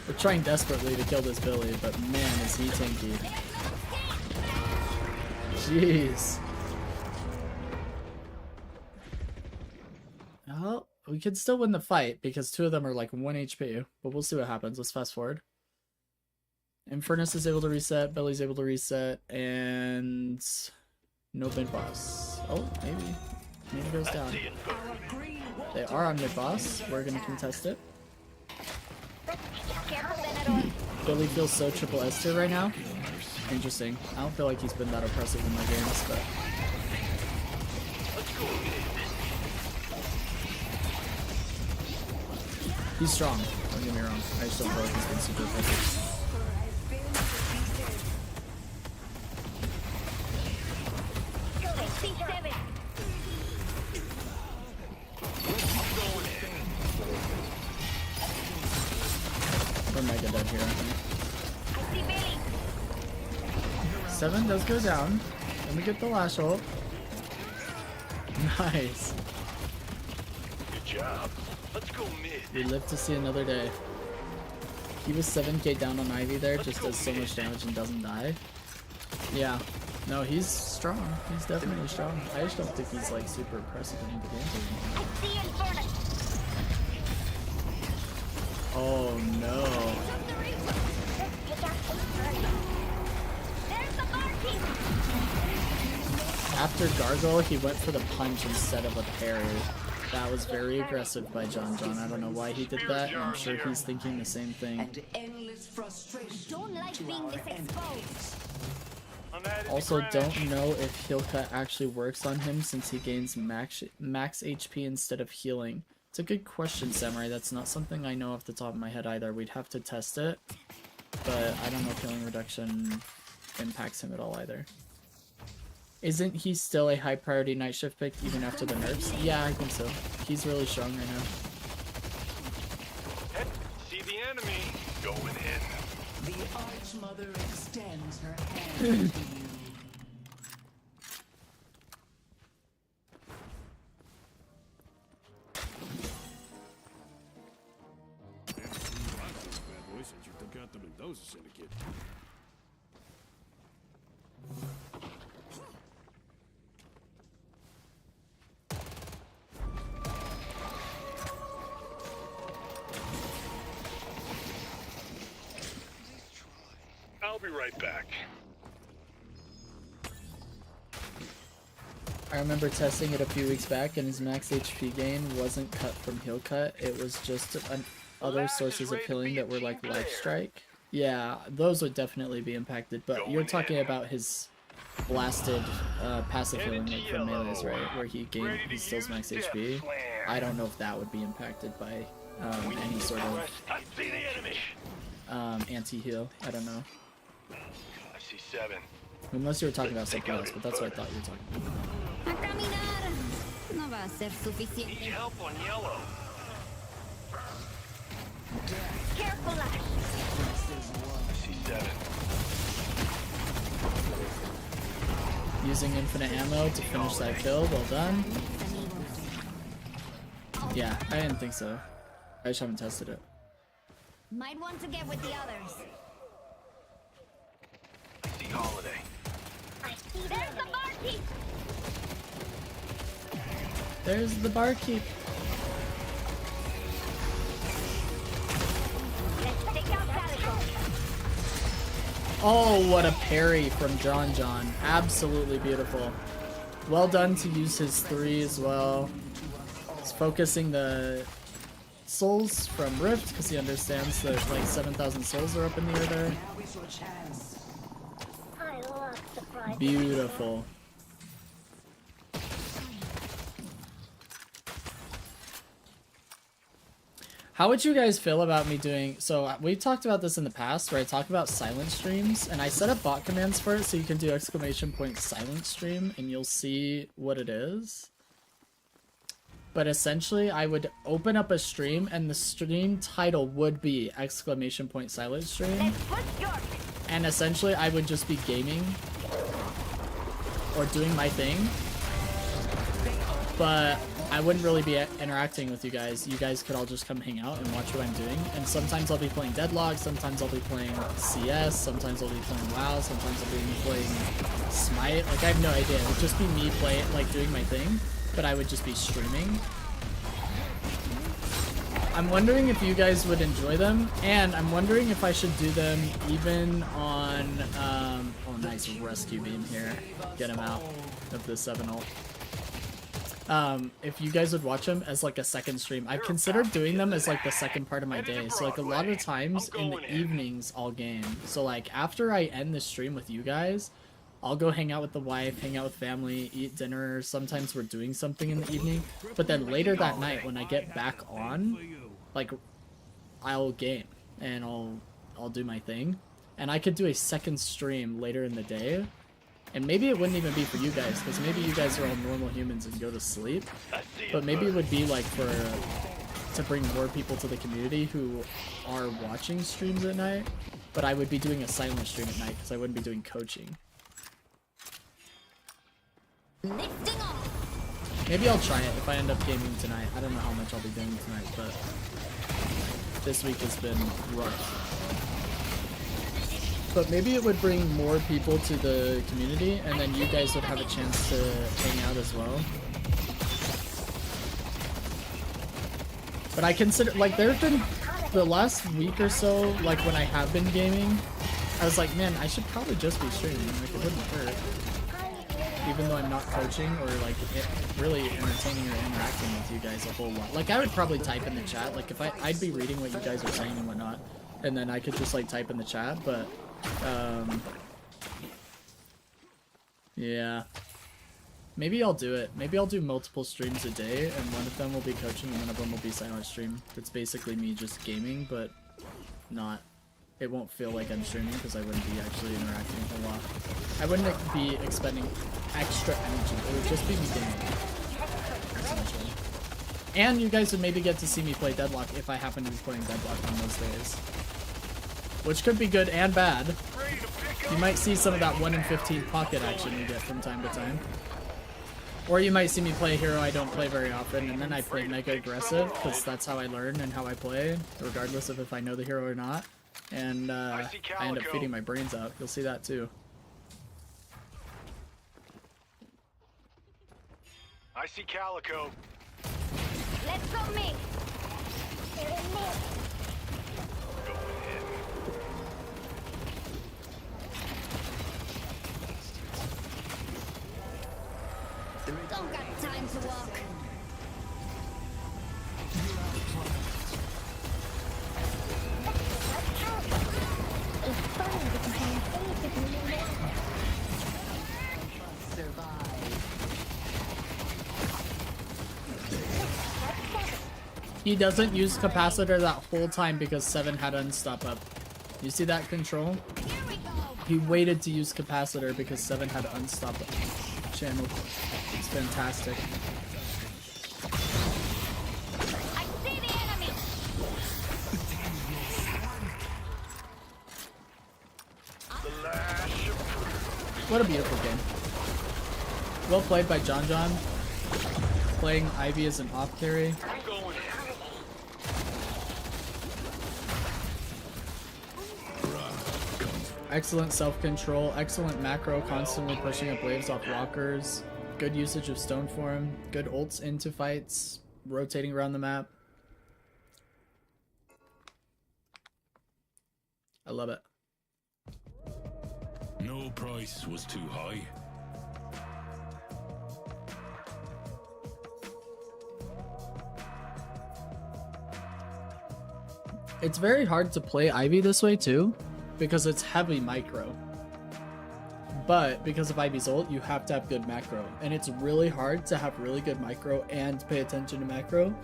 We're trying desperately to kill this Billy, but man, is he tanky. Jeez. Well, we could still win the fight because 2 of them are like 1 HP, but we'll see what happens. Let's fast forward. Infernus is able to reset, Billy's able to reset, and no mid-boss. Oh, maybe. Maybe it goes down. They are on mid-boss. We're gonna contest it. Billy feels so triple S tier right now. Interesting. I don't feel like he's been that oppressive in my games, but... He's strong, don't get me wrong. I just don't feel like he's been super oppressive. We're mega dead here, I think. 7 does go down. Then we get the lash ult. Nice. Good job. Let's go mid. We live to see another day. He was 7k down on Ivy there, just does so much damage and doesn't die. Yeah. No, he's strong. He's definitely strong. I just don't think he's like super impressive in the gameplay. I see Eternus. Oh no. There's the barkeep. After Gargoyle, he went for the punch instead of a parry. That was very aggressive by John. I don't know why he did that, and I'm sure he's thinking the same thing. endless frustration. Don't like being this exposed. Also, don't know if heal cut actually works on him since he gains max HP instead of healing. It's a good question, Samurai. That's not something I know off the top of my head either. We'd have to test it, but I don't know if healing reduction impacts him at all either. Isn't he still a high priority night shift pick even after the nerfs? Yeah, I think so. He's really strong right now. See the enemy. Going in. The Archmother extends her hand to you. Bad boy since you took out the Mendoza syndicate. I'll be right back. I remember testing it a few weeks back, and his max HP gain wasn't cut from heal cut. It was just other sources of healing that were like life strike. Yeah, those would definitely be impacted. But you're talking about his blasted passive healing like from melees, right? Where he steals max HP. I don't know if that would be impacted by any sort of I see the enemy. anti-heal. I don't know. I see 7. Unless you were talking about something else, but that's what I thought you were talking about. A caminar. No va a ser Need suficiente. help on yellow. Careful, Ash. I see 7. Using infinite ammo to finish that kill. Well done. Yeah, I didn't think so. I just haven't tested it. Might want to get with the others. I see Holiday. I see. There's the barkeep. There's the barkeep. Let's take out Calico. Oh, what a parry from John. Absolutely beautiful. Well done to use his 3 as well. He's focusing the souls from Rift because he understands that like 7,000 souls are up in the air there. I love surprises. Beautiful. How would you guys feel about me doing... So, we've talked about this in the past, where I talk about silent streams, and I set up bot commands for it, so you can do ! silent stream, and you'll see what it is. But essentially, I would open up a stream, and the stream title would be ! silent stream. Let's push York. And essentially, I would just be gaming, or doing my thing. But I wouldn't really be interacting with you guys. You guys could all just come hang out and watch what I'm doing. And sometimes I'll be playing Deadlock, sometimes I'll be playing CS, sometimes I'll be playing WoW, sometimes I'll be playing Smite. Like, I have no idea. It would just be me doing my thing, but I would just be streaming. I'm wondering if you guys would enjoy them, and I'm wondering if I should do them even on, oh nice rescue beam here. Get him out of the 7 ult. If you guys would watch them as like a second stream. I've considered doing them as like the second part of my day. So like a lot of times in the evenings I'll game. So like after I end the stream with you guys, I'll go hang out with the wife, hang out with family, eat dinner. Sometimes we're doing something in the evening. But then later that night when I get back on, like I'll game and I'll do my thing. And I could do a second stream later in the day. And maybe it wouldn't even be for you guys, because maybe you guys are all normal humans and go to sleep. But maybe it would be like to bring more people to the community who are watching streams at night. But I would be doing a silent stream at night, because I wouldn't be doing coaching. Lifting off. Maybe I'll try it if I end up gaming tonight. I don't know how much I'll be doing tonight, but this week has been rough. But maybe it would bring more people to the community, and then you guys would have a chance to hang out as well. But I consider, like, there have been, the last week or so, like, when I have been gaming, I was like, man, I should probably just be streaming, like, it wouldn't hurt. Even though I'm not coaching or, like, really entertaining or interacting with you guys a whole lot. Like, I would probably type in the chat, like, if I'd be reading what you guys are saying and whatnot, and then I could just, like, type in the chat, but, yeah. Maybe I'll do it. Maybe I'll do multiple streams a day, and one of them will be coaching, and one of them will be silent stream. It's basically me just gaming, but not. It won't feel like I'm streaming because I wouldn't be actually interacting a whole lot. I wouldn't be expending extra energy. It would just be me gaming. Essentially. And you guys would maybe get to see me play Deadlock if I happen to be playing Deadlock on those days. Which could be good and bad. You might see some of that 1 in 15 pocket action you get from time to time. Or you might see me play a hero I don't play very often, and then I play mega aggressive, because that's how I learn and how I play, regardless of if I know the hero or not. And I end up feeding my brains out. You'll see that too. I see Calico. Let's go me. Don't got time to walk. He doesn't use capacitor that whole time because 7 had unstop up. You see that control? He waited to use capacitor because 7 had unstop up. Channel. It's fantastic. I see the enemy. What a beautiful game. Well played by John John. Playing Ivy as an off carry. Excellent self-control, excellent macro, constantly pushing up waves off walkers, good usage of stone form, good ults into fights, rotating around the map. I love it. No price was too high. It's very hard to play Ivy this way too, because it's heavy micro. But because of Ivy's ult, you have to have good macro. And it's really hard to have really good micro and pay attention to macro.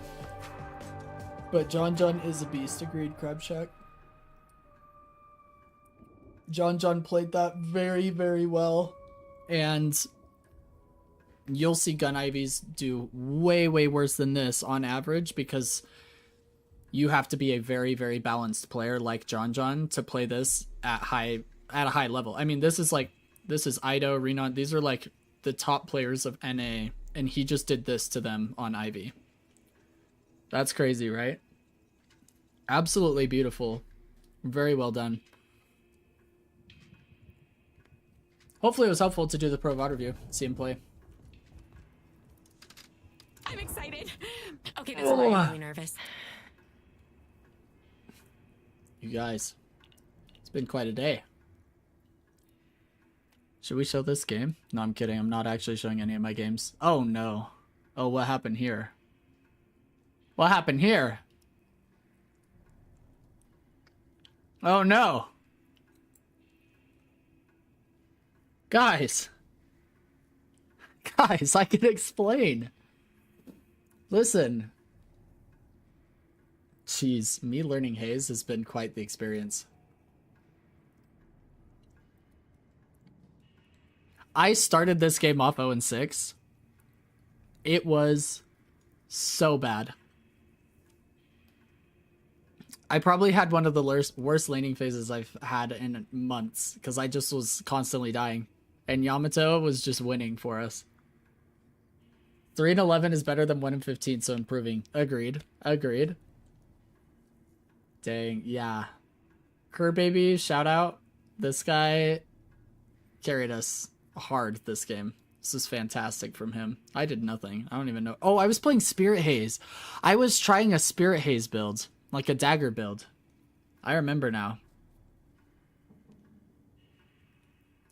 But John John is a beast, agreed, Crab Shack. John John played that very, very well. And you'll see Gun Ivies do way, way worse than this on average, because you have to be a very, very balanced player like John John to play this at a high level. I mean, this is Ido, Renon, these are like the top players of NA, and he just did this to them on Ivy. That's crazy, right? Absolutely beautiful. Very well done. Hopefully it was helpful to do the pro VOD review, see him play. I'm excited. Okay, this is why I'm really nervous. You guys, it's been quite a day. Should we show this game? No, I'm kidding. I'm not actually showing any of my games. Oh, no. Oh, what happened here? What happened here? Oh, no. Guys. Guys, I can explain. Listen. Jeez, me learning Haze has been quite the experience. I started this game off 0-6. It was so bad. I probably had one of the worst laning phases I've had in months, because I just was constantly dying. And Yamato was just winning for us. 3 and 11 is better than 1 and 15, so improving. Agreed. Agreed. Dang, yeah. Kerr baby, shout out. This guy carried us hard this game. This is fantastic from him. I did nothing. I don't even know. Oh, I was playing Spirit Haze. I was trying a Spirit Haze build, like a dagger build. I remember now.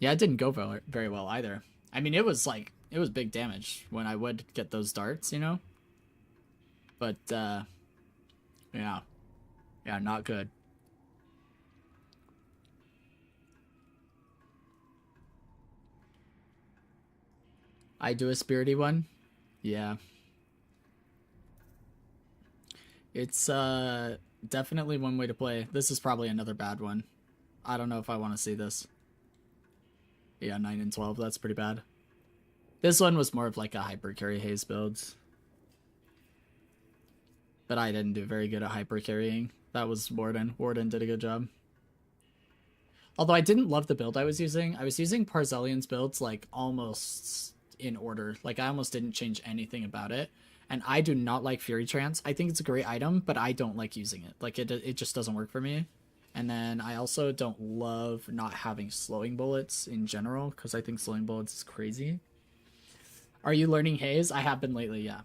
Yeah, it didn't go very well either. I mean, it was big damage when I would get those darts, you know? But, yeah. Yeah, not good. I do a spirity one? Yeah. It's, definitely one way to play. This is probably another bad one. I don't know if I want to see this. Yeah, 9 and 12, that's pretty bad. This one was more of like a hyper carry haze build. But I didn't do very good at hyper carrying. That was Warden. Warden did a good job. Although I didn't love the build I was using. I was using Parzellian's builds like almost in order. Like I almost didn't change anything about it. And I do not like Fury Trance. I think it's a great item, but I don't like using it. Like it just doesn't work for me. And then I also don't love not having slowing bullets in general, because I think slowing bullets is crazy. Are you learning Haze? I have been lately, yeah.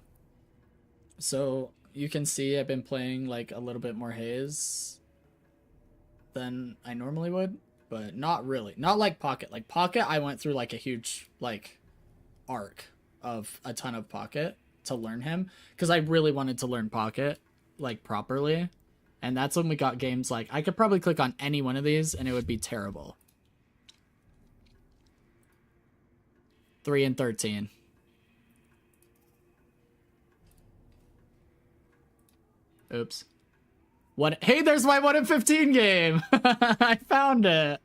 So you can see I've been playing like a little bit more Haze than I normally would, but not really. Not like Pocket. Like Pocket, I went through like a huge like arc of a ton of Pocket to learn him, because I really wanted to learn Pocket like properly. And that's when we got games like, I could probably click on any one of these and it would be terrible. 3 and 13. Oops. What? Hey, there's my 1 and 15 game. I found it.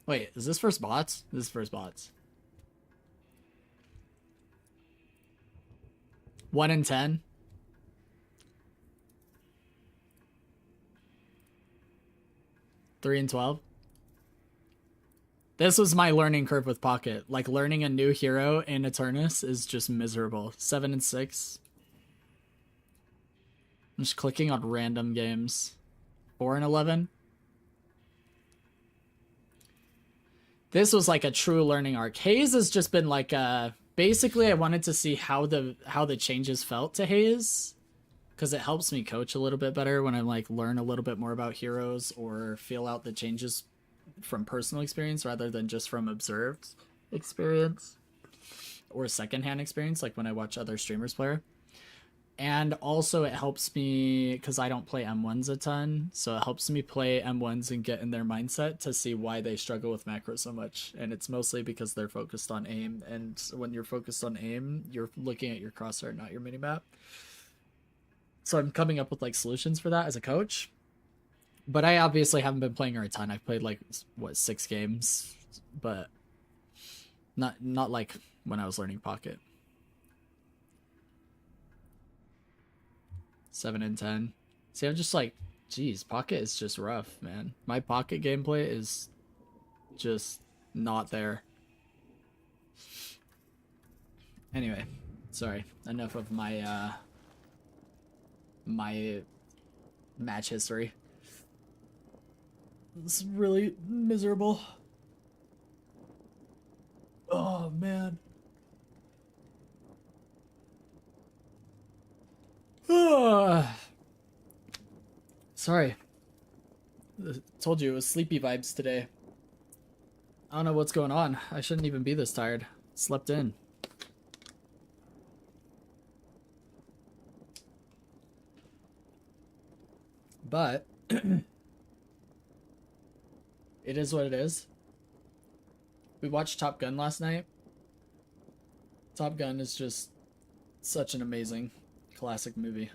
Wait, is this first bots? This is first bots. 1 and 10. Three and 12. This was my learning curve with Pocket. Like learning a new hero in Eternus is just miserable. 7 and 6. I'm just clicking on random games. 4 and 11. This was like a true learning arc. Haze has just been like a... Basically, I wanted to see how the changes felt to Haze, because it helps me coach a little bit better when I like learn a little bit more about heroes or feel out the changes from personal experience rather than just from observed experience or secondhand experience, like when I watch other streamers play. And also it helps me because I don't play M1s a ton, so it helps me play M1s and get in their mindset to see why they struggle with macro so much. And it's mostly because they're focused on aim, and when you're focused on aim, you're looking at your crosshair, not your minimap. So I'm coming up with like solutions for that as a coach. But I obviously haven't been playing her a ton. I've played like, what, 6 games, but not like when I was learning Pocket. 7 and 10. See, I'm just like, geez, Pocket is just rough, man. My Pocket gameplay is just not there. Anyway, sorry. Enough of my my match history. It's really miserable. Oh, man. Sorry. Told you it was sleepy vibes today. I don't know what's going on. I shouldn't even be this tired. Slept in. But it is what it is. We watched Top Gun last night. Top Gun is just such an amazing classic movie.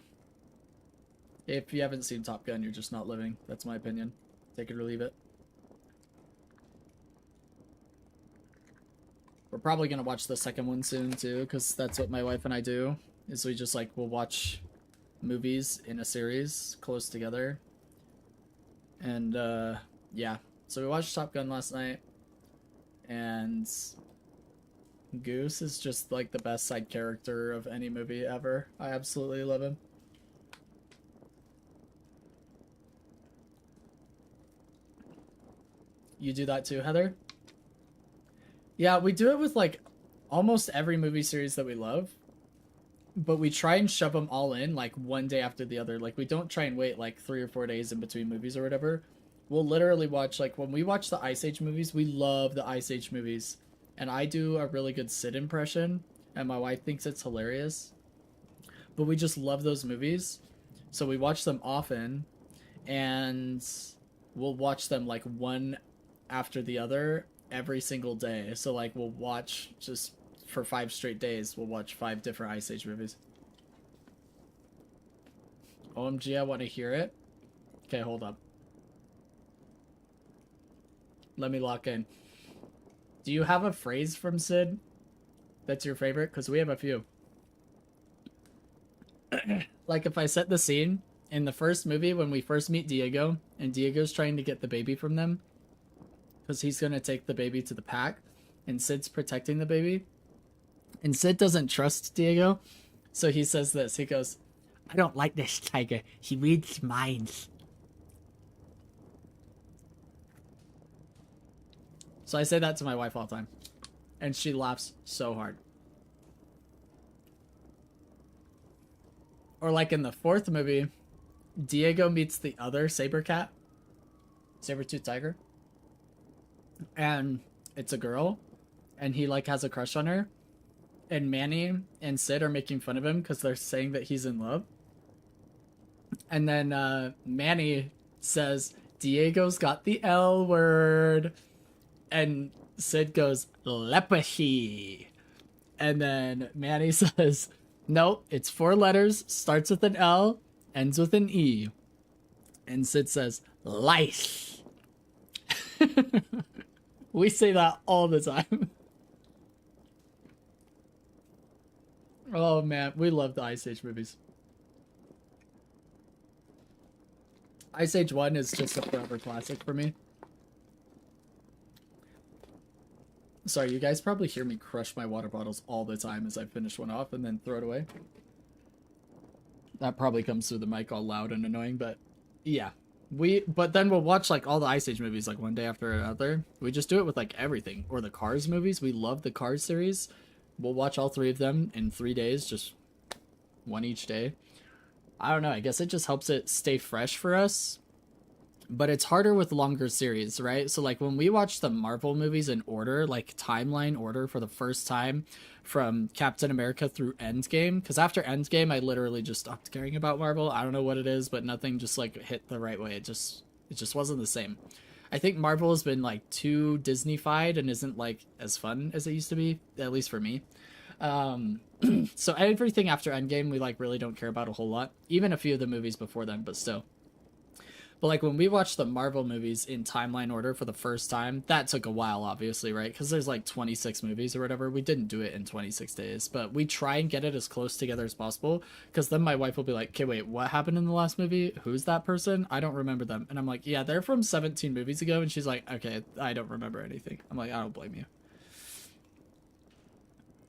If you haven't seen Top Gun, you're just not living. That's my opinion. Take it or leave it. We're probably gonna watch the second one soon too, because that's what my wife and I do. Is we just like, we'll watch movies in a series close together. And yeah. So we watched Top Gun last night. And Goose is just like the best side character of any movie ever. I absolutely love him. You do that too, Heather? Yeah, we do it with like almost every movie series that we love. But we try and shove them all in like one day after the other. Like we don't try and wait like 3 or 4 days in between movies or whatever. We'll literally watch, like when we watch the Ice Age movies, we love the Ice Age movies. And I do a really good Sid impression, and my wife thinks it's hilarious. But we just love those movies. So we watch them often, and we'll watch them like one after the other every single day. So like we'll watch just for 5 straight days, we'll watch 5 different Ice Age movies. OMG, I want to hear it. Okay, hold up. Let me lock in. Do you have a phrase from Sid that's your favorite? Because we have a few. Like if I set the scene in the first movie when we first meet Diego, and Diego's trying to get the baby from them because he's going to take the baby to the pack, and Sid's protecting the baby. And Sid doesn't trust Diego, so he says this. He goes, "I don't like this tiger. He reads minds." So I say that to my wife all the time, and she laughs so hard. Or like in the 4th movie, Diego meets the other saber-tooth tiger, and it's a girl, and he like has a crush on her, and Manny and Sid are making fun of him because they're saying that he's in love. And then Manny says, "Diego's got the L word." And Sid goes, "Leprosy." And then Manny says, "Nope, it's 4 letters, starts with an L, ends with an E." And Sid says, "Lice." We say that all the time. Oh man, we love the Ice Age movies. Ice Age 1 is just a forever classic for me. Sorry, you guys probably hear me crush my water bottles all the time as I finish one off and then throw it away. That probably comes through the mic all loud and annoying, but yeah. But then we'll watch like all the Ice Age movies like one day after another. We just do it with like everything. Or the Cars movies. We love the Cars series. We'll watch all 3 of them in 3 days, just one each day. I don't know, I guess it just helps it stay fresh for us. But it's harder with longer series, right? So like when we watch the Marvel movies in order, like timeline order for the first time from Captain America through Endgame, because after Endgame I literally just stopped caring about Marvel. I don't know what it is, but nothing just like hit the right way. It just wasn't the same. I think Marvel has been like too Disney-fied and isn't like as fun as it used to be, at least for me. So everything after Endgame we like really don't care about a whole lot. Even a few of the movies before then, but still. But like when we watched the Marvel movies in timeline order for the first time, that took a while, obviously, right? Because there's like 26 movies or whatever. We didn't do it in 26 days, but we try and get it as close together as possible. Because then my wife will be like, "Okay, wait, what happened in the last movie? Who's that person? I don't remember them." And I'm like, "Yeah, they're from 17 movies ago." And she's like, "Okay, I don't remember anything." I'm like, "I don't blame you."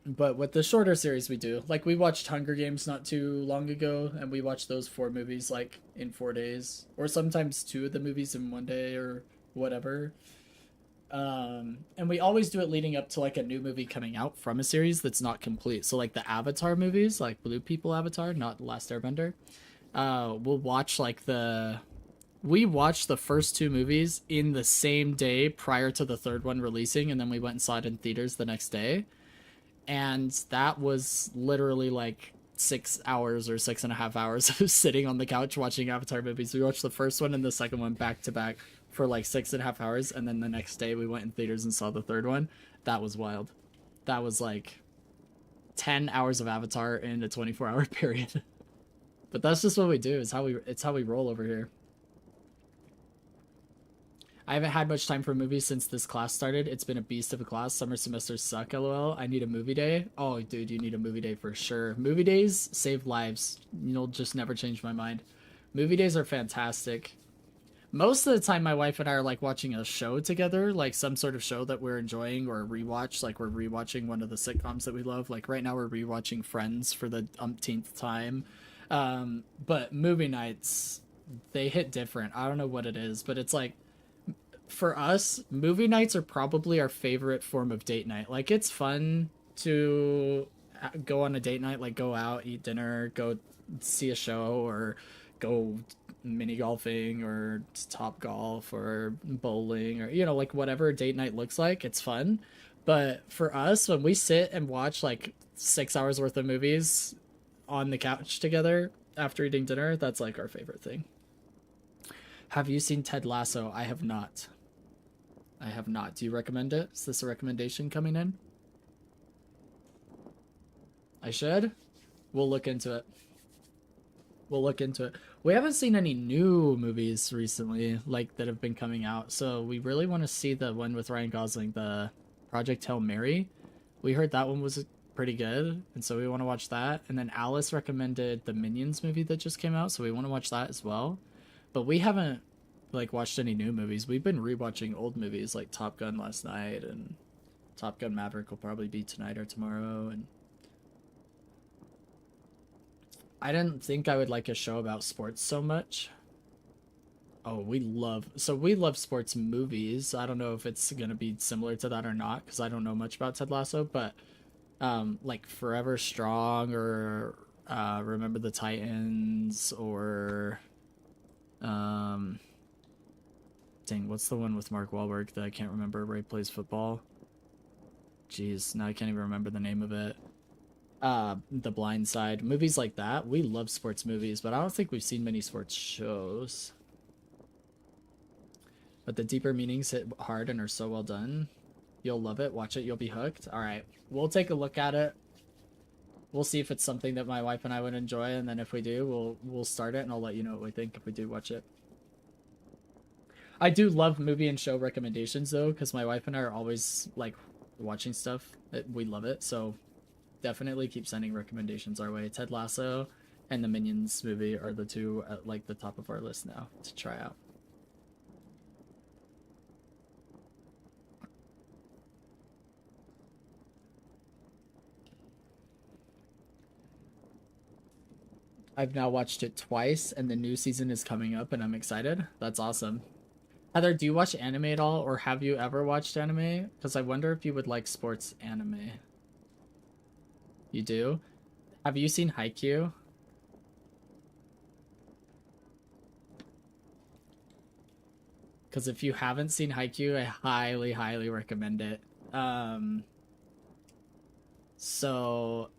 But with the shorter series we do, like we watched Hunger Games not too long ago, and we watched those 4 movies like in 4 days, or sometimes 2 of the movies in 1 day or whatever. And we always do it leading up to like a new movie coming out from a series that's not complete. So like the Avatar movies, like Blue People Avatar, not The Last Airbender. We'll watch like we watched the first 2 movies in the same day prior to the 3rd one releasing, and then we went and saw it in theaters the next day. And that was literally like 6 hours or 6.5 hours of sitting on the couch watching Avatar movies. We watched the first one and the second one back to back for like 6.5 hours. And then the next day we went in theaters and saw the 3rd one. That was wild. That was like 10 hours of Avatar in a 24-hour period. But that's just what we do. It's how we roll over here. I haven't had much time for movies since this class started. It's been a beast of a class. Summer semesters suck, lol. I need a movie day. Oh, dude, you need a movie day for sure. Movie days save lives. You'll just never change my mind. Movie days are fantastic. Most of the time my wife and I are like watching a show together, like some sort of show that we're enjoying or a rewatch, like we're rewatching one of the sitcoms that we love. Like right now we're rewatching Friends for the umpteenth time. But movie nights, they hit different. I don't know what it is, but it's like for us, movie nights are probably our favorite form of date night. Like it's fun to go on a date night, like go out, eat dinner, go see a show, or go mini golfing or top golf or bowling, or like whatever date night looks like. It's fun. But for us, when we sit and watch like 6 hours worth of movies on the couch together after eating dinner, that's like our favorite thing. Have you seen Ted Lasso? I have not. Do you recommend it? Is this a recommendation coming in? I should? We'll look into it. We haven't seen any new movies recently, like, that have been coming out, so we really want to see the one with Ryan Gosling, the Project Hail Mary. We heard that one was pretty good, and so we want to watch that. And then Alice recommended the Minions movie that just came out, so we want to watch that as well. But we haven't, like, watched any new movies. We've been rewatching old movies, like Top Gun last night, and Top Gun Maverick will probably be tonight or tomorrow, and I didn't think I would like a show about sports so much. Oh, we love sports movies. I don't know if it's going to be similar to that or not, because I don't know much about Ted Lasso, but like Forever Strong, or Remember the Titans, or dang, what's the one with Mark Wahlberg that I can't remember where he plays football? Jeez, now I can't even remember the name of it. The Blind Side, movies like that. We love sports movies, but I don't think we've seen many sports shows. But the deeper meanings hit hard and are so well done. You'll love it. Watch it. You'll be hooked. All right, we'll take a look at it. We'll see if it's something that my wife and I would enjoy, and then if we do, we'll start it, and I'll let you know what we think if we do watch it. I do love movie and show recommendations though, because my wife and I are always like watching stuff. We love it, so definitely keep sending recommendations our way. Ted Lasso and the Minions movie are the two at like the top of our list now to try out. I've now watched it twice, and the new season is coming up, and I'm excited. That's awesome. Heather, do you watch anime at all, or have you ever watched anime? Because I wonder if you would like sports anime. You do? Have you seen Haikyuu? Because if you haven't seen Haikyuu, I highly, highly recommend it. So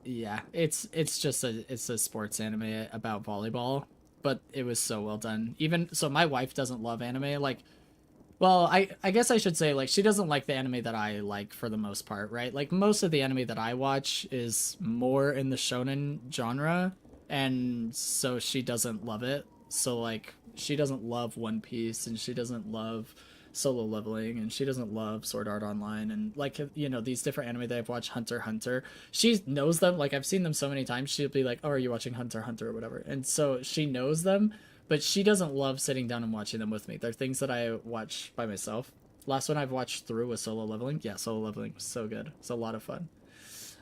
yeah, it's just a sports anime about volleyball, but it was so well done. Even so, my wife doesn't love anime. Like, well, I guess I should say, like, she doesn't like the anime that I like for the most part, right? Like, most of the anime that I watch is more in the shonen genre, and so she doesn't love it. So, like, she doesn't love One Piece, and she doesn't love Solo Leveling, and she doesn't love Sword Art Online, and, like, you know, these different anime that I've watched, Hunter x Hunter. She knows them. Like, I've seen them so many times, she'll be like, oh, are you watching Hunter x Hunter or whatever? And so she knows them, but she doesn't love sitting down and watching them with me. They're things that I watch by myself. Last one I've watched through was Solo Leveling. Yeah, Solo Leveling was so good. It's a lot of fun.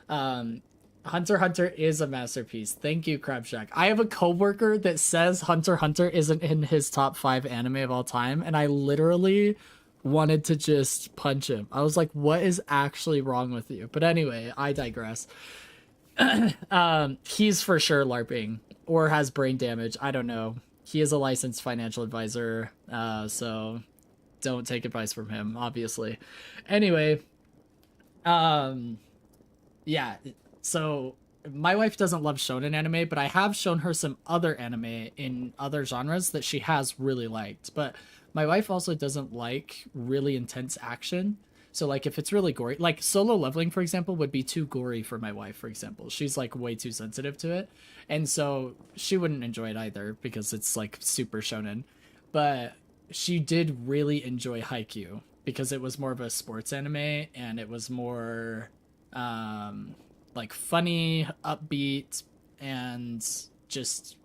Hunter x Hunter is a masterpiece. Thank you, Crab Shack. I have a coworker that says Hunter x Hunter isn't in his top 5 anime of all time, and I literally wanted to just punch him. I was like, what is actually wrong with you? But anyway, I digress. He's for sure LARPing or has brain damage. I don't know. He is a licensed financial advisor, so don't take advice from him, obviously. Anyway, yeah, so my wife doesn't love shonen anime, but I have shown her some other anime in other genres that she has really liked. But my wife also doesn't like really intense action. So, like, if it's really gory, like Solo Leveling, for example, would be too gory for my wife, for example. She's, like, way too sensitive to it. And so she wouldn't enjoy it either because it's, like, super shonen. But she did really enjoy Haikyuu because it was more of a sports anime and it was more, like, funny, upbeat, and just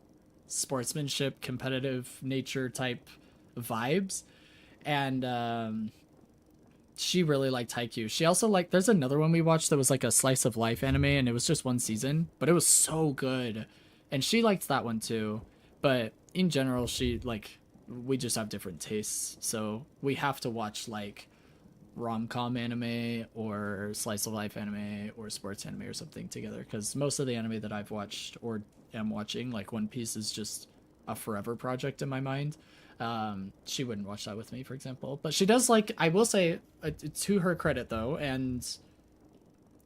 sportsmanship, competitive nature type vibes. And she really liked Haikyuu. She also liked, there's another one we watched that was like a slice of life anime, and it was just one season, but it was so good. And she liked that one too. But in general, she like, we just have different tastes. So we have to watch like rom-com anime or slice of life anime or sports anime or something together, because most of the anime that I've watched or am watching, like One Piece, is just a forever project in my mind. She wouldn't watch that with me, for example, but she does like, I will say, to her credit though, and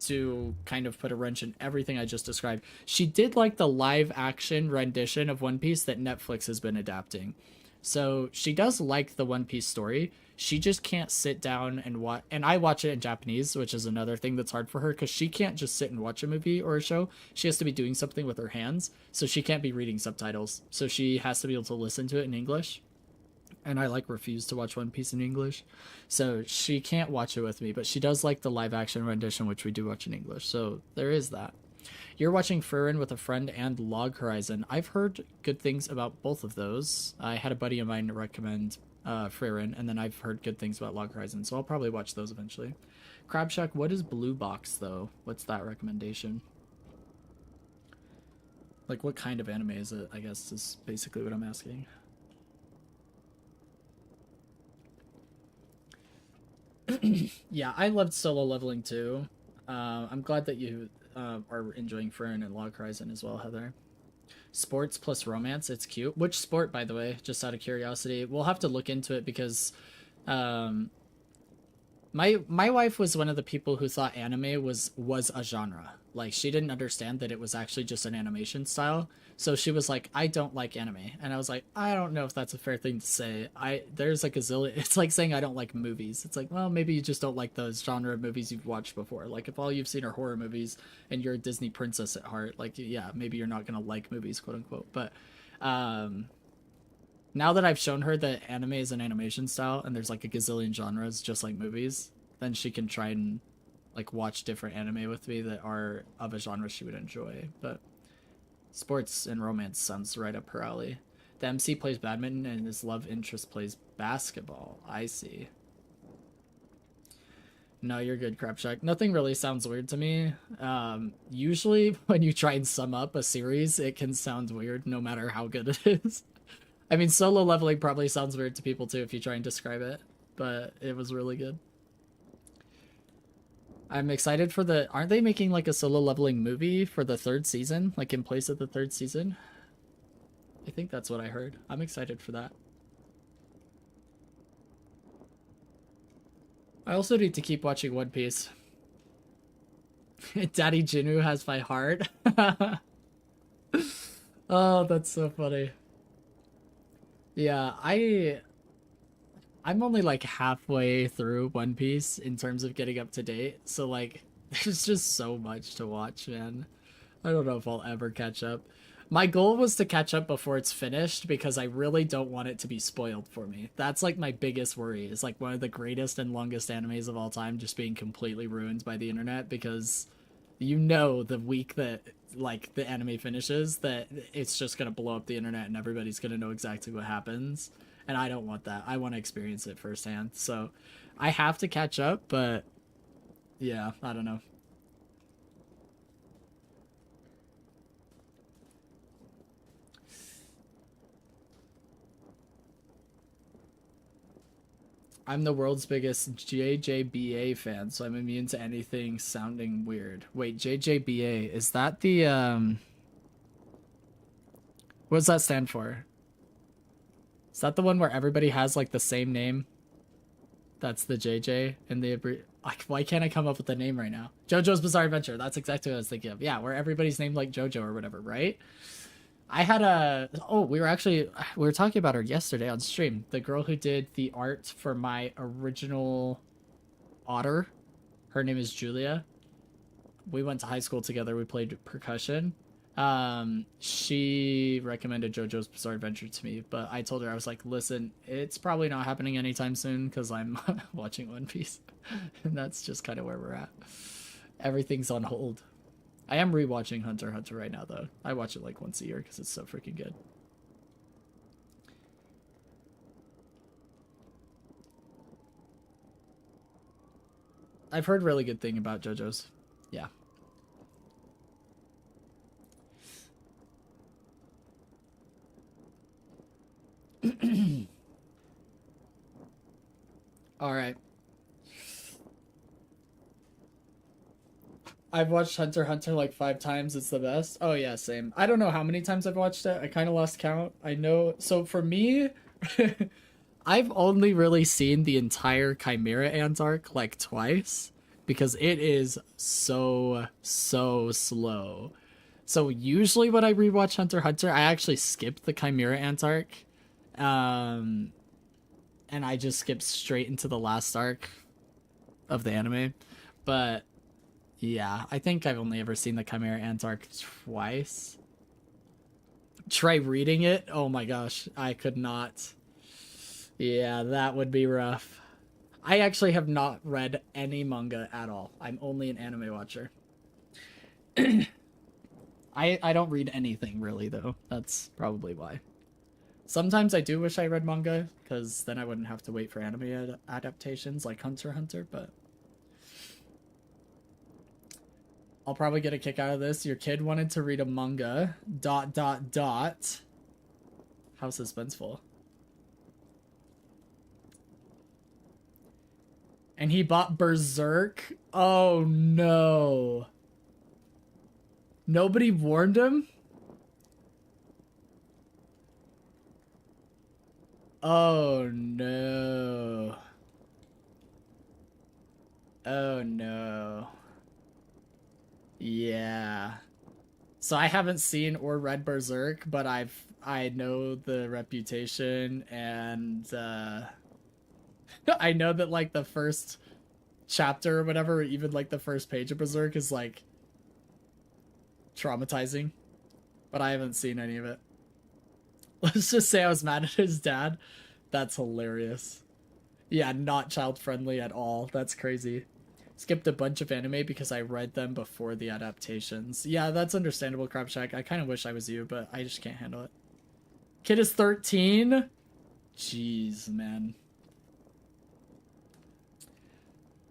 to kind of put a wrench in everything I just described, she did like the live action rendition of One Piece that Netflix has been adapting. So she does like the One Piece story. She just can't sit down and watch. And I watch it in Japanese, which is another thing that's hard for her, because she can't just sit and watch a movie or a show. She has to be doing something with her hands. So she can't be reading subtitles. So she has to be able to listen to it in English. And I like refuse to watch One Piece in English. So she can't watch it with me, but she does like the live action rendition, which we do watch in English. So there is that. You're watching Frieren with a friend and Log Horizon. I've heard good things about both of those. I had a buddy of mine recommend Frieren, and then I've heard good things about Log Horizon, so I'll probably watch those eventually. Crab Shack, what is Blue Box, though? What's that recommendation? Like, what kind of anime is it, I guess, is basically what I'm asking. Yeah, I loved Solo Leveling, too. I'm glad that you are enjoying Frieren and Log Horizon as well, Heather. Sports plus romance, it's cute. Which sport, by the way, just out of curiosity? We'll have to look into it, because my wife was one of the people who thought anime was a genre. Like, she didn't understand that it was actually just an animation style. So she was like, I don't like anime. And I was like, I don't know if that's a fair thing to say. There's like a zillion. It's like saying I don't like movies. It's like, well, maybe you just don't like the genre of movies you've watched before. Like, if all you've seen are horror movies and you're a Disney princess at heart, like, yeah, maybe you're not gonna like movies, quote unquote. But now that I've shown her that anime is an animation style and there's like a gazillion genres just like movies, then she can try and like watch different anime with me that are of a genre she would enjoy. But sports and romance sounds right up her alley. The MC plays badminton and his love interest plays basketball. I see. No, you're good, Crab Shack. Nothing really sounds weird to me. Usually when you try and sum up a series, it can sound weird no matter how good it is. I mean, Solo Leveling probably sounds weird to people too if you try and describe it, but it was really good. I'm excited for aren't they making like a Solo Leveling movie for the 3rd season? Like in place of the 3rd season? I think that's what I heard. I'm excited for that. I also need to keep watching One Piece. Daddy Jinu has my heart. Oh, that's so funny. Yeah, I'm only like halfway through One Piece in terms of getting up to date, so like there's just so much to watch, man. I don't know if I'll ever catch up. My goal was to catch up before it's finished, because I really don't want it to be spoiled for me. That's like my biggest worry, is like one of the greatest and longest animes of all time just being completely ruined by the internet, because you know the week that like the anime finishes that it's just gonna blow up the internet and everybody's gonna know exactly what happens. And I don't want that. I want to experience it firsthand. So I have to catch up, but yeah, I don't know. I'm the world's biggest JJBA fan, so I'm immune to anything sounding weird. Wait, JJBA, is that the what does that stand for? Is that the one where everybody has like the same name? That's the JJ and the why can't I come up with the name right now? JoJo's Bizarre Adventure. That's exactly what I was thinking of. Yeah, where everybody's named like JoJo or whatever, right? I had we were talking about her yesterday on stream. The girl who did the art for my original otter. Her name is Julia. We went to high school together. We played percussion. She recommended JoJo's Bizarre Adventure to me, but I told her, I was like, listen, it's probably not happening anytime soon because I'm watching One Piece. And that's just kind of where we're at. Everything's on hold. I am rewatching Hunter x Hunter right now, though. I watch it like once a year because it's so freaking good. I've heard really good thing about JoJo's. Yeah. All right. I've watched Hunter x Hunter like 5 times. It's the best. Oh yeah, same. I don't know how many times I've watched it. I kind of lost count. I know. So for me, I've only really seen the entire Chimera Ant arc like twice because it is so slow. So usually when I rewatch Hunter x Hunter, I actually skip the Chimera Ant arc. And I just skip straight into the last arc of the anime. But yeah, I think I've only ever seen the Chimera Ant arc twice. Try reading it. Oh my gosh, I could not. Yeah, that would be rough. I actually have not read any manga at all. I'm only an anime watcher. I don't read anything really though. That's probably why. Sometimes I do wish I read manga because then I wouldn't have to wait for anime adaptations like Hunter x Hunter, but I'll probably get a kick out of this. Your kid wanted to read a manga. ... How suspenseful. And he bought Berserk? Oh no. Nobody warned him? Oh no. Oh no. Yeah. So I haven't seen or read Berserk, but I know the reputation, and I know that like the first chapter or whatever, or even like the first page of Berserk is like traumatizing, but I haven't seen any of it. Let's just say I was mad at his dad. That's hilarious. Yeah, not child friendly at all. That's crazy. Skipped a bunch of anime because I read them before the adaptations. Yeah, that's understandable, Crab Shack. I kind of wish I was you, but I just can't handle it. Kid is 13? Jeez, man.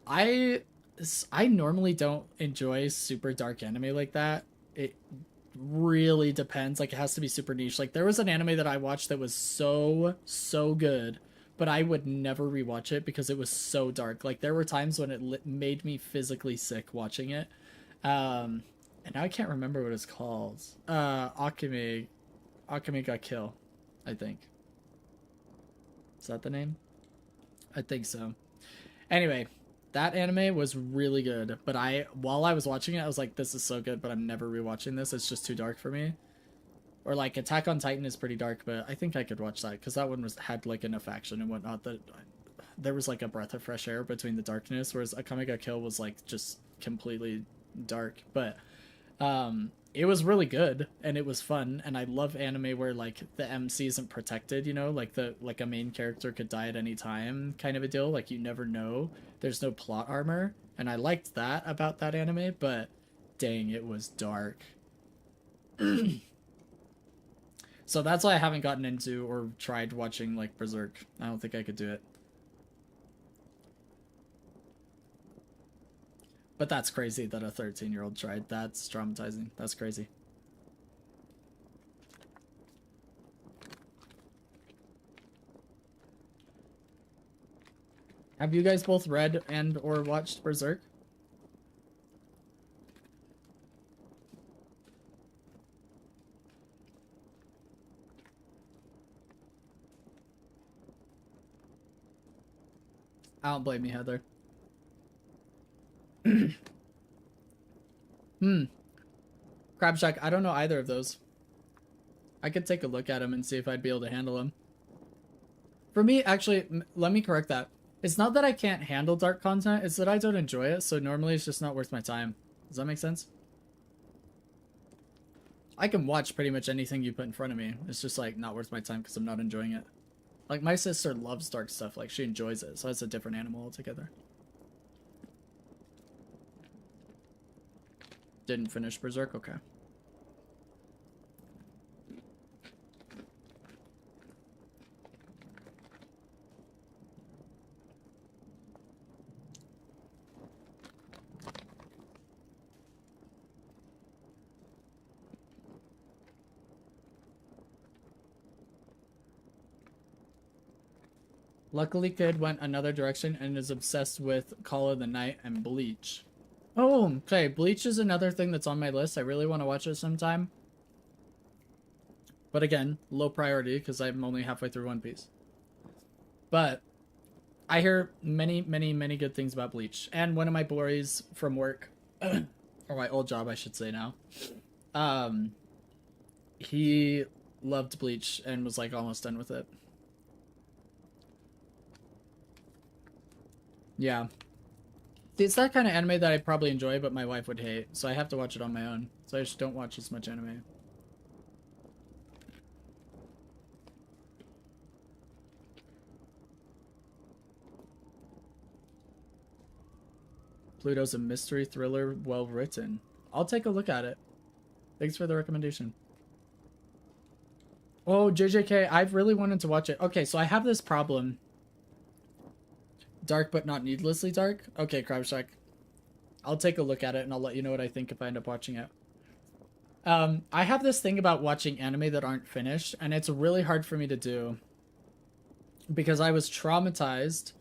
I normally don't enjoy super dark anime like that. It really depends. Like, it has to be super niche. Like, there was an anime that I watched that was so good, but I would never rewatch it because it was so dark. Like, there were times when it made me physically sick watching it. And now I can't remember what it's called. Akame ga Kill, I think. Is that the name? I think so. Anyway, that anime was really good, but while I was watching it, I was like, this is so good, but I'm never rewatching this. It's just too dark for me. Or like Attack on Titan is pretty dark, but I think I could watch that because that one had like enough action and whatnot that there was like a breath of fresh air between the darkness, whereas Akame ga Kill was like just completely dark. But it was really good and it was fun, and I love anime where like the MC isn't protected, you know, like a main character could die at any time kind of a deal. Like, you never know. There's no plot armor, and I liked that about that anime, but dang, it was dark. So that's why I haven't gotten into or tried watching like Berserk. I don't think I could do it. But that's crazy that a 13-year-old tried. That's traumatizing. That's crazy. Have you guys both read and or watched Berserk? I don't blame you, Heather. Crab Shack, I don't know either of those. I could take a look at them and see if I'd be able to handle them. For me, actually, let me correct that. It's not that I can't handle dark content, it's that I don't enjoy it, so normally it's just not worth my time. Does that make sense? I can watch pretty much anything you put in front of me. It's just like not worth my time because I'm not enjoying it. Like, my sister loves dark stuff, like she enjoys it, so it's a different animal altogether. Didn't finish Berserk? Okay. Luckily, Kid went another direction and is obsessed with Call of the Night and Bleach. Oh, okay. Bleach is another thing that's on my list. I really want to watch it sometime. But again, low priority because I'm only halfway through One Piece. But I hear many, many, many good things about Bleach. And one of my boys from work, or my old job, I should say now, he loved Bleach and was like almost done with it. Yeah. It's that kind of anime that I probably enjoy, but my wife would hate. So I have to watch it on my own. So I just don't watch as much anime. Pluto's a mystery thriller, well written. I'll take a look at it. Thanks for the recommendation. Oh, JJK, I've really wanted to watch it. Okay, so I have this problem. Dark but not needlessly dark? Okay, Crabshack. I'll take a look at it and I'll let you know what I think if I end up watching it. I have this thing about watching anime that aren't finished, and it's really hard for me to do. Because I was traumatized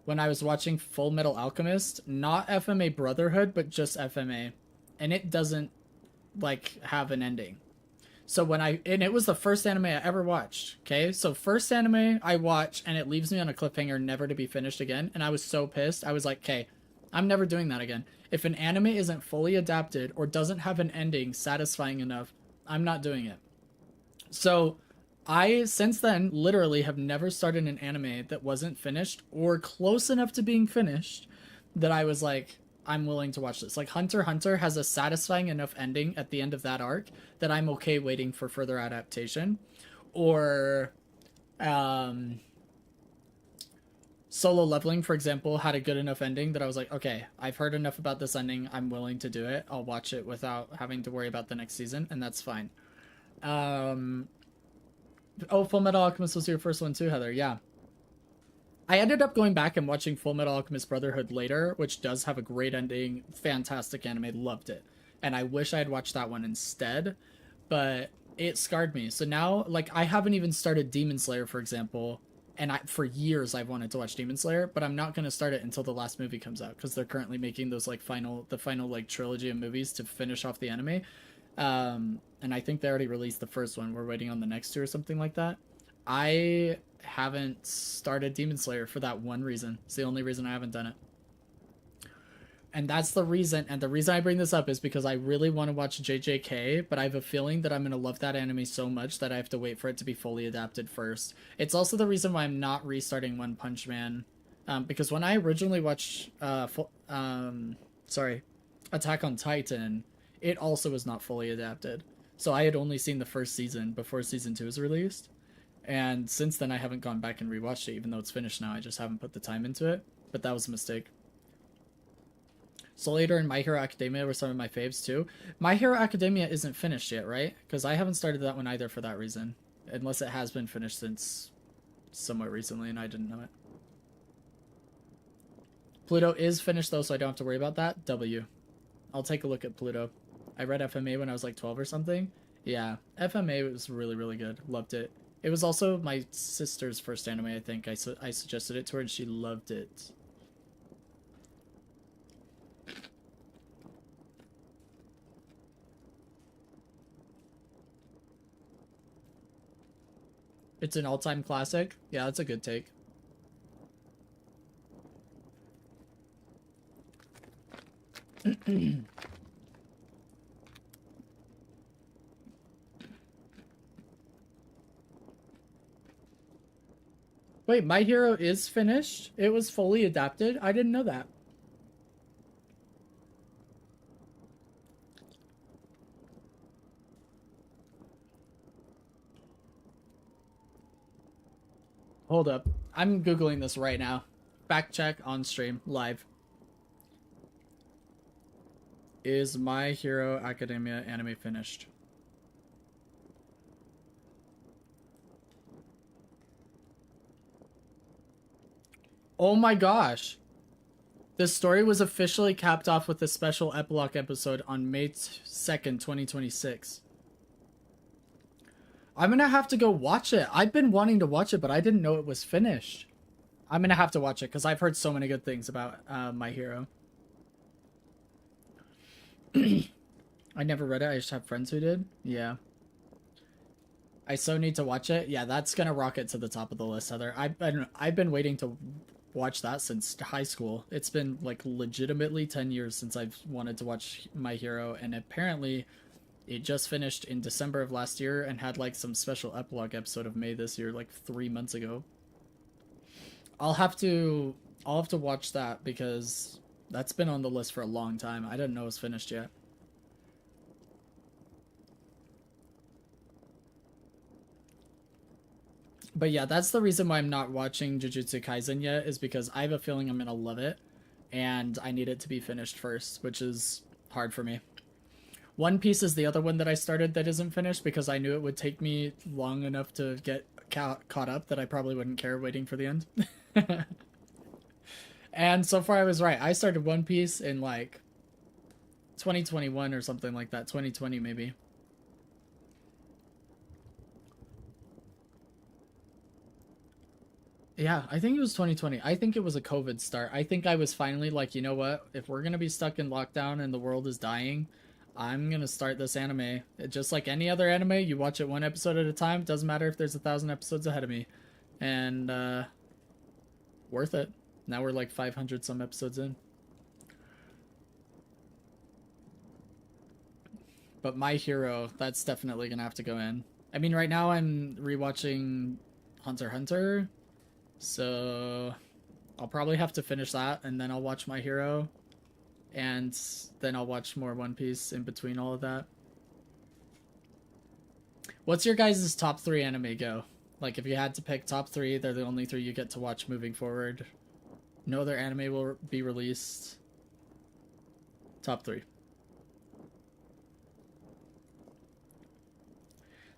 when I was watching Full Metal Alchemist, not FMA Brotherhood, but just FMA. And it doesn't, like, have an ending. So and it was the first anime I ever watched, okay? So first anime I watch, and it leaves me on a cliffhanger never to be finished again, and I was so pissed. I was like, okay, I'm never doing that again. If an anime isn't fully adapted or doesn't have an ending satisfying enough, I'm not doing it. So I, since then, literally have never started an anime that wasn't finished or close enough to being finished that I was like, I'm willing to watch this. Like Hunter x Hunter has a satisfying enough ending at the end of that arc that I'm okay waiting for further adaptation. Or Solo Leveling, for example, had a good enough ending that I was like, okay, I've heard enough about this ending. I'm willing to do it. I'll watch it without having to worry about the next season, and that's fine. Oh, Full Metal Alchemist was your first one too, Heather. Yeah. I ended up going back and watching Full Metal Alchemist Brotherhood later, which does have a great ending. Fantastic anime. Loved it. And I wish I had watched that one instead, but it scarred me. So now, like, I haven't even started Demon Slayer, for example, and for years I've wanted to watch Demon Slayer, but I'm not going to start it until the last movie comes out, because they're currently making those, like, the final, like, trilogy of movies to finish off the anime. And I think they already released the first one. We're waiting on the next two or something like that. I haven't started Demon Slayer for that one reason. It's the only reason I haven't done it. And that's the reason, and the reason I bring this up is because I really want to watch JJK, but I have a feeling that I'm going to love that anime so much that I have to wait for it to be fully adapted first. It's also the reason why I'm not restarting One Punch Man. Because when I originally watched, Attack on Titan, it also was not fully adapted. So I had only seen the first season before season 2 was released. And since then, I haven't gone back and rewatched it, even though it's finished now. I just haven't put the time into it. But that was a mistake. Soul Eater and My Hero Academia were some of my faves, too. My Hero Academia isn't finished yet, right? Because I haven't started that one either for that reason. Unless it has been finished since somewhat recently, and I didn't know it. Pluto is finished, though, so I don't have to worry about that. W. I'll take a look at Pluto. I read FMA when I was like 12 or something. Yeah, FMA was really, really good. Loved it. It was also my sister's first anime, I think. I suggested it to her and she loved it. It's an all-time classic. Yeah, that's a good take. Wait, My Hero is finished? It was fully adapted? I didn't know that. Hold up. I'm Googling this right now. Fact check on stream, live. Is My Hero Academia anime finished? Oh my gosh. The story was officially capped off with a special epilogue episode on May 2nd, 2026. I'm gonna have to go watch it. I've been wanting to watch it, but I didn't know it was finished. I'm gonna have to watch it because I've heard so many good things about My Hero. I never read it. I just have friends who did. Yeah. I so need to watch it. Yeah, that's gonna rocket to the top of the list, Heather. I've been waiting to watch that since high school. It's been like legitimately 10 years since I've wanted to watch My Hero, and apparently it just finished in December of last year and had like some special epilogue episode of May this year, like 3 months ago. I'll have to watch that because that's been on the list for a long time. I didn't know it was finished yet. But yeah, that's the reason why I'm not watching Jujutsu Kaisen yet, is because I have a feeling I'm gonna love it, and I need it to be finished first, which is hard for me. One Piece is the other one that I started that isn't finished because I knew it would take me long enough to get caught up that I probably wouldn't care waiting for the end. And so far I was right. I started One Piece in like 2021 or something like that, 2020 maybe. Yeah, I think it was 2020. I think it was a COVID start. I think I was finally like, you know what? If we're going to be stuck in lockdown and the world is dying, I'm going to start this anime. Just like any other anime, you watch it one episode at a time. Doesn't matter if there's 1,000 episodes ahead of me. And, worth it. Now we're like 500 some episodes in. But My Hero, that's definitely going to have to go in. I mean, right now I'm rewatching Hunter x Hunter. So I'll probably have to finish that, and then I'll watch My Hero, and then I'll watch more One Piece in between all of that. What's your guys' top 3 anime go? Like, if you had to pick top 3, they're the only 3 you get to watch moving forward. No other anime will be released. Top 3.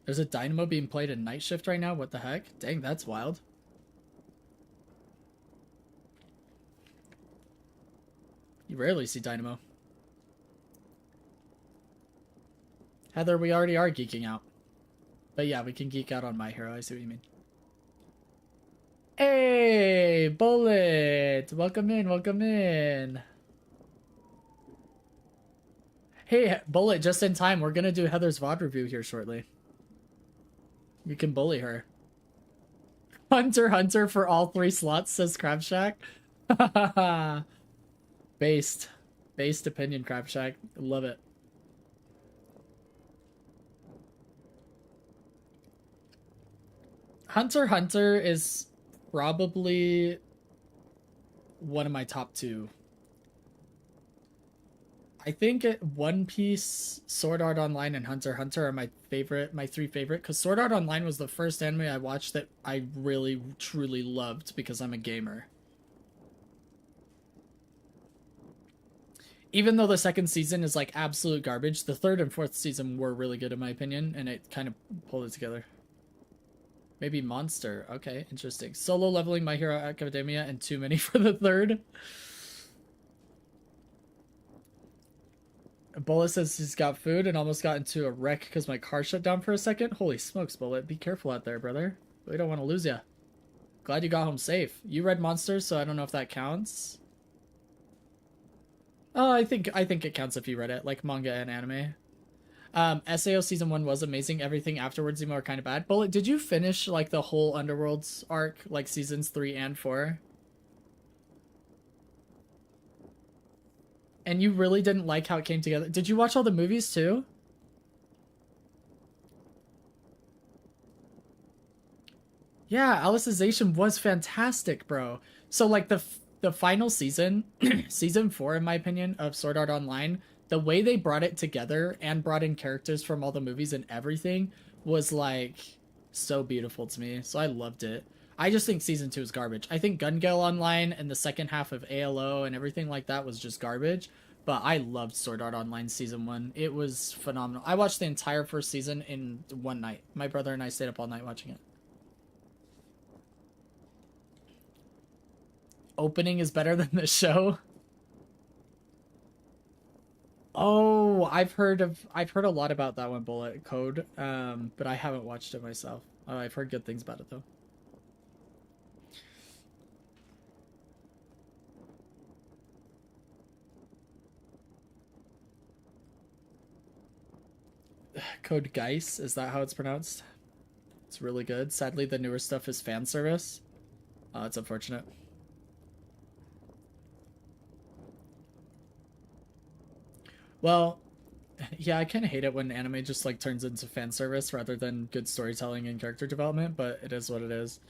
There's a Dynamo being played in Night Shift right now? What the heck? Dang, that's wild. You rarely see Dynamo. Heather, we already are geeking out. But yeah, we can geek out on My Hero. I see what you mean. Hey, Bullet! Welcome in, welcome in. Hey, Bullet, just in time. We're gonna do Heather's VOD review here shortly. You can bully her. Hunter x Hunter for all 3 slots, says Crab Shack. Based opinion, Crab Shack. Love it. Hunter x Hunter is probably one of my top 2. I think One Piece, Sword Art Online, and Hunter x Hunter are my 3 favorite, because Sword Art Online was the first anime I watched that I really, truly loved because I'm a gamer. Even though the second season is like absolute garbage, the 3rd and 4th season were really good in my opinion, and it kind of pulled it together. Maybe Monster. Okay, interesting. Solo Leveling, My Hero Academia, and Too Many for the 3rd. Bullet says he's got food and almost got into a wreck because my car shut down for a second. Holy smokes, Bullet. Be careful out there, brother. We don't want to lose you. Glad you got home safe. You read Monsters, so I don't know if that counts. Oh, I think it counts if you read it, like manga and anime. SAO season 1 was amazing. Everything afterwards even were kind of bad. Bullet, did you finish like the whole Underworlds arc, like seasons 3 and 4? And you really didn't like how it came together? Did you watch all the movies too? Yeah, Alicization was fantastic, bro. So like the final season, season 4 in my opinion, of Sword Art Online, the way they brought it together and brought in characters from all the movies and everything was like so beautiful to me. So I loved it. I just think season 2 is garbage. I think Gun Gale Online and the second half of ALO and everything like that was just garbage. But I loved Sword Art Online season 1. It was phenomenal. I watched the entire first season in one night. My brother and I stayed up all night watching it. Opening is better than the show. Oh, I've heard a lot about that one, Bullet Code, but I haven't watched it myself. I've heard good things about it though. Code Geist, is that how it's pronounced? It's really good. Sadly, the newer stuff is fan service. It's unfortunate. Well, yeah, I kind of hate it when anime just like turns into fan service rather than good storytelling and character development, but it is what it is.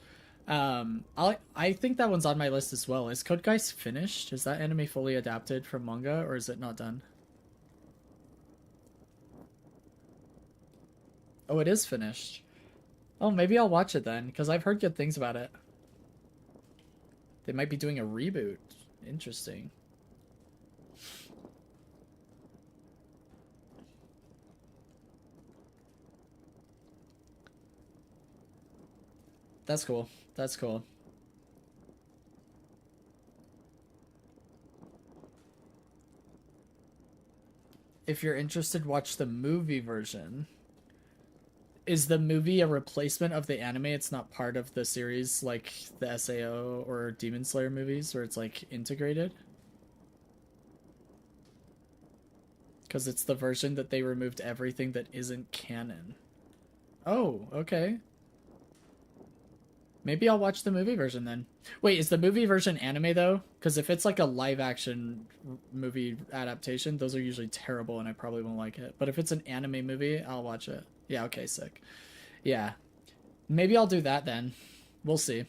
I think that one's on my list as well. Is Code Geass finished? Is that anime fully adapted from manga, or is it not done? Oh, it is finished. Oh, maybe I'll watch it then, because I've heard good things about it. They might be doing a reboot. Interesting. That's cool. That's cool. If you're interested, watch the movie version. Is the movie a replacement of the anime? It's not part of the series like the SAO or Demon Slayer movies where it's like integrated? Because it's the version that they removed everything that isn't canon. Oh, okay. Maybe I'll watch the movie version then. Wait, is the movie version anime though? Because if it's like a live action movie adaptation, those are usually terrible and I probably won't like it. But if it's an anime movie, I'll watch it. Yeah, okay, sick. Yeah. Maybe I'll do that then. We'll see.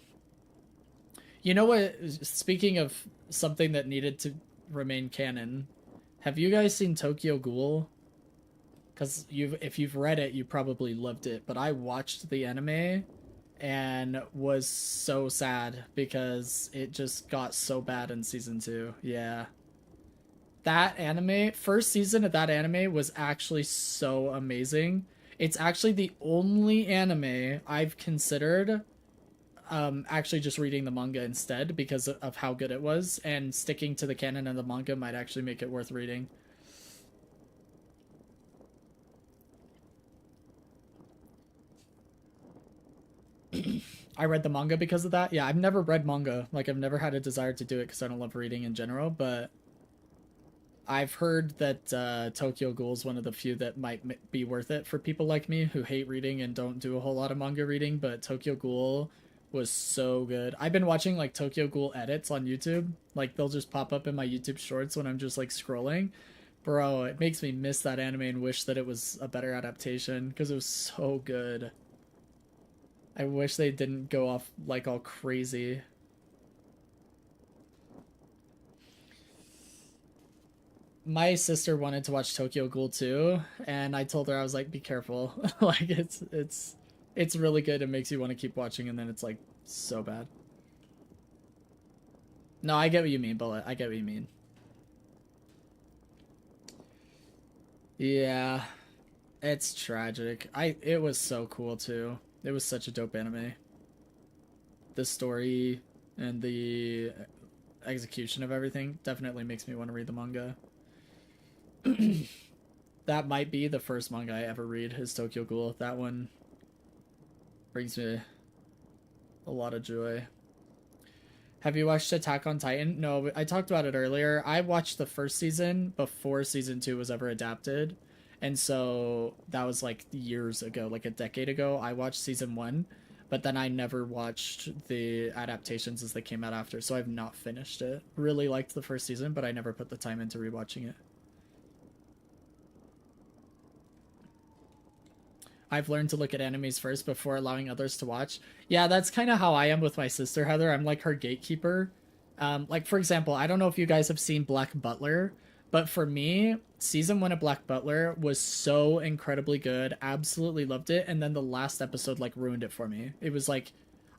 You know what? Speaking of something that needed to remain canon, have you guys seen Tokyo Ghoul? Because if you've read it, you probably loved it. But I watched the anime and was so sad because it just got so bad in season 2. Yeah. That anime, first season of that anime was actually so amazing. It's actually the only anime I've considered actually just reading the manga instead because of how good it was, and sticking to the canon of the manga might actually make it worth reading. I read the manga because of that. Yeah, I've never read manga. Like, I've never had a desire to do it because I don't love reading in general, but I've heard that Tokyo Ghoul is one of the few that might be worth it for people like me who hate reading and don't do a whole lot of manga reading, but Tokyo Ghoul was so good. I've been watching, like, Tokyo Ghoul edits on YouTube. Like, they'll just pop up in my YouTube shorts when I'm just, like, scrolling. Bro, it makes me miss that anime and wish that it was a better adaptation because it was so good. I wish they didn't go off like all crazy. My sister wanted to watch Tokyo Ghoul too, and I told her, I was like, be careful. Like it's really good. It makes you want to keep watching, and then it's like so bad. No, I get what you mean, Bullet. I get what you mean. Yeah. It's tragic. It was so cool too. It was such a dope anime. The story and the execution of everything definitely makes me want to read the manga. That might be the first manga I ever read is Tokyo Ghoul. That one brings me a lot of joy. Have you watched Attack on Titan? No, I talked about it earlier. I watched the first season before season 2 was ever adapted. And so that was like years ago, like a decade ago. I watched season 1, but then I never watched the adaptations as they came out after. So I've not finished it. Really liked the first season, but I never put the time into rewatching it. I've learned to look at animes first before allowing others to watch. Yeah, that's kind of how I am with my sister, Heather. I'm like her gatekeeper. Like, for example, I don't know if you guys have seen Black Butler, but for me, season 1 of Black Butler was so incredibly good. Absolutely loved it. And then the last episode, like, ruined it for me. It was like,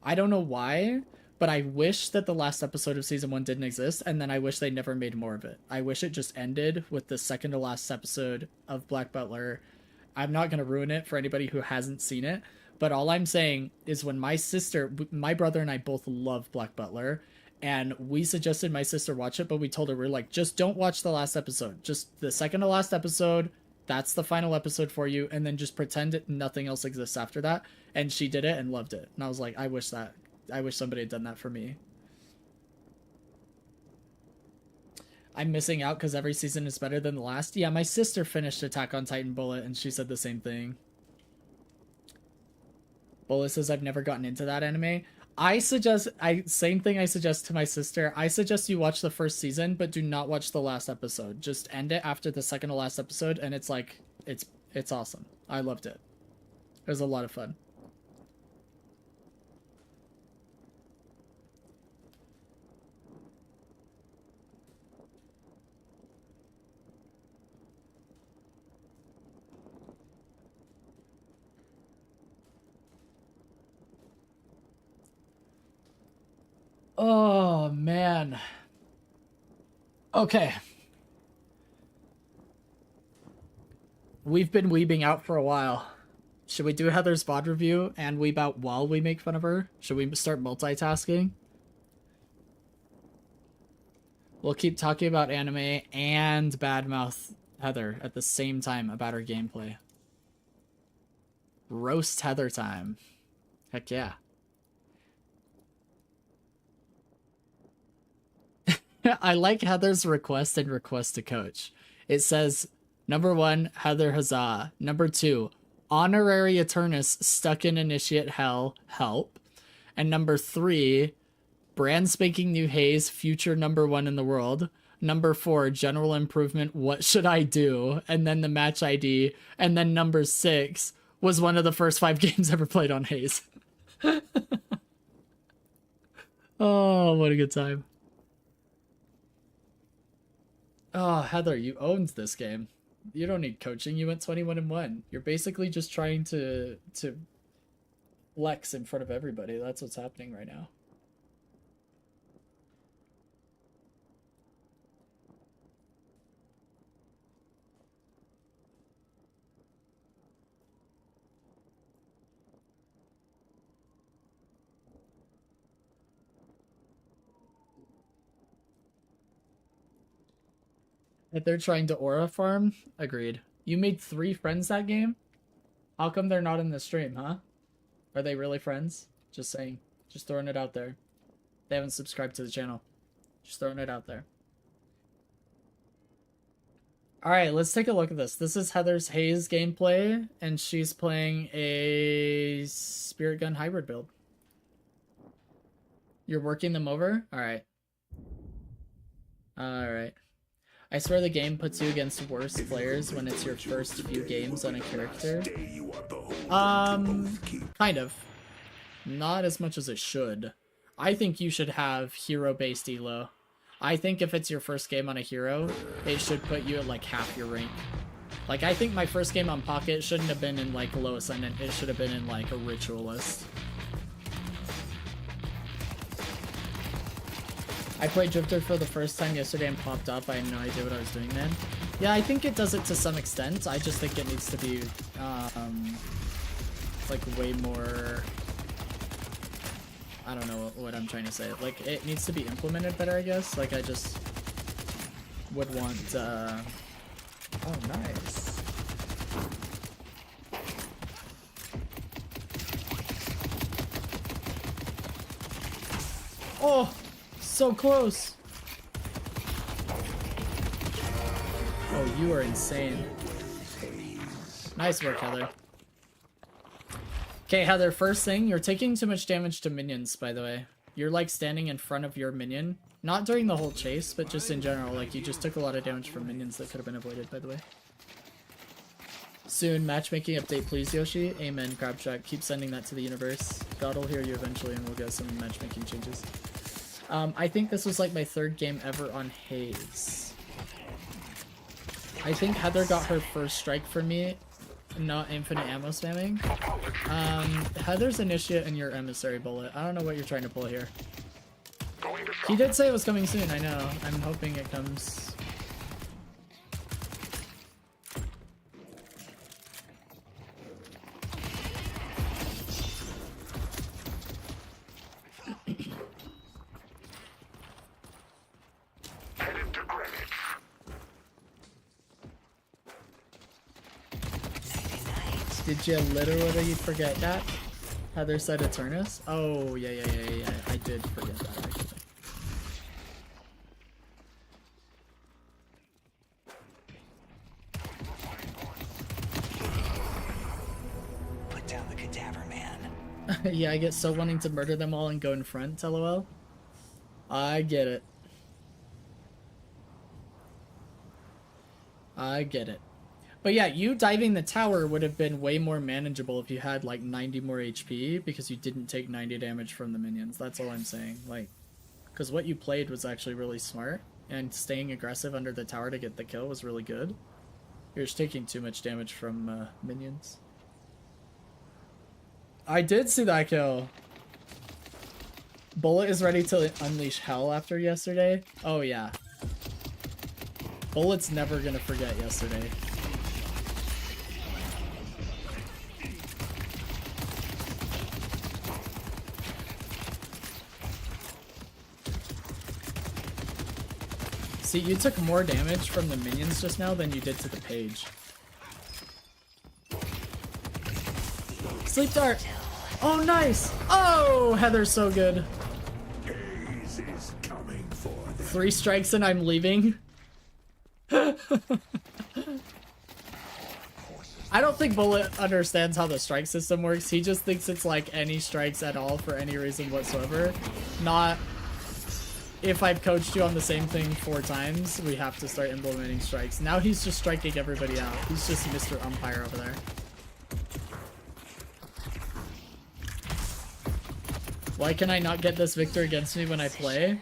I don't know why, but I wish that the last episode of season 1 didn't exist. And then I wish they never made more of it. I wish it just ended with the second to last episode of Black Butler. I'm not going to ruin it for anybody who hasn't seen it. But all I'm saying is when my brother and I both love Black Butler. And we suggested my sister watch it, but we told her, we're like, just don't watch the last episode. Just the second to last episode. That's the final episode for you. And then just pretend nothing else exists after that. And she did it and loved it. And I was like, I wish somebody had done that for me. I'm missing out because every season is better than the last. Yeah, my sister finished Attack on Titan Bullet and she said the same thing. Bullet says I've never gotten into that anime. Same thing I suggest to my sister. I suggest you watch the first season, but do not watch the last episode. Just end it after the second to last episode, and it's like, it's awesome. I loved it. It was a lot of fun. Oh, man. Okay. We've been weebing out for a while. Should we do Heather's VOD review and weeb out while we make fun of her? Should we start multitasking? We'll keep talking about anime and badmouth Heather at the same time about her gameplay. Roast Heather time. Heck yeah. I like Heather's request and request to coach. It says, number 1, Heather Huzzah. Number 2, honorary Eternus stuck in initiate hell, help. And number 3, brand spanking new Haze, future number 1 in the world. Number 4, general improvement, what should I do? And then the match ID. And then number 6 was one of the first 5 games ever played on Haze. Oh, what a good time. Oh, Heather, you owned this game. You don't need coaching. You went 21-1. You're basically just trying to flex in front of everybody. That's what's happening right now. If they're trying to aura farm, agreed. You made 3 friends that game? How come they're not in the stream, huh? Are they really friends? Just saying. Just throwing it out there. They haven't subscribed to the channel. Just throwing it out there. Alright, let's take a look at this. This is Heather's Haze gameplay, and she's playing a Spirit Gun hybrid build. You're working them over? Alright. Alright. I swear the game puts you against worse players when it's your first few games on a character. Kind of. Not as much as it should. I think you should have hero-based elo. I think if it's your first game on a hero, it should put you at like half your rank. Like, I think my first game on Pocket shouldn't have been in like low ascendant, it should have been in like a ritualist. I played Drifter for the first time yesterday and popped up. I had no idea what I was doing then. Yeah, I think it does it to some extent. I just think it needs to be, like, way more... I don't know what I'm trying to say. Like, it needs to be implemented better, I guess. Like, I just would want, Oh, nice. Oh! So close. Oh, you are insane. Nice work, Heather. Okay, Heather, first thing, you're taking too much damage to minions, by the way. You're like standing in front of your minion. Not during the whole chase, but just in general. Like, you just took a lot of damage from minions that could have been avoided, by the way. Soon, matchmaking update, please, Yoshi. Amen, Crabshack. Keep sending that to the universe. God will hear you eventually, and we'll get some matchmaking changes. I think this was like my 3rd game ever on Haze. I think Heather got her first strike from me, not infinite ammo spamming. Heather's Initiate and your Emissary Bullet. I don't know what you're trying to pull here. He did say it was coming soon, I know. I'm hoping it comes. Did you literally forget that? Heather said Eternus? Oh, yeah. I did forget that, actually. Yeah, I get so wanting to murder them all and go in front, lol. I get it. I get it. But yeah, you diving the tower would have been way more manageable if you had like 90 more HP because you didn't take 90 damage from the minions. That's all I'm saying. Like, because what you played was actually really smart, and staying aggressive under the tower to get the kill was really good. You're just taking too much damage from minions. I did see that kill. Bullet is ready to unleash hell after yesterday. Oh yeah. Bullet's never gonna forget yesterday. See, you took more damage from the minions just now than you did to the page. Sleep dart! Oh, nice! Oh, Heather's so good. Haze is coming for them. 3 strikes and I'm leaving. I don't think Bullet understands how the strike system works. He just thinks it's like any strikes at all for any reason whatsoever. Not, if I've coached you on the same thing 4 times, we have to start implementing strikes. Now he's just striking everybody out. He's just Mr. Umpire over there. Why can I not get this victor against me when I play?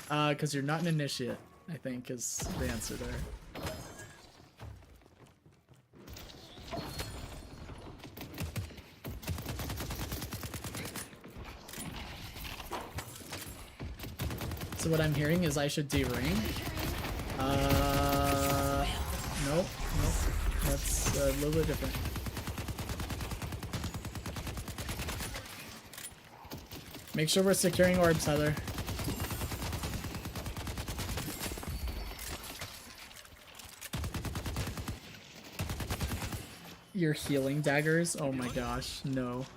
Because you're not an initiate, I think, is the answer there. So what I'm hearing is I should D-ring. Nope. That's a little bit different. Make sure we're securing orbs, Heather. Your healing daggers? Oh my gosh, no.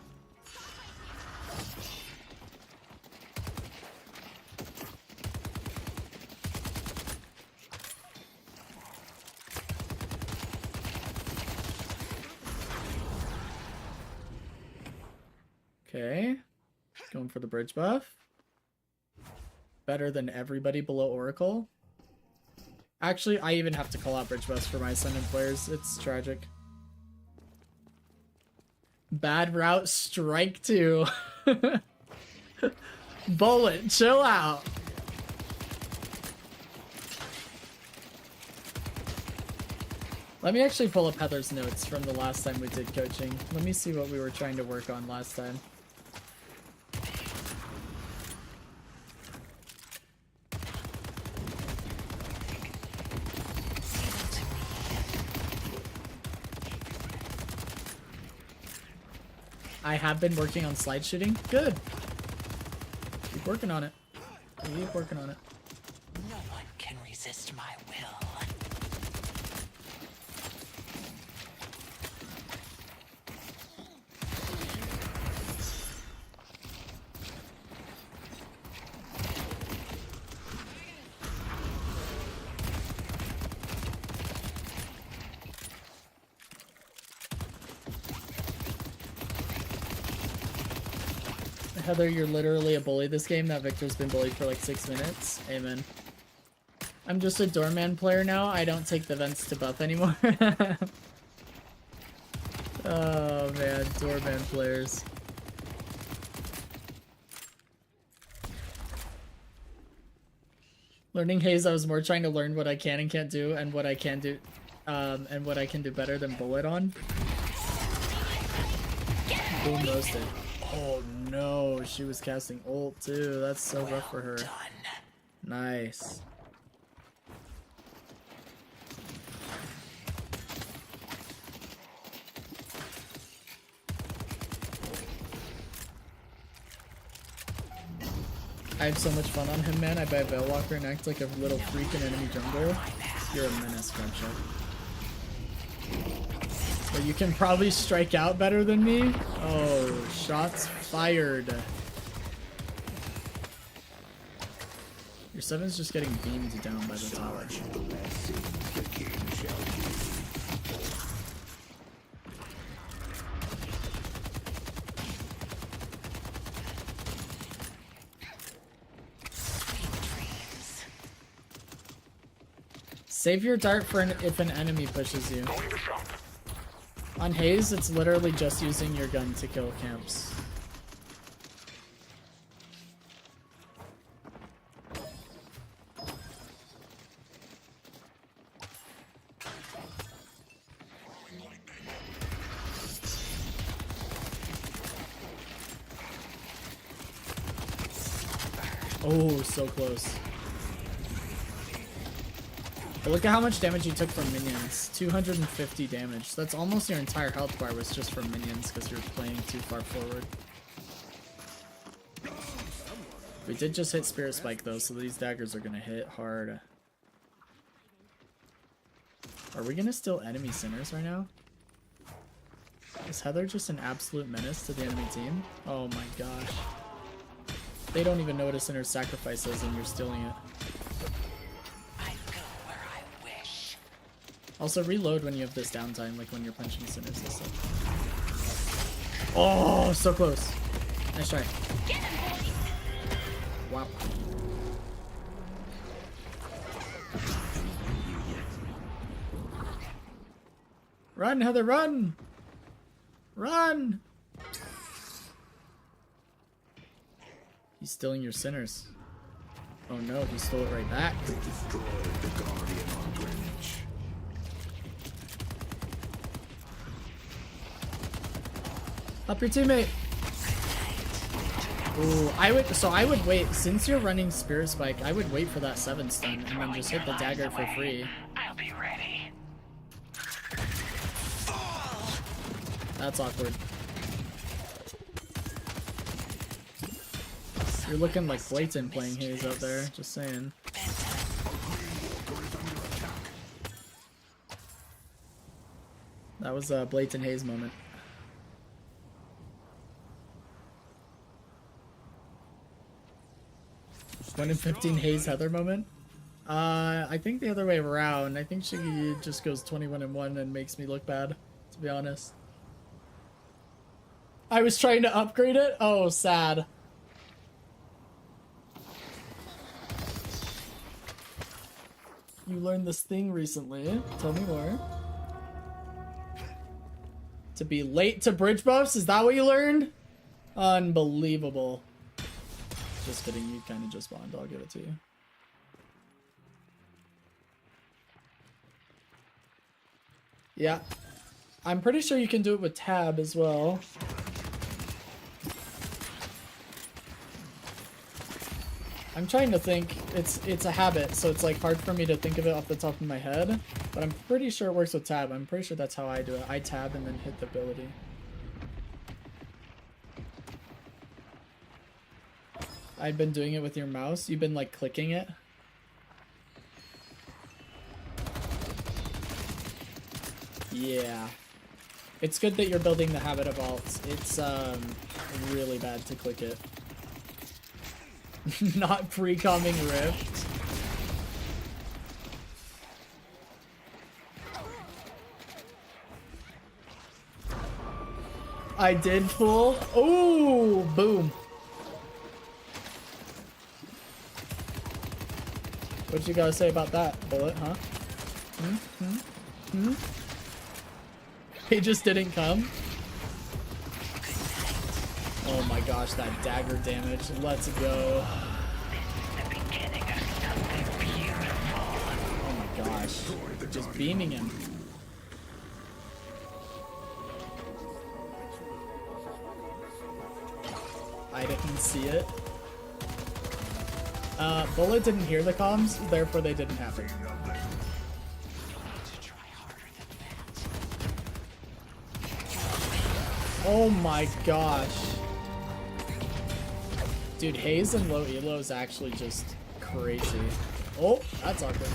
Okay. Going for the bridge buff. Better than everybody below Oracle. Actually, I even have to call out bridge buffs for my Ascendant players. It's tragic. Bad route, strike 2. Bullet, chill out. Let me actually pull up Heather's notes from the last time we did coaching. Let me see what we were trying to work on last time. I have been working on slide shooting. Good. Keep working on it. Keep working on it. No one can resist my will. Heather, you're literally a bully this game. That Victor's been bullied for like 6 minutes. Amen. I'm just a doorman player now. I don't take the vents to buff anymore. Oh man, doorman players. Learning Haze, I was more trying to learn what I can and can't do, and what I can do, and what I can do better than Bullet on. Boom roasted. Oh no, she was casting ult too. That's so rough for her. Nice. I have so much fun on him, man. I buy Veilwalker and act like a little freak in enemy jungle. You're a menace, friendship. But you can probably strike out better than me. Oh, shots fired. Your 7's just getting beamed down by the tower. Save your dart for if an enemy pushes you. Going to shop. On Haze, it's literally just using your gun to kill camps. Oh, so close. But look at how much damage you took from minions. 250 damage. That's almost your entire health bar was just from minions because you're playing too far forward. We did just hit Spirit Spike though, so these daggers are gonna hit hard. Are we gonna steal enemy centers right now? Is Heather just an absolute menace to the enemy team? Oh my gosh. They don't even know what a sinner's sacrifice is and you're stealing it. Also, reload when you have this downtime, like when you're punching sinners and stuff. Oh, so close. Nice try. Wow. Run, Heather, run! Run! He's stealing your sinners. Oh no, he stole it right back. They destroyed the Guardian on Greenwich. Help your teammate. Ooh, I would wait, since you're running Spirit Spike, I would wait for that 7 stun and then just hit the dagger for free. I'll be ready. That's awkward. You're looking like Blatant playing Haze out there, just saying. That was a Blatant Haze moment. 1 in 15 Haze Heather moment? I think the other way around. I think she just goes 21-1 and makes me look bad, to be honest. I was trying to upgrade it? Oh, sad. You learned this thing recently. Tell me more. To be late to bridge buffs? Is that what you learned? Unbelievable. Just kidding, you kind of just spawned. I'll give it to you. Yeah. I'm pretty sure you can do it with tab as well. I'm trying to think. It's a habit, so it's like hard for me to think of it off the top of my head. But I'm pretty sure it works with tab. I'm pretty sure that's how I do it. I tab and then hit the ability. I've been doing it with your mouse. You've been like clicking it. Yeah. It's good that you're building the habit of alts. It's really bad to click it. Not pre-coming Rift. I did full. Oh, boom. What you gotta say about that, Bullet, huh? He just didn't come? Oh my gosh, that dagger damage. Let's go. Oh my gosh. Just beaming him. I didn't see it. Bullet didn't hear the comms, therefore they didn't happen. Oh my gosh. Dude, Haze and low elo is actually just crazy. Oh, that's awkward.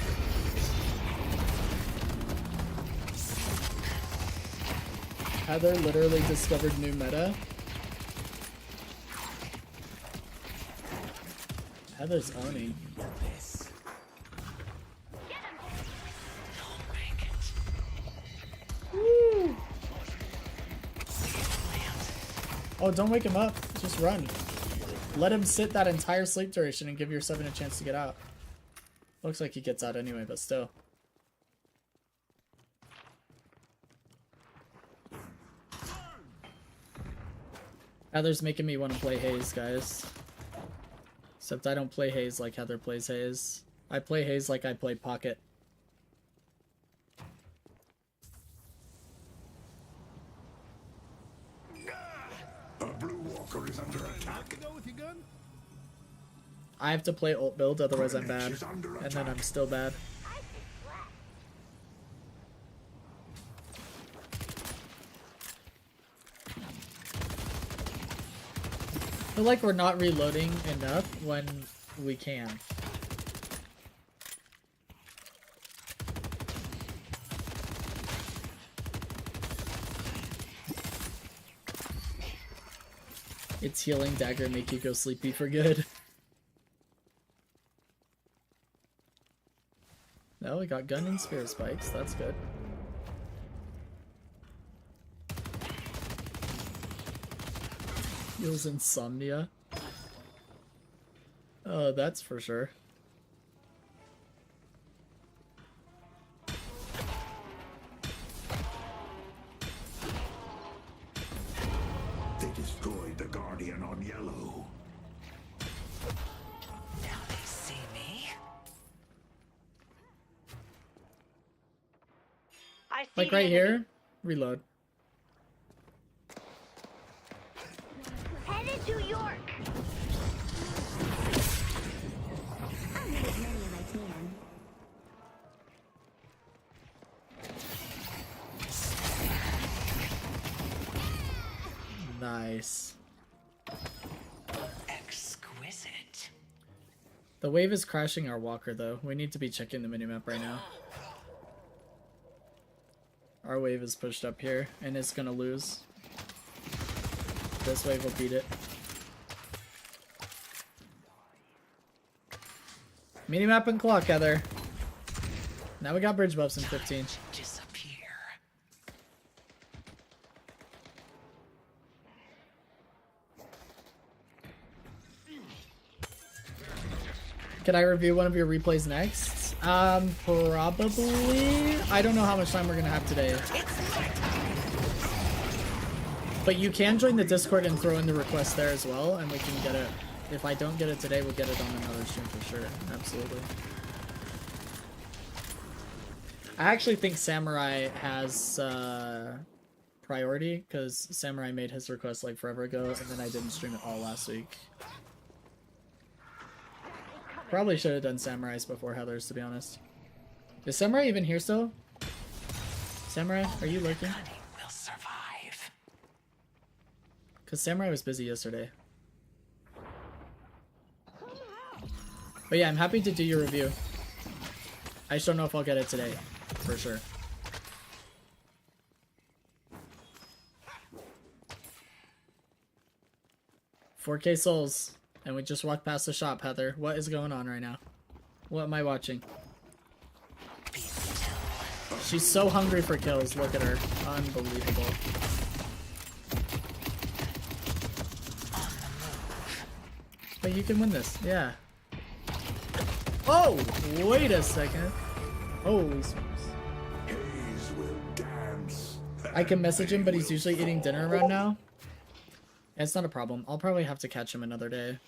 Heather literally discovered new meta. Heather's owning. Woo. Oh, don't wake him up. Just run. Let him sit that entire sleep duration and give your 7 a chance to get out. Looks like he gets out anyway, but still. Heather's making me want to play Haze, guys. Except I don't play Haze like Heather plays Haze. I play Haze like I play Pocket. A blue walker is under attack. To go with your gun? I have to play ult build, otherwise I'm bad. And then I'm still bad. I feel like we're not reloading enough when we can. Its healing dagger make you go sleepy for good. Now we got gun and spear spikes, that's good. Heals insomnia. Oh, that's for sure. They destroyed the Guardian on yellow. Now they see me. I see Like the right enemy. here, reload. Headed to York. I'll get as many as I can. Nice. Exquisite. The wave is crashing our walker though. We need to be checking the minimap right now. Our wave is pushed up here and it's gonna lose. This wave will beat it. Minimap and clock, Heather. Now we got bridge buffs in 15. Disappear. Can I review one of your replays next? Probably. I don't know how much time we're gonna have today. But you can join the Discord and throw in the request there as well, and we can get it. If I don't get it today, we'll get it on another stream for sure. Absolutely. I actually think Samurai has priority, because Samurai made his request like forever ago, and then I didn't stream it all last week. Probably should have done Samurai's before Heather's, to be honest. Is Samurai even here still? Samurai, are you lurking? Will survive. Because Samurai was busy yesterday. But yeah, I'm happy to do your review. I just don't know if I'll get it today, for sure. $4K souls. And we just walked past the shop, Heather. What is going on right now? What am I watching? She's so hungry for kills. Look at her. Unbelievable. But you can win this. Yeah. Oh! Wait a second. Holy smokes. Haze will dance. I can message him, but he's usually eating dinner around now. It's not a problem. I'll probably have to catch him another day.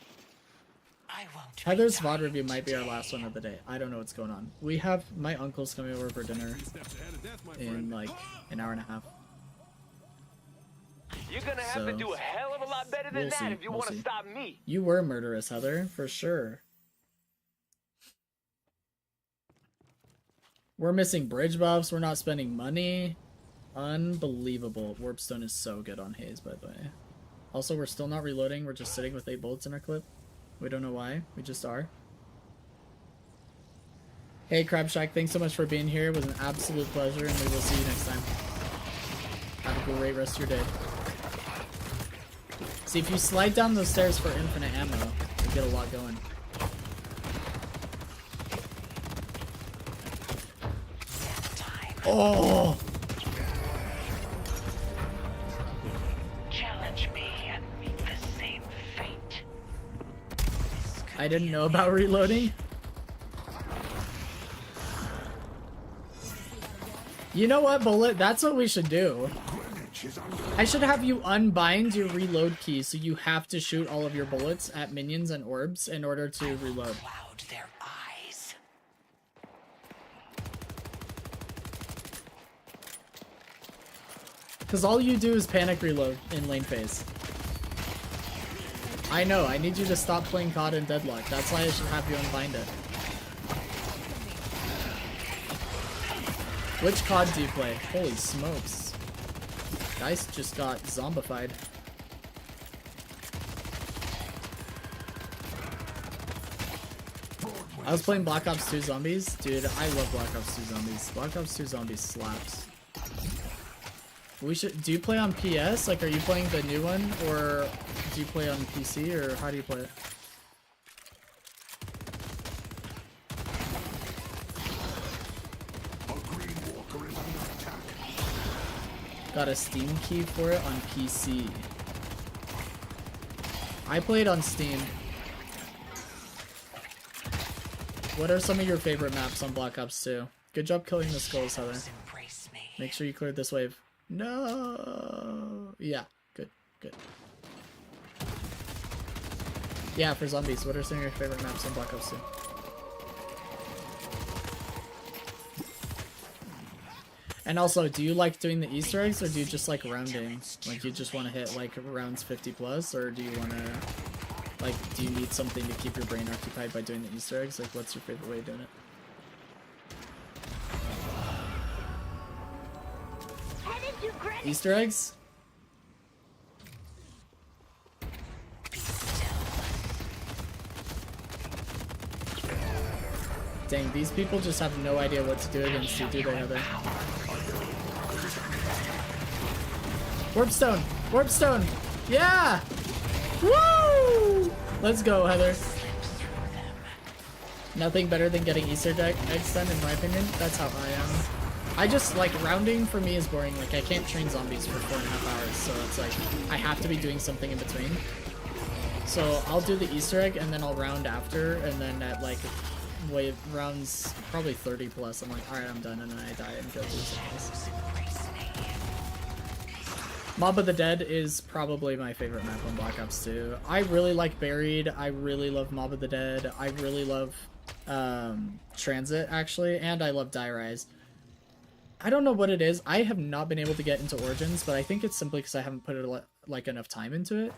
I won't. Heather's VOD review might be our last one of the day. I don't know what's going on. We have my uncle's coming over for dinner Steps ahead of death, my in friend. like an hour and a half. You're gonna have to So, do a hell of a lot better than we'll that see, if you we'll want to see. stop me. You were murderous, Heather, for sure. We're missing bridge buffs. We're not spending money. Unbelievable. Warpstone is so good on Haze, by the way. Also, we're still not reloading. We're just sitting with 8 bullets in our clip. We don't know why. We just are. Hey, Crab Shack, thanks so much for being here. It was an absolute pleasure, and we will see you next time. Have a great rest of your day. See, if you slide down those stairs for infinite ammo, you get a lot going. Oh! Challenge me and meet the same fate. I didn't know about reloading. You know what, Bullet? That's what we should do. breach is under I should have you unbind your reload key so you have to shoot all of your bullets at minions and orbs in order to reload. Cloud their eyes. Because all you do is panic reload in lane phase. I know, I need you to stop playing COD and Deadlock. That's why I should have you unbind it. Which COD do you play? Holy smokes. Guys just got zombified. I was playing Black Ops 2 Zombies. Dude, I love Black Ops 2 Zombies. Black Ops 2 Zombies slaps. We should. Do you play on PS? Like, are you playing the new one, or do you play on PC, or how do you play it? a green walker is under attack. Got a Steam key for it on PC. I played on Steam. What are some of your favorite maps on Black Ops 2? Good job killing the skulls, Heather. Embrace me. Make sure you cleared this wave. No. Yeah, good, good. Yeah, for zombies, what are some of your favorite maps on Black Ops 2? And also, do you like doing the Easter eggs, or do you just like rounding? Like, you just want to hit like rounds 50 plus, or do you want to, like, do you need something to keep your brain occupied by doing the Easter eggs? Like, what's your favorite way of doing it? Easter eggs? Dang, these people just have no idea what to do against you, do they, Heather? Warp stone! Warp stone! Yeah! Woo! Let's go, Heather. Nothing better than getting Easter eggs done, in my opinion. That's how I am. I just, like, rounding for me is boring. Like, I can't train zombies for 4.5 hours, so it's like, I have to be doing something in between. So, I'll do the Easter egg, and then I'll round after, and then at, like, wave rounds, probably 30 plus, I'm like, alright, I'm done, and then I die and go do something else. Mob of the Dead is probably my favorite map on Black Ops 2. I really like Buried, I really love Mob of the Dead, I really love Transit, actually, and I love Die Rise. I don't know what it is. I have not been able to get into Origins, but I think it's simply because I haven't put like enough time into it.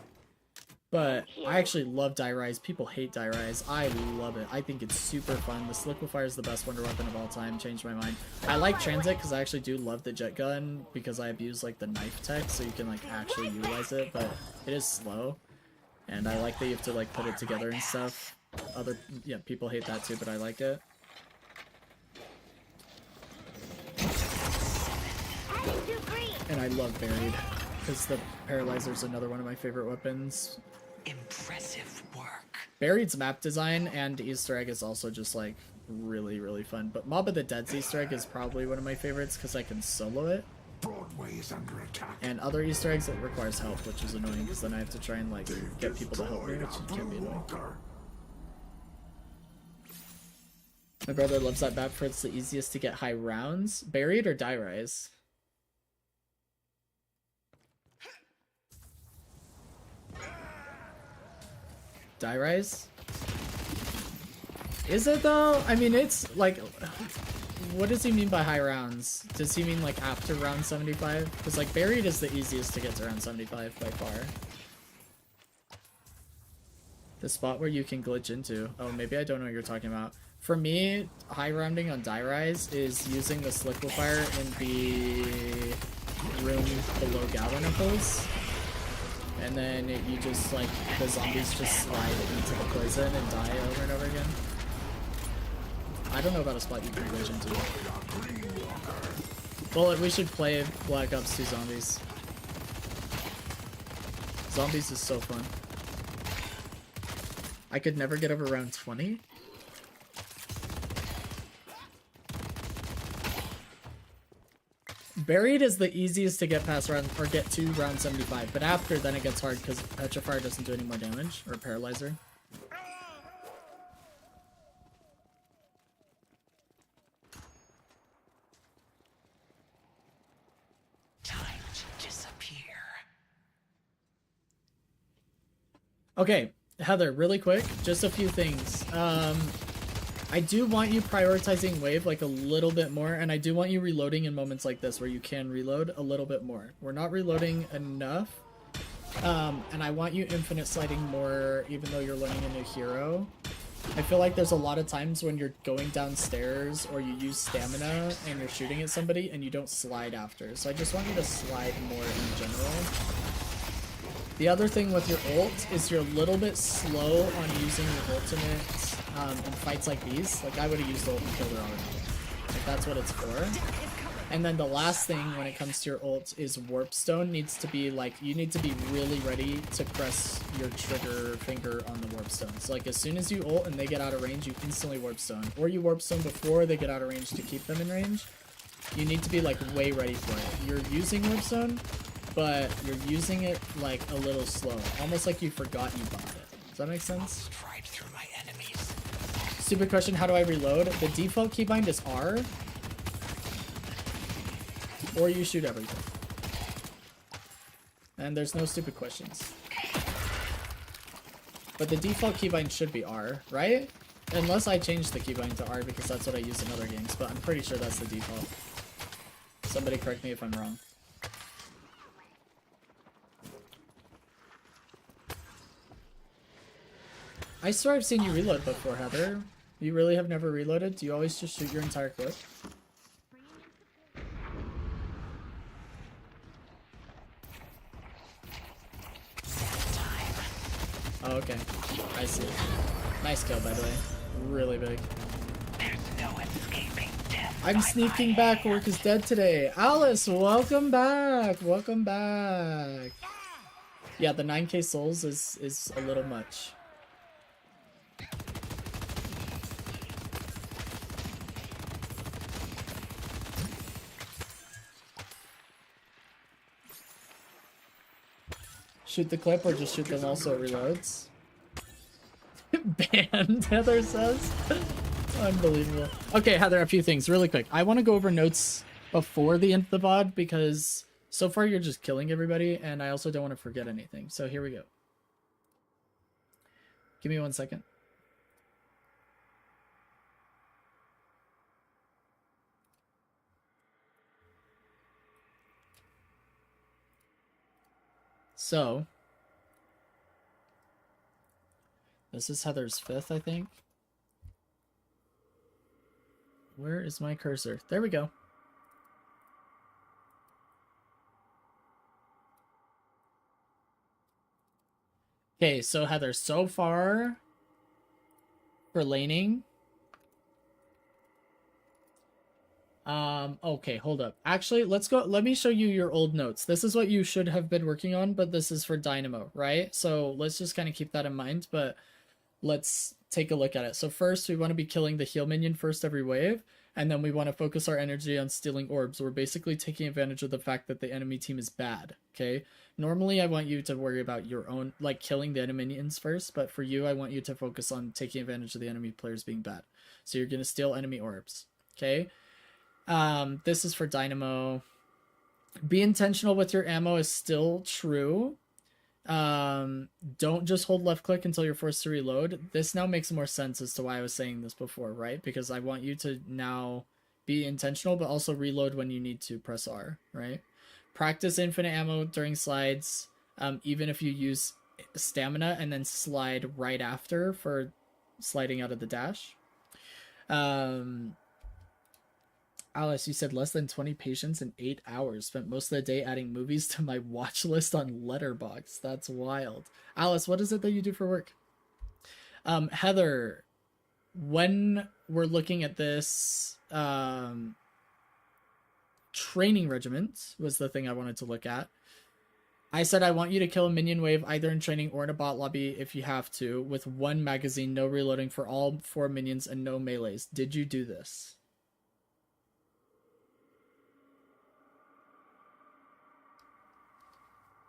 But I actually love Die Rise. People hate Die Rise. I love it. I think it's super fun. This Liquefier is the best wonder weapon of all time. Changed my mind. I like Transit because I actually do love the jet gun because I abuse like the knife tech, so you can like actually utilize it. But it is slow, and I like that you have to like put it together and stuff. People hate that too, but I like it. And I love Buried, because the Paralyzer is another one of my favorite weapons. Impressive work. Buried's map design and Easter egg is also just like really, really fun. But Mob of the Dead's Easter egg is probably one of my favorites because I can solo it. Broadway is under attack. And other Easter eggs, it requires help, which is annoying because then I have to try and like get people to help me, which can be annoying. My brother loves that map for it's the easiest to get high rounds. Buried or Die Rise? Die Rise? Is it though? I mean, it's like, what does he mean by high rounds? Does he mean like after round 75? Because like Buried is the easiest to get to round 75 by far. The spot where you can glitch into. Oh, maybe I don't know what you're talking about. For me, high rounding on Die Rise is using this Liquefier in the room below Galvanibles. And then you just, like, the zombies just slide into the poison and die over and over again. I don't know about a spot you can glitch into. Well, we should play Black Ops 2 Zombies. Zombies is so fun. I could never get over round 20. Buried is the easiest to get past round, or get to round 75, but after then it gets hard because Petrifier doesn't do any more damage, or Paralyzer. Time to disappear. Okay, Heather, really quick, just a few things. I do want you prioritizing wave like a little bit more, and I do want you reloading in moments like this where you can reload a little bit more. We're not reloading enough, and I want you infinite sliding more even though you're learning a new hero. I feel like there's a lot of times when you're going downstairs or you use stamina and you're shooting at somebody and you don't slide after. So I just want you to slide more in general. The other thing with your ult is you're a little bit slow on using your ultimate in fights like these. Like I would have used ult and killed her already. Like that's what it's for. And then the last thing when it comes to your ult is warp stone needs to be like, you need to be really ready to press your trigger finger on the warp stone. So like as soon as you ult and they get out of range, you instantly warp stone. Or you warp stone before they get out of range to keep them in range. You need to be like way ready for it. You're using warp stone, but you're using it like a little slow. Almost like you forgot you bought it. Does that make sense? Stupid question, how do I reload? The default keybind is R. Or you shoot everything. And there's no stupid questions. But the default keybind should be R, right? Unless I change the keybind to R because that's what I use in other games, but I'm pretty sure that's the default. Somebody correct me if I'm wrong. I swear I've seen you reload before, Heather. You really have never reloaded? Do you always just shoot your entire clip? Oh, okay. I see. Nice kill, by the way. Really big. I'm sneaking back. Work is dead today. Alice, welcome back. Welcome back. Yeah, the 9k souls is a little much. Shoot the clip or just shoot them also it reloads? Banned, Heather says. Unbelievable. Okay, Heather, a few things really quick. I want to go over notes before the end of the VOD because so far you're just killing everybody and I also don't want to forget anything. So here we go. Give me 1 second. So, this is Heather's 5th, I think. Where is my cursor? There we go. Okay, so Heather, so far for laning. Okay, hold up. Actually, let's go. Let me show you your old notes. This is what you should have been working on, but this is for Dynamo, right? So let's just kind of keep that in mind, but let's take a look at it. So first, we want to be killing the heal minion first every wave, and then we want to focus our energy on stealing orbs. We're basically taking advantage of the fact that the enemy team is bad, okay? Normally, I want you to worry about your own, like, killing the enemy minions first, but for you, I want you to focus on taking advantage of the enemy players being bad. So you're going to steal enemy orbs, okay? This is for Dynamo. Be intentional with your ammo is still true. Don't just hold left click until you're forced to reload. This now makes more sense as to why I was saying this before, right? Because I want you to now be intentional, but also reload when you need to press R, right? Practice infinite ammo during slides, even if you use stamina and then slide right after for sliding out of the dash. Alice, you said less than 20 patients in 8 hours. Spent most of the day adding movies to my watch list on Letterboxd. That's wild. Alice, what is it that you do for work? Heather, when we're looking at this training regiment was the thing I wanted to look at. I said I want you to kill a minion wave either in training or in a bot lobby if you have to, with 1 magazine, no reloading for all 4 minions, and no melees. Did you do this?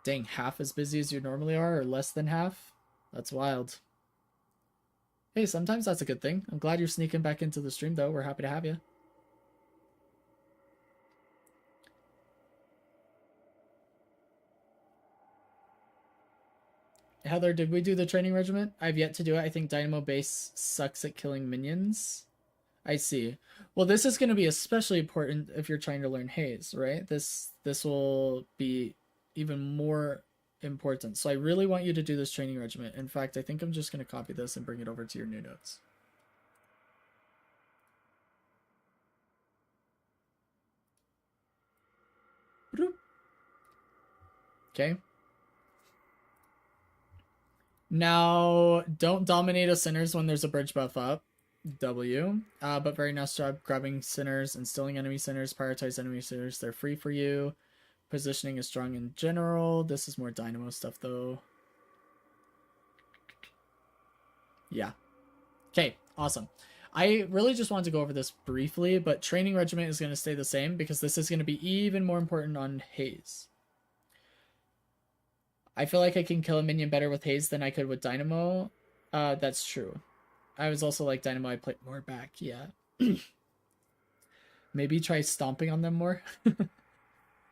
Dang, half as busy as you normally are, or less than half? That's wild. Hey, sometimes that's a good thing. I'm glad you're sneaking back into the stream, though. We're happy to have you. Heather, did we do the training regiment? I've yet to do it. I think Dynamo Base sucks at killing minions. I see. Well, this is going to be especially important if you're trying to learn Haze, right? This will be even more important. So I really want you to do this training regiment. In fact, I think I'm just going to copy this and bring it over to your new notes. Okay. Now, don't dominate a sinners when there's a bridge buff up. W. But very nice job grabbing sinners and stealing enemy sinners. Prioritize enemy sinners. They're free for you. Positioning is strong in general. This is more dynamo stuff, though. Yeah. Okay, awesome. I really just wanted to go over this briefly, but training regiment is going to stay the same because this is going to be even more important on Haze. I feel like I can kill a minion better with Haze than I could with Dynamo. That's true. I was also like Dynamo, I played more back, yeah. Maybe try stomping on them more.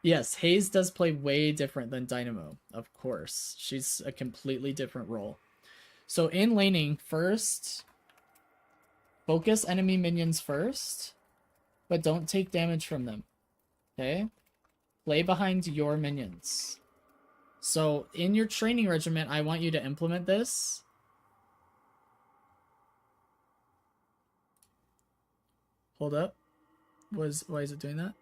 Yes, Haze does play way different than Dynamo, of course. She's a completely different role. So in laning, first, focus enemy minions first, but don't take damage from them, okay? Play behind your minions. So in your training regiment, I want you to implement this. Hold up. Why is it doing that?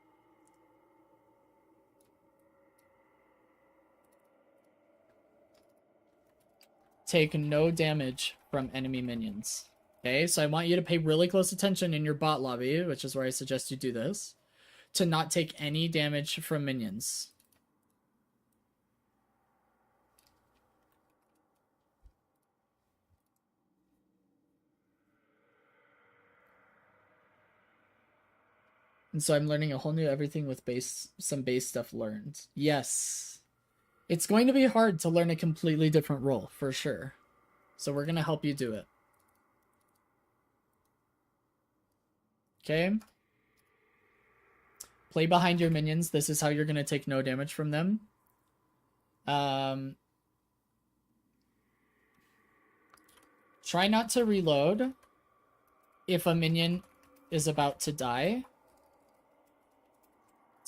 Take no damage from enemy minions. Okay, so I want you to pay really close attention in your bot lobby, which is where I suggest you do this, to not take any damage from minions. And so I'm learning a whole new everything with some base stuff learned. Yes. It's going to be hard to learn a completely different role, for sure. So we're going to help you do it. Okay. Play behind your minions. This is how you're going to take no damage from them. Try not to reload if a minion is about to die.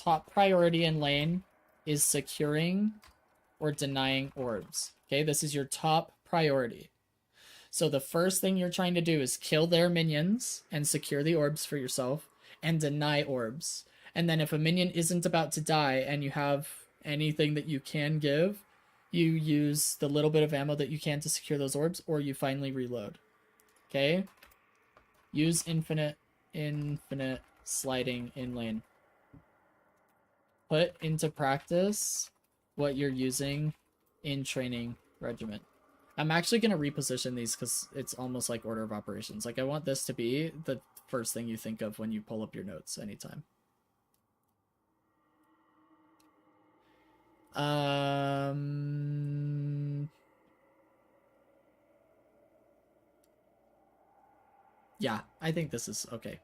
Top priority in lane is securing or denying orbs. Okay, this is your top priority. So the first thing you're trying to do is kill their minions and secure the orbs for yourself and deny orbs. And then if a minion isn't about to die and you have anything that you can give, you use the little bit of ammo that you can to secure those orbs, or you finally reload. Okay? Use infinite sliding in lane. Put into practice what you're using in training regiment. I'm actually going to reposition these because it's almost like order of operations. Like, I want this to be the first thing you think of when you pull up your notes anytime. Yeah, I think this is okay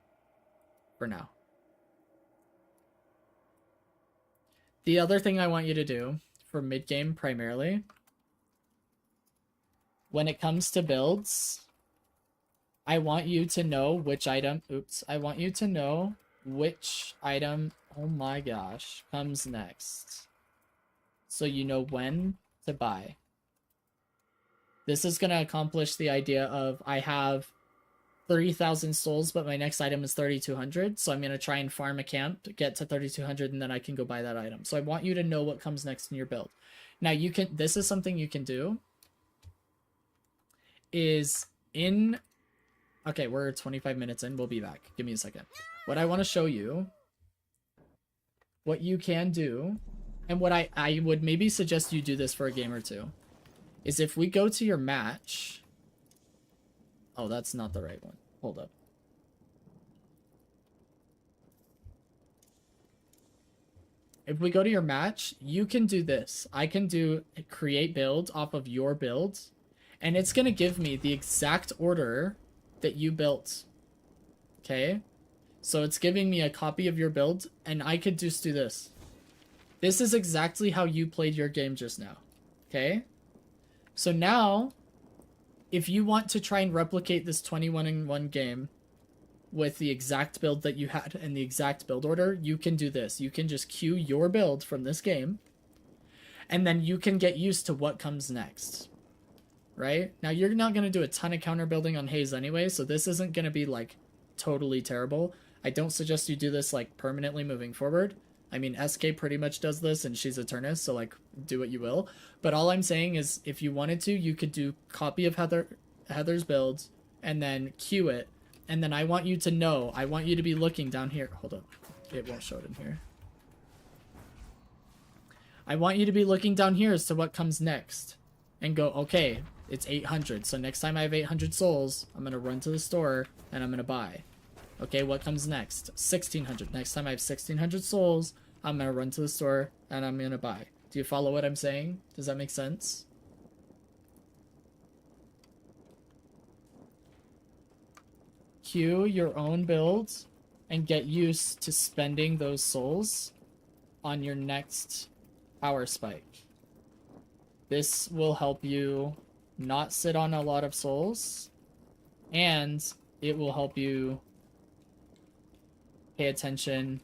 for now. The other thing I want you to do for mid-game primarily, when it comes to builds, I want you to know which item, I want you to know which item, oh my gosh, comes next. So you know when to buy. This is going to accomplish the idea of I have 30,000 souls, but my next item is 3,200. So I'm going to try and farm a camp to get to 3,200, and then I can go buy that item. So I want you to know what comes next in your build. Now you can, this is something you can do, is in, okay, we're 25 minutes in. We'll be back. Give me a second. What I want to show you, what you can do, and what I would maybe suggest you do this for a game or two, is if we go to your match. Oh, that's not the right one. Hold up. If we go to your match, you can do this. I can do create build off of your build, and it's going to give me the exact order that you built. Okay? So it's giving me a copy of your build, and I could just do this. This is exactly how you played your game just now. Okay? So now, if you want to try and replicate this 21-in-1 game with the exact build that you had and the exact build order, you can do this. You can just queue your build from this game, and then you can get used to what comes next. Right? Now, you're not going to do a ton of counter building on Haze anyway, so this isn't going to be, like, totally terrible. I don't suggest you do this, like, permanently moving forward. I mean, SK pretty much does this, and she's Eternus, so, like, do what you will. But all I'm saying is, if you wanted to, you could do copy of Heather's builds, and then queue it. And then I want you to know, I want you to be looking down here. Hold up. It won't show it in here. I want you to be looking down here as to what comes next. And go, okay, it's 800. So next time I have 800 souls, I'm going to run to the store, and I'm going to buy. Okay, what comes next? 1600. Next time I have 1600 souls, I'm going to run to the store, and I'm going to buy. Do you follow what I'm saying? Does that make sense? Queue your own builds and get used to spending those souls on your next power spike. This will help you not sit on a lot of souls, and it will help you pay attention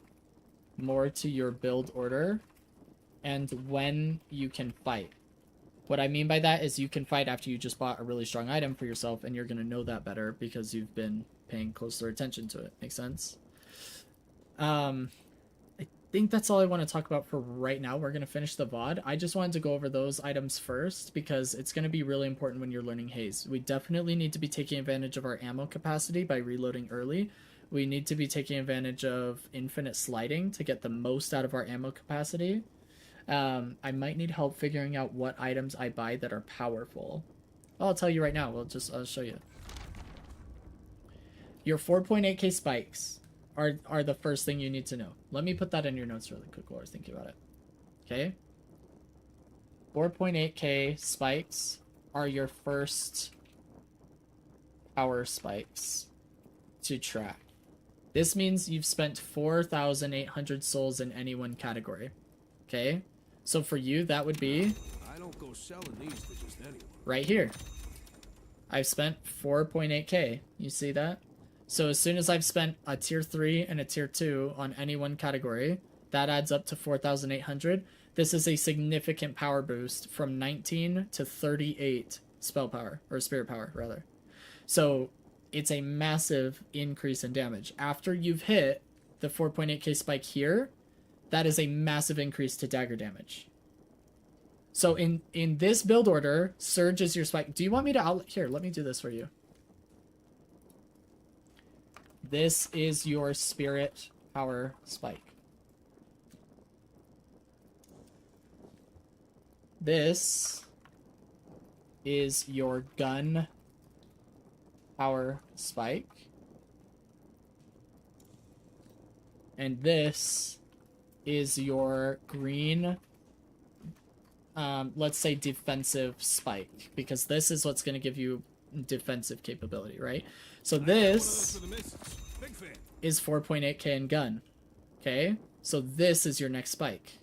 more to your build order and when you can fight. What I mean by that is you can fight after you just bought a really strong item for yourself, and you're going to know that better because you've been paying closer attention to it. Make sense? I think that's all I want to talk about for right now. We're going to finish the VOD. I just wanted to go over those items first because it's going to be really important when you're learning Haze. We definitely need to be taking advantage of our ammo capacity by reloading early. We need to be taking advantage of infinite sliding to get the most out of our ammo capacity. I might need help figuring out what items I buy that are powerful. I'll tell you right now. I'll show you. Your 4.8k spikes are the first thing you need to know. Let me put that in your notes really quick while I was thinking about it. Okay? 4.8k spikes are your first power spikes to track. This means you've spent 4,800 souls in any one category. Okay? So for you, that would be I don't go selling these to just anyone. Right here. I've spent 4.8k. You see that? So as soon as I've spent a tier 3 and a tier 2 on any one category, that adds up to 4,800. This is a significant power boost from 19 to 38 spell power, or spirit power, rather. So it's a massive increase in damage. After you've hit the 4.8k spike here, that is a massive increase to dagger damage. So in this build order, Surge is your spike. Do you want me to Here, let me do this for you. This is your spirit power spike. This is your gun power spike. And this is your green, let's say defensive spike, because this is what's going to give you defensive capability, right? So this is 4.8k in gun. Okay? So this is your next spike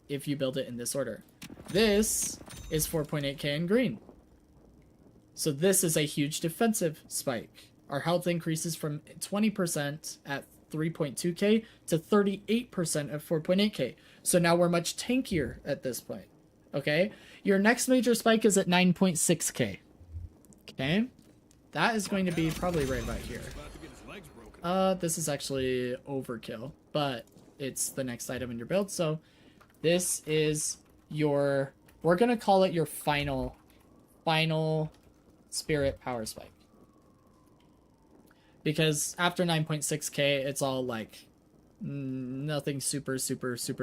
if you build it in this order. This is 4.8k in green. So this is a huge defensive spike. Our health increases from 20% at 3.2k to 38% at 4.8k. So now we're much tankier at this point. Okay? Your next major spike is at 9.6k. Okay? That is going to be probably right about here. This is actually overkill, but it's the next item in your build. So this is your, we're going to call it your final spirit power spike. Because after 9.6k, it's all like nothing super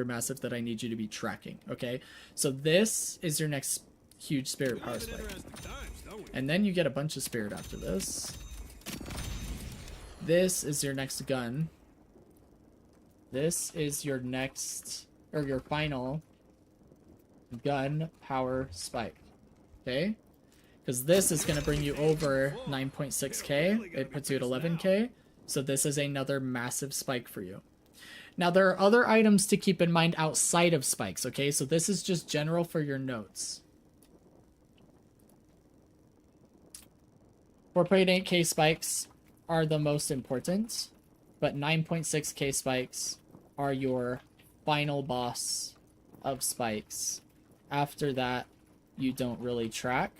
massive that I need you to be tracking, okay? So this is your next huge spirit power spike. And then you get a bunch of spirit after this. This is your next gun. This is your next, or your final gun power spike, okay? Because this is going to bring you over 9.6k. It puts you at 11k. So this is another massive spike for you. Now, there are other items to keep in mind outside of spikes, okay? So this is just general for your notes. 4.8k spikes are the most important, but 9.6k spikes are your final boss of spikes. After that, you don't really track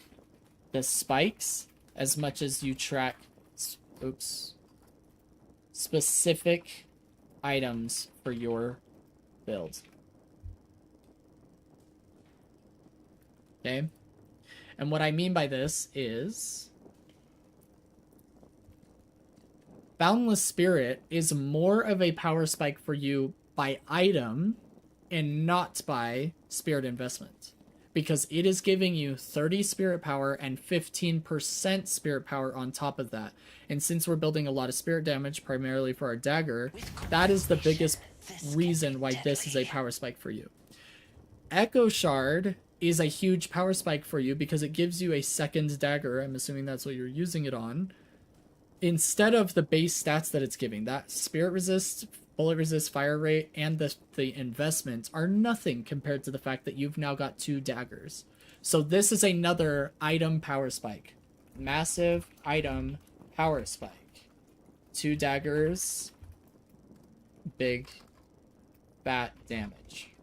the spikes as much as you track specific items for your build. Okay? And what I mean by this is Boundless Spirit is more of a power spike for you by item and not by spirit investment, because it is giving you 30 spirit power and 15% spirit power on top of that. And since we're building a lot of spirit damage primarily for our dagger, that is the biggest reason why this is a power spike for you. Echo Shard is a huge power spike for you because it gives you a second dagger. I'm assuming that's what you're using it on, instead of the base stats that it's giving. That spirit resist, bullet resist, fire rate, and the investments are nothing compared to the fact that you've now got 2 daggers. So this is another item power spike. Massive item power spike. 2 daggers. Big fat damage.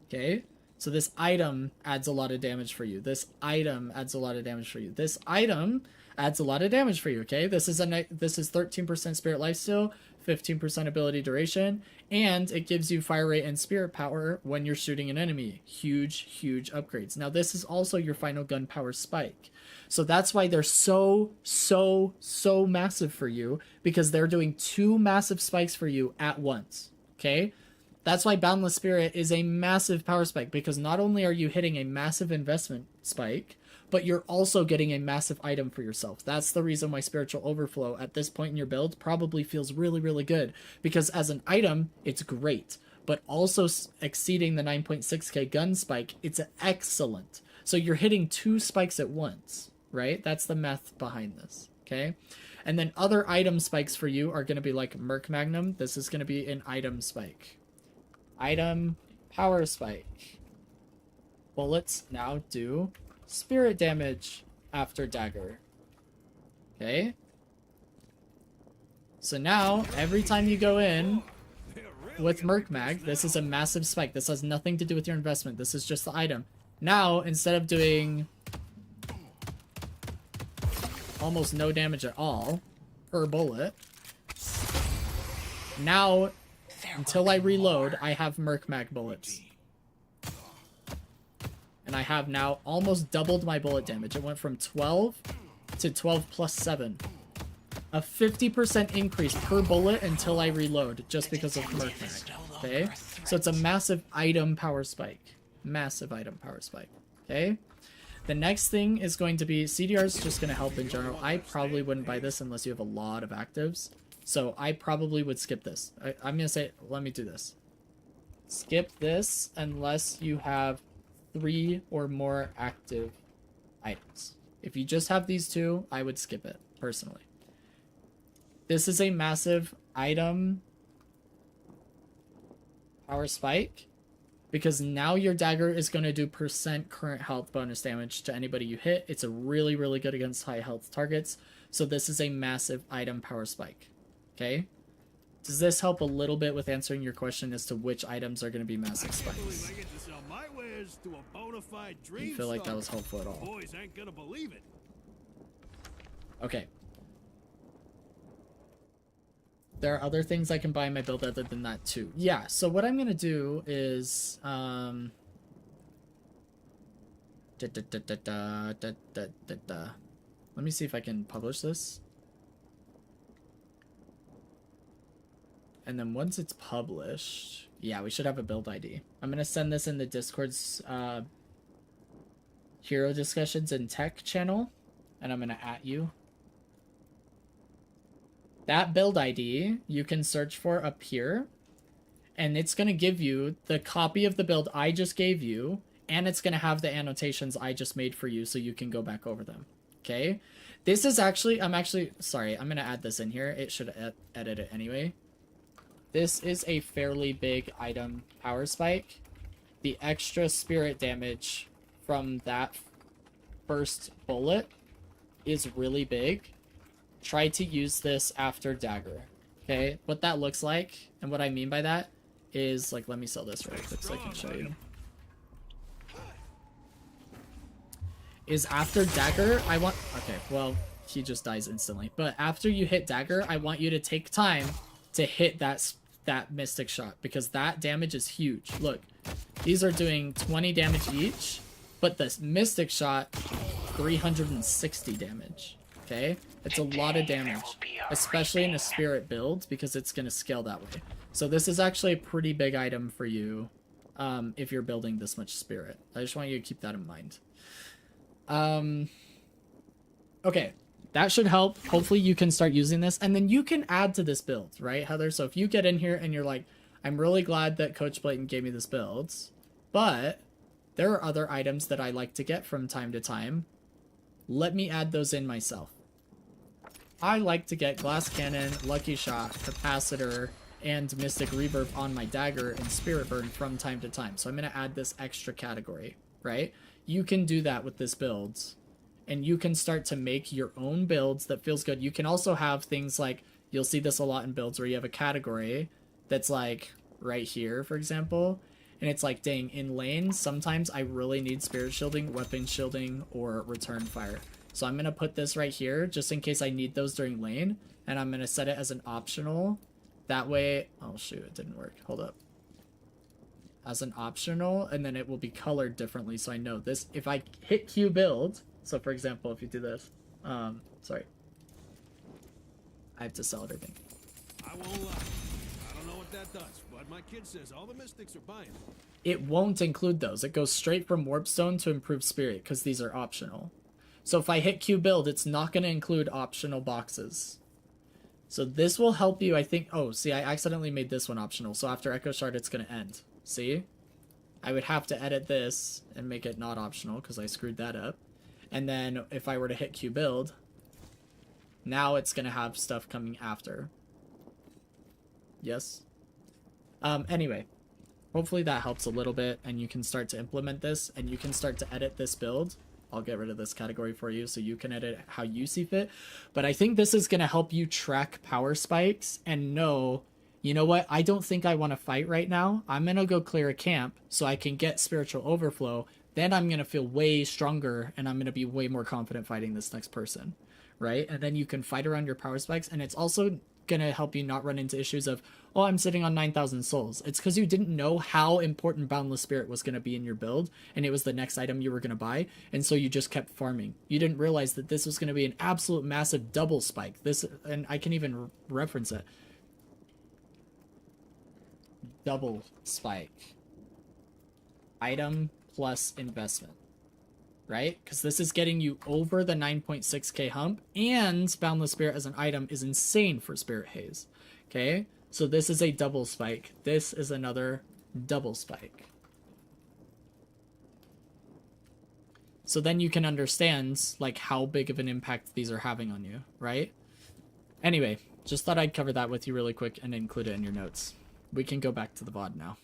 Okay? So this item adds a lot of damage for you. This item adds a lot of damage for you. This item adds a lot of damage for you, okay? This is 13% spirit lifesteal, 15% ability duration, and it gives you fire rate and spirit power when you're shooting an enemy. Huge upgrades. Now this is also your final gun power spike. So that's why they're so massive for you, because they're doing 2 massive spikes for you at once, okay? That's why Boundless Spirit is a massive power spike, because not only are you hitting a massive investment spike, but you're also getting a massive item for yourself. That's the reason why Spiritual Overflow at this point in your build probably feels really good, because as an item, it's great, but also exceeding the 9.6k gun spike, it's excellent. So you're hitting 2 spikes at once, right? That's the math behind this, okay? And then other item spikes for you are going to be like Merc Magnum. This is going to be an item spike. Item power spike. Bullets now do spirit damage after dagger. Okay? So now, every time you go in with Merc Mag, this is a massive spike. This has nothing to do with your investment. This is just the item. Now, instead of doing almost no damage at all per bullet, now, until I reload, I have Merc Mag bullets. And I have now almost doubled my bullet damage. It went from 12 to 12 plus 7. A 50% increase per bullet until I reload, just because of Merc Mag. Okay? So it's a massive item power spike. Massive item power spike. Okay? The next thing is going to be, CDR is just going to help in general. I probably wouldn't buy this unless you have a lot of actives. So I probably would skip this. I'm going to say, let me do this. Skip this unless you have 3 or more active items. If you just have these 2, I would skip it, personally. This is a massive item power spike, because now your dagger is going to do % current health bonus damage to anybody you hit. It's a really good against high health targets. So this is a massive item power spike. Okay? Does this help a little bit with answering your question as to which items are going to be massive spikes? Do you feel like that was helpful at all? Boys ain't gonna believe it. Okay. There are other things I can buy in my build other than that too. Yeah, so what I'm going to do is... Let me see if I can publish this. And then once it's published, yeah, we should have a build ID. I'm going to send this in the Discord's Hero Discussions and Tech channel, and I'm going to @ you. That build ID you can search for up here, and it's going to give you the copy of the build I just gave you, and it's going to have the annotations I just made for you so you can go back over them. Okay? This is actually, sorry, I'm going to add this in here. It should edit it anyway. This is a fairly big item power spike. The extra spirit damage from that first bullet is really big, try to use this after dagger. Okay, what that looks like, and what I mean by that is, like, let me sell this really quick so I can show you. Is after dagger, I want, okay, well, he just dies instantly. But after you hit dagger, I want you to take time to hit that mystic shot, because that damage is huge. Look, these are doing 20 damage each, but this mystic shot, 360 damage. Okay, it's a lot of damage, especially in a spirit build, because it's going to scale that way. So this is actually a pretty big item for you if you're building this much spirit. I just want you to keep that in mind. Okay, that should help. Hopefully you can start using this, and then you can add to this build, right, Heather? So if you get in here and you're like, I'm really glad that Coach Blatant gave me this build, but there are other items that I like to get from time to time. Let me add those in myself. I like to get Glass Cannon, Lucky Shot, Capacitor, and Mystic Reverb on my dagger and Spirit Burn from time to time. So I'm going to add this extra category, right? You can do that with this build, and you can start to make your own builds that feels good. You can also have things like, you'll see this a lot in builds where you have a category that's like right here, for example, and it's like, dang, in lane, sometimes I really need Spirit Shielding, Weapon Shielding, or Return Fire. So I'm going to put this right here just in case I need those during lane, and I'm going to set it as an optional. That way, oh shoot, it didn't work. Hold up. As an optional, and then it will be colored differently, so I know this. If I hit Q build, so for example, if you do this, sorry. I have to sell everything. I won't lie. I don't know what that does, but my kid says all the mystics are buying it. It won't include those. It goes straight from Warpstone to Improved Spirit, because these are optional. So if I hit Q build, it's not going to include optional boxes. So this will help you, I think. Oh, see, I accidentally made this one optional. So after Echo Shard, it's going to end. See? I would have to edit this and make it not optional because I screwed that up. And then if I were to hit Q build, now it's going to have stuff coming after. Yes? Anyway, hopefully that helps a little bit, and you can start to implement this, and you can start to edit this build. I'll get rid of this category for you so you can edit how you see fit. But I think this is going to help you track power spikes and know, you know what, I don't think I want to fight right now. I'm going to go clear a camp so I can get spiritual overflow. Then I'm going to feel way stronger, and I'm going to be way more confident fighting this next person, right? And then you can fight around your power spikes, and it's also going to help you not run into issues of, oh, I'm sitting on 9,000 souls. It's because you didn't know how important Boundless Spirit was going to be in your build, and it was the next item you were going to buy, and so you just kept farming. You didn't realize that this was going to be an absolute massive double spike. This, and I can even reference it. Double spike. Item plus investment. Right? Because this is getting you over the 9.6k hump, and Boundless Spirit as an item is insane for Spirit Haze. Okay? So this is a double spike. This is another double spike. So then you can understand, like, how big of an impact these are having on you, right? Anyway, just thought I'd cover that with you really quick and include it in your notes. We can go back to the VOD now.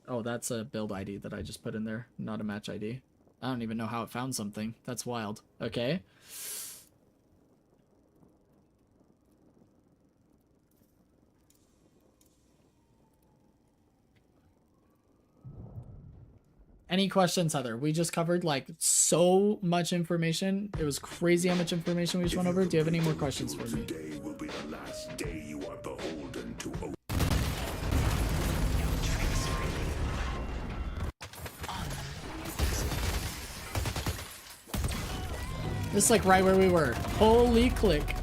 Oh, that's a build ID that I just put in there, not a match ID. I don't even know how it found something. That's wild. Okay. Any questions, Heather? We just covered like so much information. It was crazy how much information we just went over. Do you have any more questions for me? Today will be the last day you are beholden to. This is like right where we were. Holy click.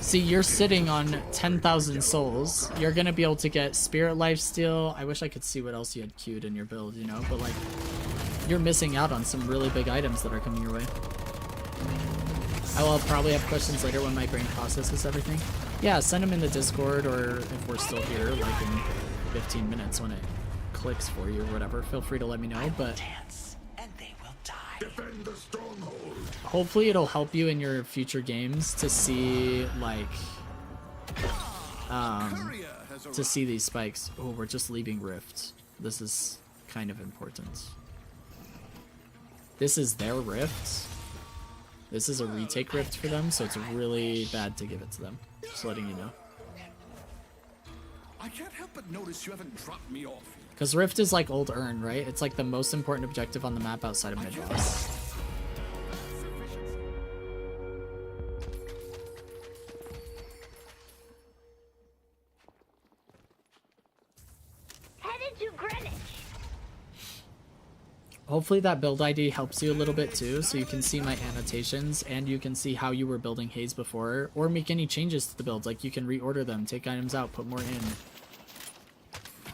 See, you're sitting on 10,000 souls. You're gonna be able to get Spirit Lifesteal. I wish I could see what else you had queued in your build, you know? But like, you're missing out on some really big items that are coming your way. I will probably have questions later when my brain processes everything. Yeah, send them in the Discord, or if we're still here, like in 15 minutes when it clicks for you or whatever, feel free to let me know. But and they will die. Defend the stronghold. Hopefully it'll help you in your future games to see like to see these spikes. Oh, we're just leaving Rift. This is kind of important. This is their rift. This is a retake rift for them, so it's really bad to give it to them. Just letting you know. I can't help but notice you haven't dropped me off yet. Because rift is like old urn, right? It's like the most important objective on the map outside of mid-boss. Headed to Greenwich. Hopefully that build ID helps you a little bit too, so you can see my annotations and you can see how you were building Haze before, or make any changes to the builds. Like you can reorder them, take items out, put more in.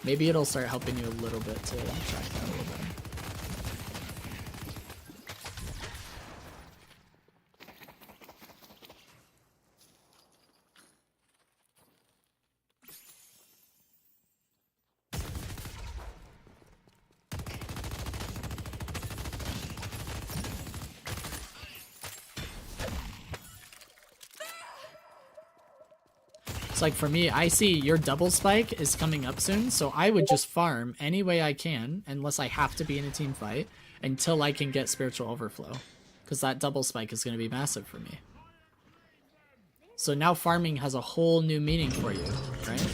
Maybe it'll start helping you a little bit to track that a little better. Like for me, I see your double spike is coming up soon, so I would just farm any way I can, unless I have to be in a team fight, until I can get spiritual overflow, because that double spike is going to be massive for me. So now farming has a whole new meaning for you, right?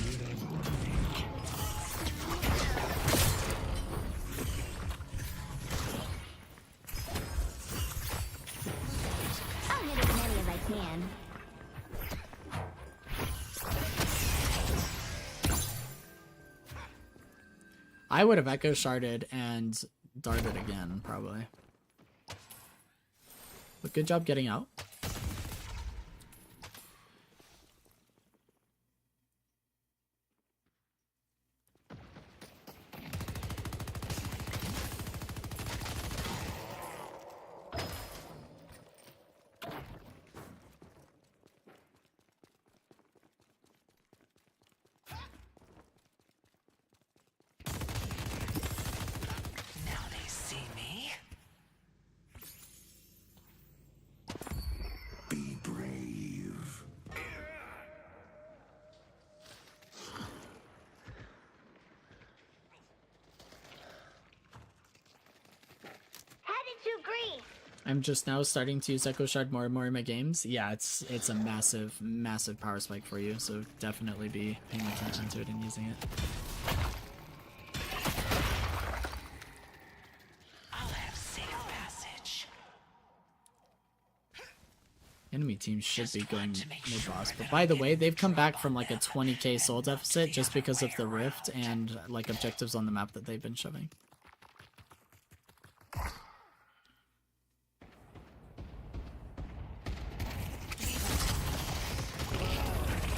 I'll hit as many as I can. I would have echo sharded and darted again, probably. But good job getting out. Be brave. Headed to Green. I'm just now starting to use Echo Shard more and more in my games. Yeah, it's a massive, massive power spike for you, so definitely be paying attention to it and using it. I'll have safe passage. Enemy team should be going mid-boss, but by the way, they've come back from like a 20k soul deficit just because of the rift and like objectives on the map that they've been shoving.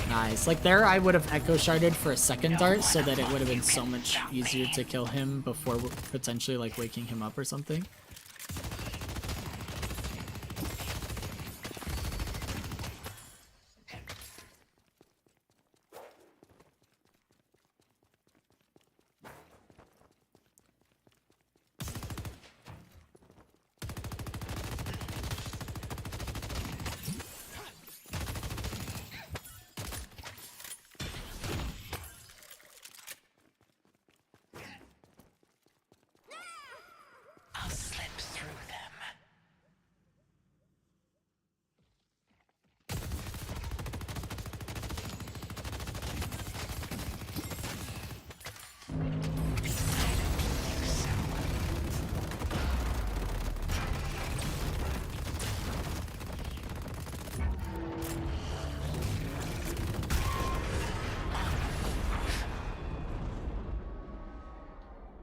Nice. Like there, I would have echo sharded for a second dart so that it would have been so much easier to kill him before potentially like waking him up or something. I'll slip through them.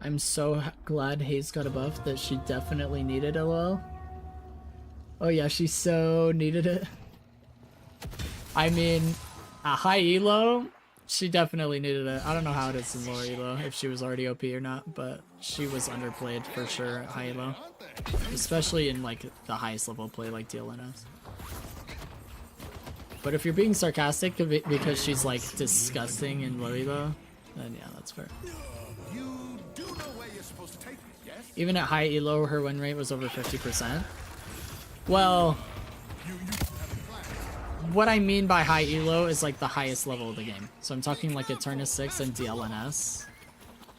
I'm so glad Hayes got a buff that she definitely needed LOL. Oh yeah, she so needed it. I mean, a high elo, she definitely needed it. I don't know how it is in lower elo, if she was already OP or not, but she was underplayed for sure at high elo. Especially in like the highest level play like DLNS. But if you're being sarcastic because she's like disgusting in low elo, then yeah, that's fair. Even at high elo, her win rate was over 50%. Well, what I mean by high elo is like the highest level of the game. So I'm talking like Eternus 6 and DLNS.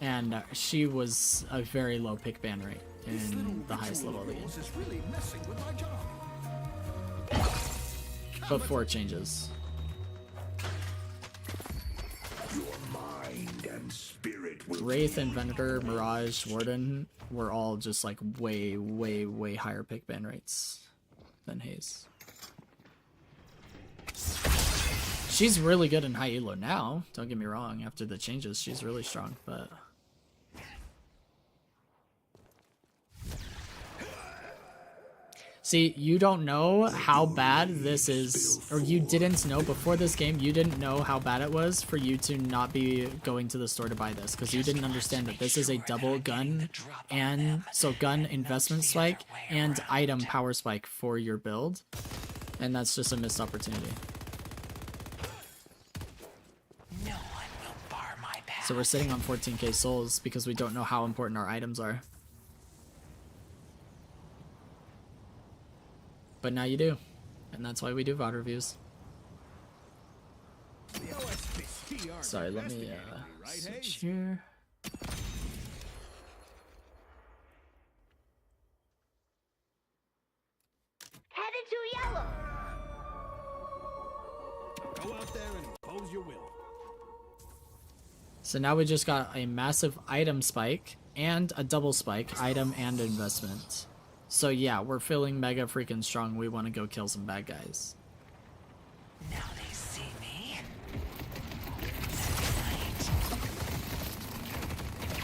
and she was a very low pick ban rate in the highest level of the game. Is really messing with my job. Before changes. Your mind and spirit will Wraith, Inventor, Mirage, Warden were all just like way, way, way higher pick ban rates than Haze. She's really good in high elo now, don't get me wrong. After the changes, she's really strong, but... See, you don't know how bad this is, or you didn't know before this game, you didn't know how bad it was for you to not be going to the store to buy this, because you didn't understand that this is a double gun, and so gun investment spike and item power spike for your build, and that's just a missed opportunity. So we're sitting on 14k souls because we don't know how important our items are. But now you do, and that's why we do VOD reviews. Sorry, let me switch here. Headed to yellow. Go out there and impose your will. So now we just got a massive item spike and a double spike, item and investment. So yeah, we're feeling mega freaking strong. We want to go kill some bad guys. Now they see me.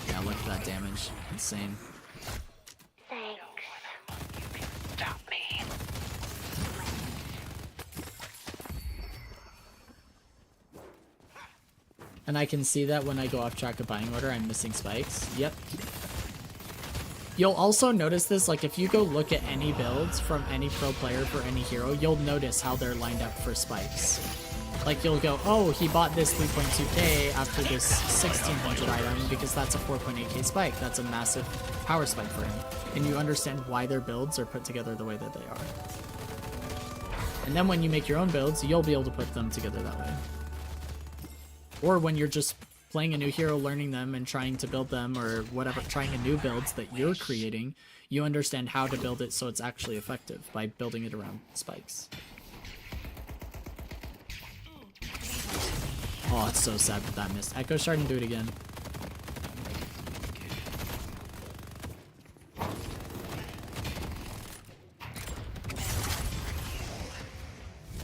Yeah, look at that damage. Insane. Thanks. Stop me. And I can see that when I go off track of buying order, I'm missing spikes. Yep. You'll also notice this, like if you go look at any builds from any pro player for any hero, you'll notice how they're lined up for spikes. Like you'll go, oh, he bought this 3.2k after this 1600 item because that's a 4.8k spike. That's a massive power spike for him. And you understand why their builds are put together the way that they are. And then when you make your own builds, you'll be able to put them together that way. Or when you're just playing a new hero, learning them and trying to build them or whatever, trying a new builds that you're creating, you understand how to build it so it's actually effective by building it around spikes. Oh, it's so sad that that missed. Echo Shard and do it again.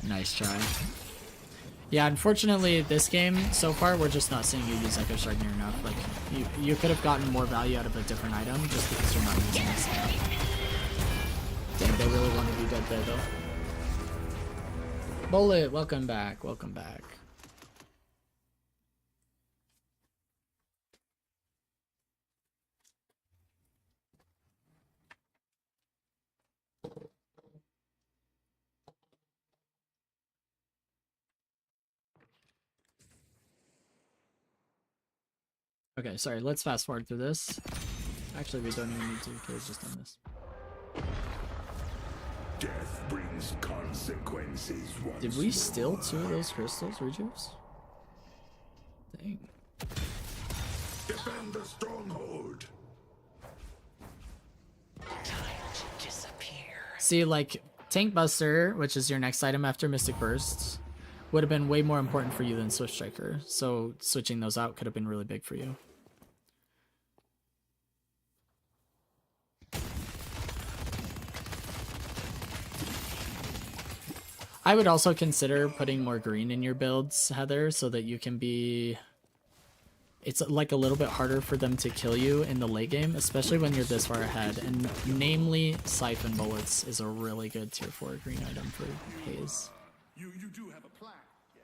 Nice try. Yeah, unfortunately, this game, so far, we're just not seeing you use Echo Shard near enough. Like, you could have gotten more value out of a different item just because you're not using this enough. Dang, they really wanted you dead there, though. Bullet, welcome back, welcome back. Okay, sorry, let's fast forward through this. Actually, we don't even need to because just done this. Death brings consequences once Did we steal 2 of those crystals, Rejuves? Dang. Defend the stronghold. Time to disappear. See, like, Tank Buster, which is your next item after Mystic Burst, would have been way more important for you than Swift Striker, so switching those out could have been really big for you. I would also consider putting more green in your builds, Heather, so that you can be... It's like a little bit harder for them to kill you in the late game, especially when you're this far ahead. And namely, Siphon Bullets is a really good tier 4 green item for Haze. You do have a plan, yeah?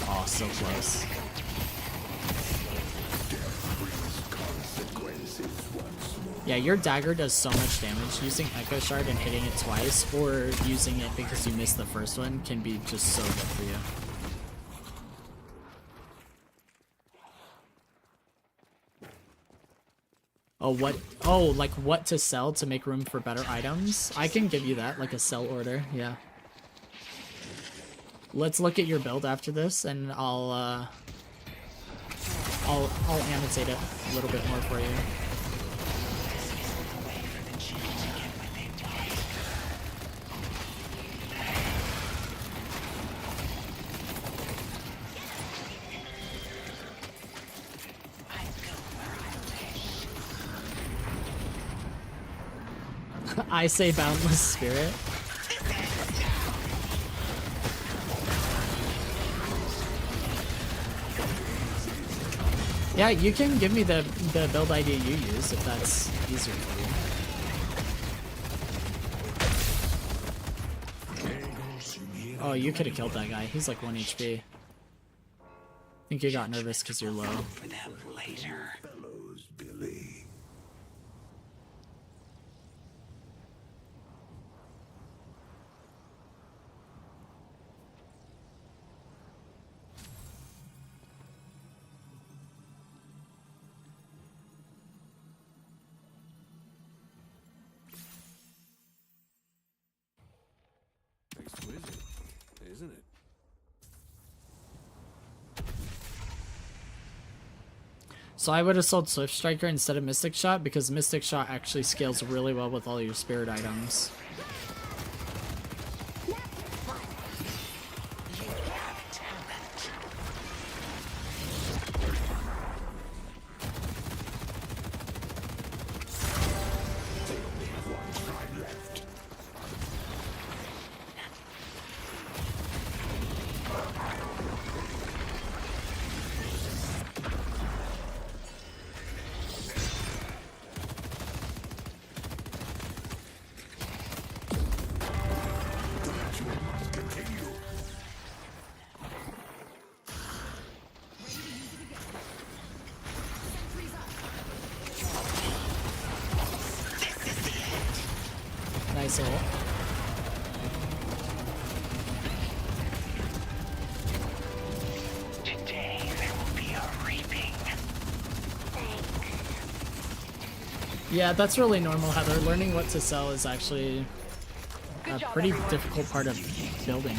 Oh, so close. Yeah, your dagger does so much damage. Using Echo Shard and hitting it twice, or using it because you missed the first one, can be just so good for you. Oh, what? Oh, like what to sell to make room for better items? I can give you that, like a sell order, yeah. let's look at your build after this, and I'll annotate it a little bit more for you. I say boundless spirit. Yeah, you can give me the build ID you use if that's easier for you. Oh, you could have killed that guy. He's like 1 HP. I think you got nervous because you're low. For them later. Fellows, Billy. Exquisite, isn't it? So I would have sold Swift Striker instead of Mystic Shot because Mystic Shot actually scales really well with all your spirit items. Nice ult. Today there will be a reaping. Yeah, that's really normal, Heather. Learning what to sell is actually a pretty difficult part of building.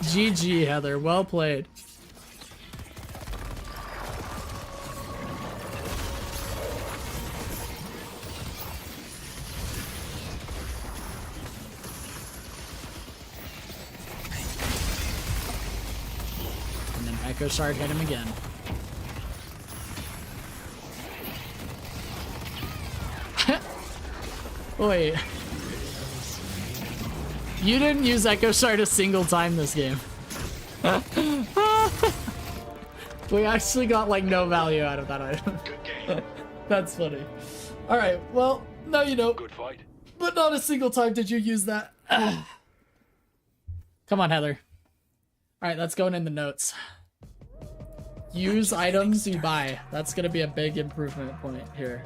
GG, Heather. Well played. And then Echo Shard hit him again. Wait. You didn't use Echo Shard a single time this game. We actually got like no value out of that item. That's funny. Alright, well, now you know. Good fight. But not a single time did you use that. Come on, Heather. Alright, that's going in the notes. Use items you buy. That's gonna be a big improvement point here.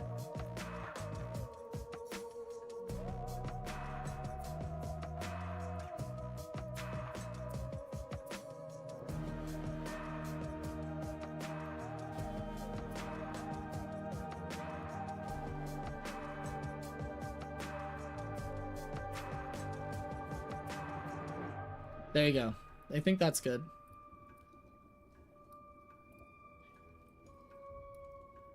There you go. I think that's good.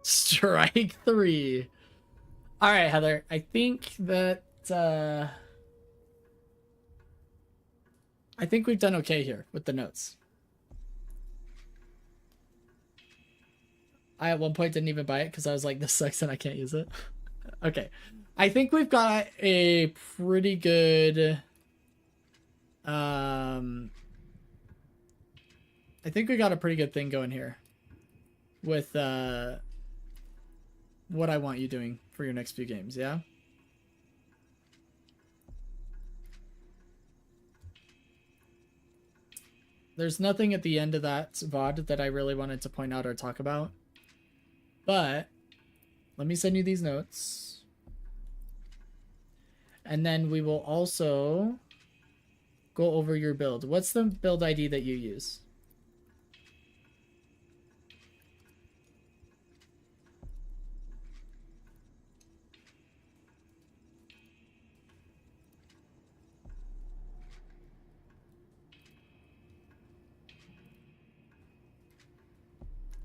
Strike 3. All right, Heather. I think that I think we've done okay here with the notes. I at one point didn't even buy it because I was like, this sucks and I can't use it. Okay. I think we've got a pretty good I think we got a pretty good thing going here with what I want you doing for your next few games, yeah? There's nothing at the end of that VOD that I really wanted to point out or talk about, but let me send you these notes. And then we will also go over your build. What's the build ID that you use?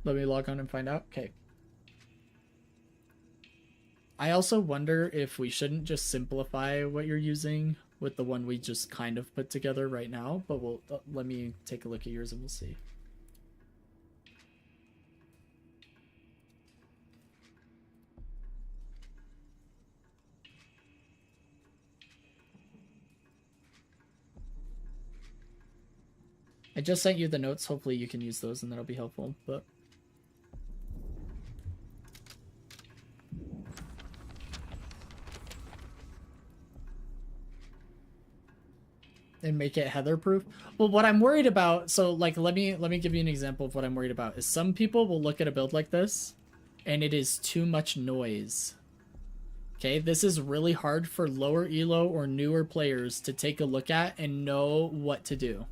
Let me log on and find out. Okay. I also wonder if we shouldn't just simplify what you're using with the one we just kind of put together right now, but we'll let me take a look at yours and we'll see. I just sent you the notes. Hopefully you can use those and that'll be helpful, but and make it Heather proof. Well, what I'm worried about, so like let me give you an example of what I'm worried about is some people will look at a build like this and it is too much noise. Okay, this is really hard for lower elo or newer players to take a look at and know what to do.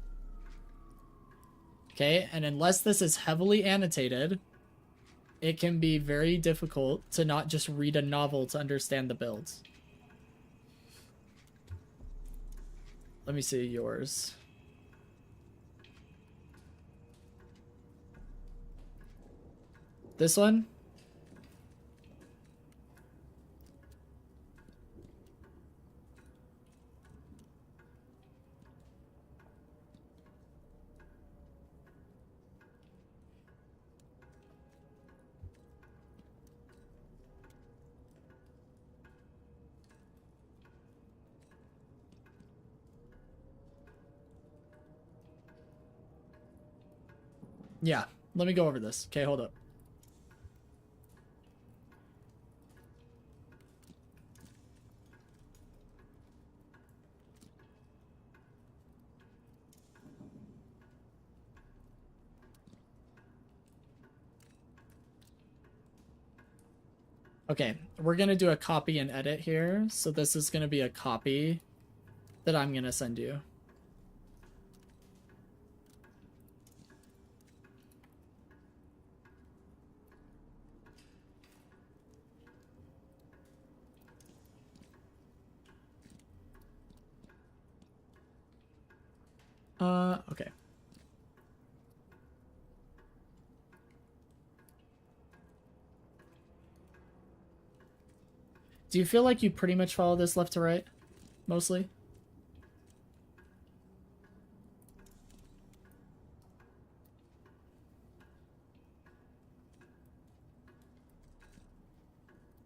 Okay, and unless this is heavily annotated, it can be very difficult to not just read a novel to understand the builds. Let me see yours. This one? Yeah, let me go over this. Okay, hold up. Okay, we're gonna do a copy and edit here. So this is gonna be a copy that I'm gonna send you. Okay. Do you feel like you pretty much follow this left to right? Mostly?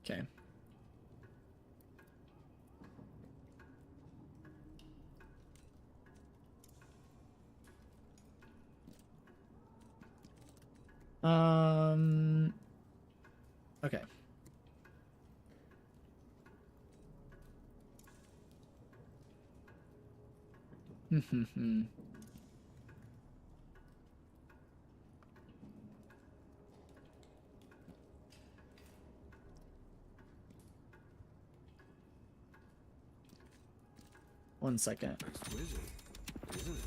Okay. Okay. One second. Exquisite, isn't it?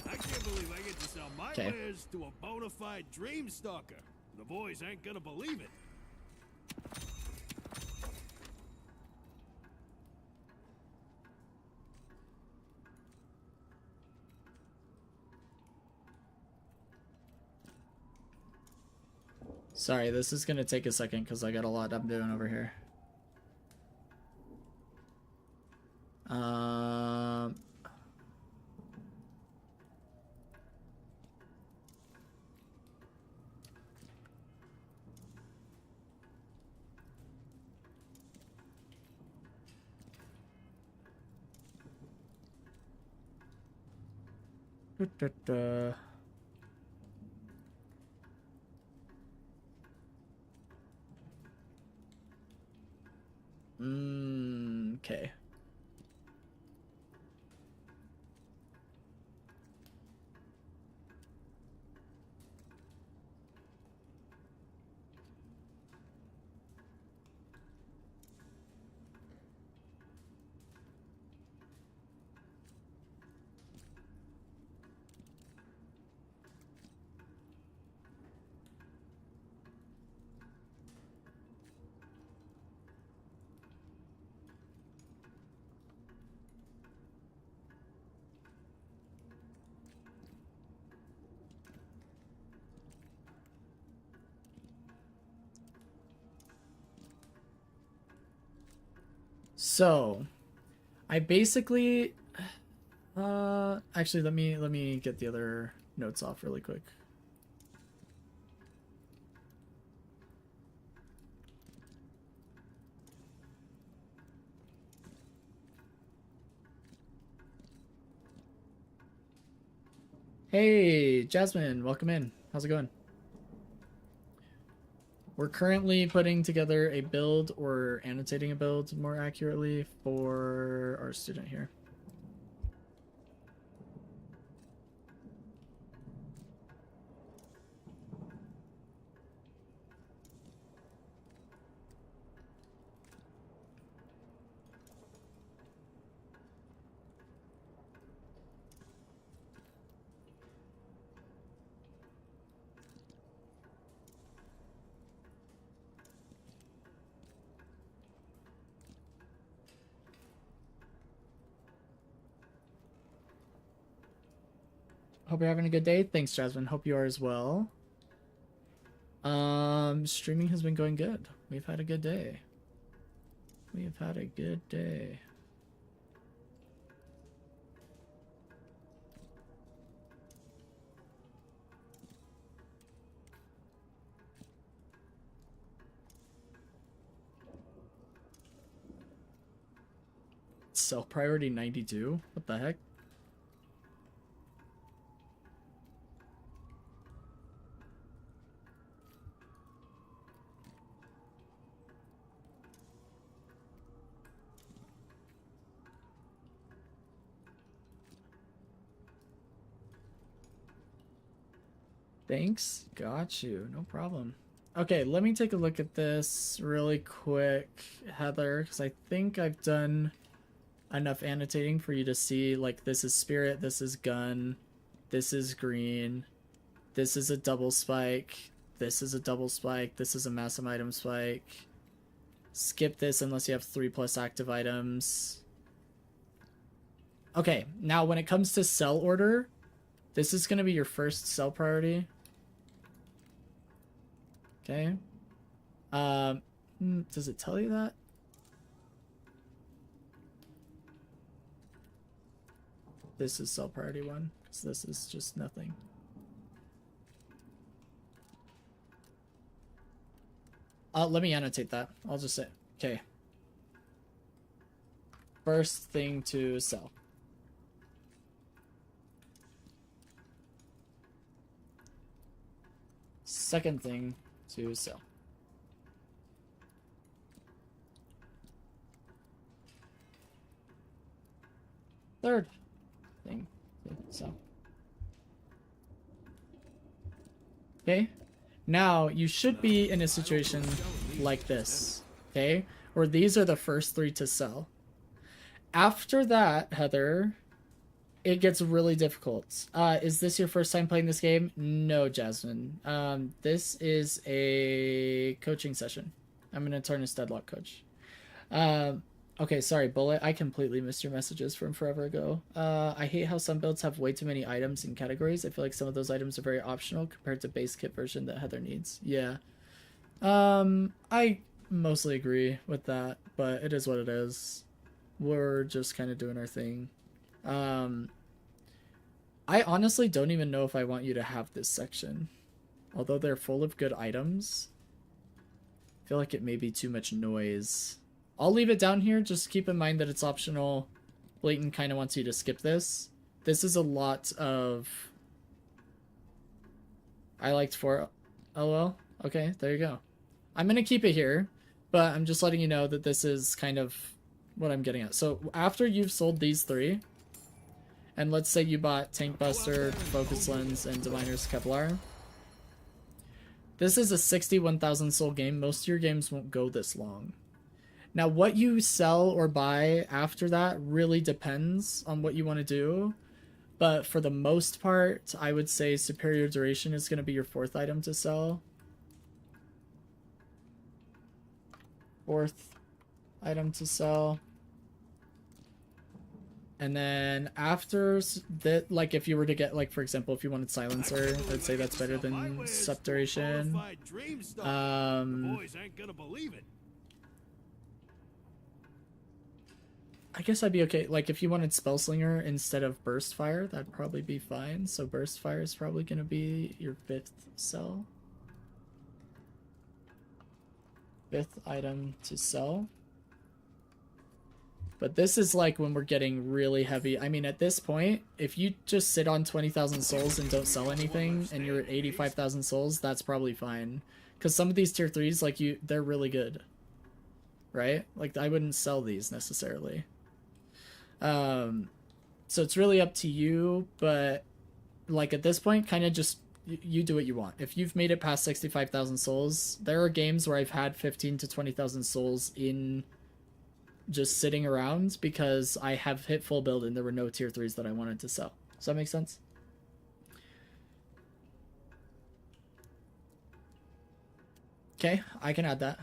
I can't believe I get to sell my wares to a bona fide dream stalker. The boys ain't gonna believe it. Sorry, this is gonna take a second because I got a lot I'm doing over here. Okay. So, I basically, actually, let me get the other notes off really quick. Hey, Jasmine, welcome in. How's it going? We're currently putting together a build, or annotating a build more accurately, for our student here. Hope you're having a good day. Thanks, Jasmine. Hope you are as well. Streaming has been going good. We've had a good day. We have had a good day. Self priority 92? What the heck? Thanks. Got you. No problem. Okay, let me take a look at this really quick, Heather, because I think I've done enough annotating for you to see, like, this is spirit, this is gun, this is green, this is a double spike, this is a double spike, this is a massive item spike. Skip this unless you have 3+ active items. Okay, now when it comes to sell order, this is going to be your first sell priority. Okay. Does it tell you that? This is sell priority 1, because this is just nothing. Let me annotate that. I'll just say, okay. First thing to sell. Second thing to sell. Third thing to sell. Okay, now you should be in a situation like this, okay, where these are the first 3 to sell. After that, Heather, it gets really difficult. Is this your first time playing this game? No, Jasmine. This is a coaching session. I'm an Eternus Deadlock coach. Okay, sorry, Bullet. I completely missed your messages from forever ago. I hate how some builds have way too many items and categories. I feel like some of those items are very optional compared to base kit version that Heather needs. Yeah. I mostly agree with that, but it is what it is. We're just kind of doing our thing. I honestly don't even know if I want you to have this section. Although they're full of good items, I feel like it may be too much noise. I'll leave it down here. Just keep in mind that it's optional. Blatant kind of wants you to skip this. This is a lot of... I liked 4... LOL. Okay, there you go. I'm going to keep it here, but I'm just letting you know that this is kind of what I'm getting at. So after you've sold these 3, and let's say you bought Tank Buster, Focus Lens, and Diviner's Kevlar, this is a 61,000 soul game. Most of your games won't go this long. Now, what you sell or buy after that really depends on what you want to do. But for the most part, I would say Superior Duration is going to be your 4th item to sell. 4th item to sell. And then after that, like if you were to get, like, for example, if you wanted Silencer, I'd say that's better than Subduration. The boys ain't gonna believe it. I guess I'd be okay. Like, if you wanted Spell Slinger instead of Burst Fire, that'd probably be fine. So Burst Fire is probably going to be your 5th sell. 5th item to sell. But this is like when we're getting really heavy. I mean, at this point, if you just sit on 20,000 souls and don't sell anything, and you're at 85,000 souls, that's probably fine. Because some of these tier 3s, like, they're really good. Right? Like, I wouldn't sell these necessarily. So it's really up to you, but, like, at this point, kind of just, you do what you want. If you've made it past 65,000 souls, there are games where I've had 15 to 20,000 souls in just sitting around because I have hit full build and there were no tier 3s that I wanted to sell. Does that make sense? Okay, I can add that.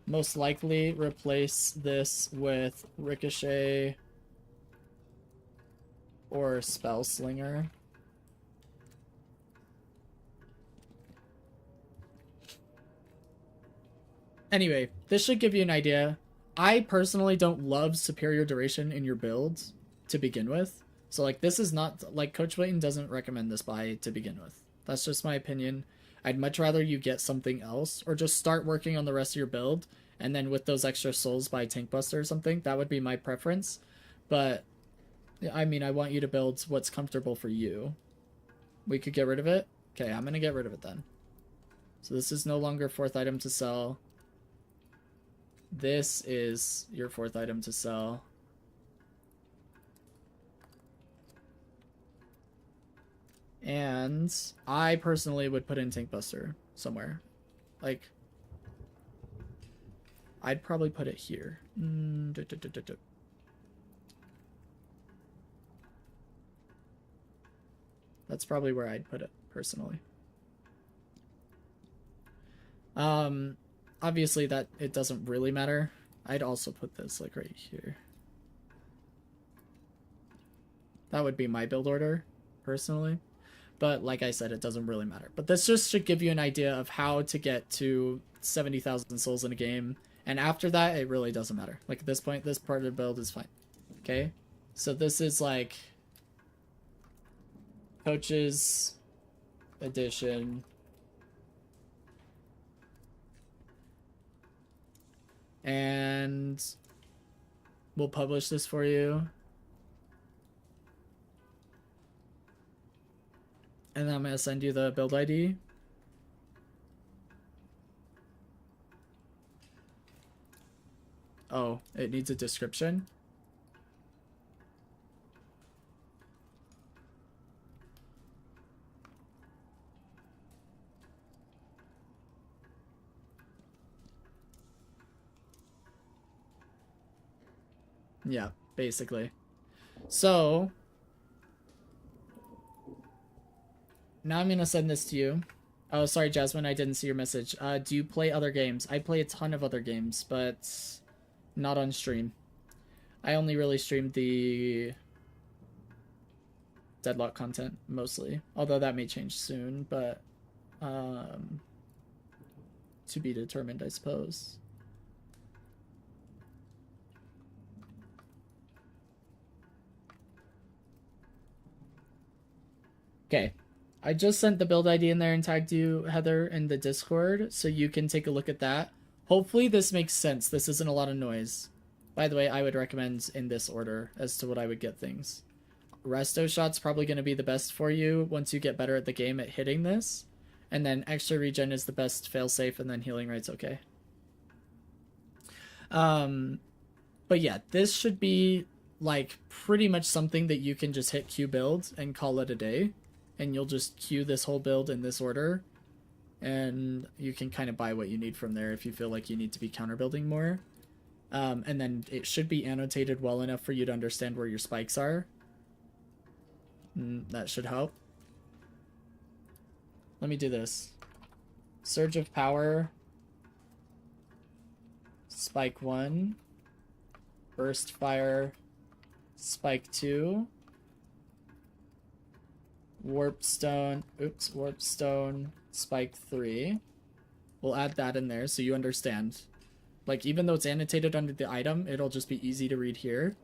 Most likely replace this with Ricochet or Spell Slinger. Anyway, this should give you an idea. I personally don't love superior duration in your build to begin with. So, like, this is not, like, Coach Wayton doesn't recommend this buy to begin with. That's just my opinion. I'd much rather you get something else or just start working on the rest of your build, and then with those extra souls buy Tank Buster or something. That would be my preference. But, I mean, I want you to build what's comfortable for you. We could get rid of it? Okay, I'm going to get rid of it then. So this is no longer 4th item to sell. This is your 4th item to sell. And I personally would put in Tank Buster somewhere. Like, I'd probably put it here. That's probably where I'd put it, personally. Obviously that it doesn't really matter. I'd also put this, like, right here. That would be my build order, personally. But like I said, it doesn't really matter. But this just should give you an idea of how to get to 70,000 souls in a game. And after that, it really doesn't matter. Like, at this point, this part of the build is fine. Okay? So this is, like, Coach's Edition. And we'll publish this for you. And then I'm going to send you the build ID. Oh, it needs a description. Yeah, basically. So now I'm going to send this to you. Oh, sorry, Jasmine, I didn't see your message. Do you play other games? I play a ton of other games, but not on stream. I only really streamed the Deadlock content, mostly. Although that may change soon, but to be determined, I suppose. Okay. I just sent the build ID in there and tagged you, Heather, in the Discord, so you can take a look at that. Hopefully this makes sense. This isn't a lot of noise. By the way, I would recommend in this order as to what I would get things. Resto Shot's probably going to be the best for you once you get better at the game at hitting this. And then Extra Regen is the best failsafe, and then Healing Right's okay. But yeah, this should be, like, pretty much something that you can just hit Q build and call it a day. And you'll just queue this whole build in this order. And you can kind of buy what you need from there if you feel like you need to be counter building more. And then it should be annotated well enough for you to understand where your spikes are. That should help. Let me do this. Surge of Power. Spike 1. Burst Fire. Spike 2. Warp Stone, Warp Stone, Spike 3. We'll add that in there so you understand. Like, even though it's annotated under the item, it'll just be easy to read here.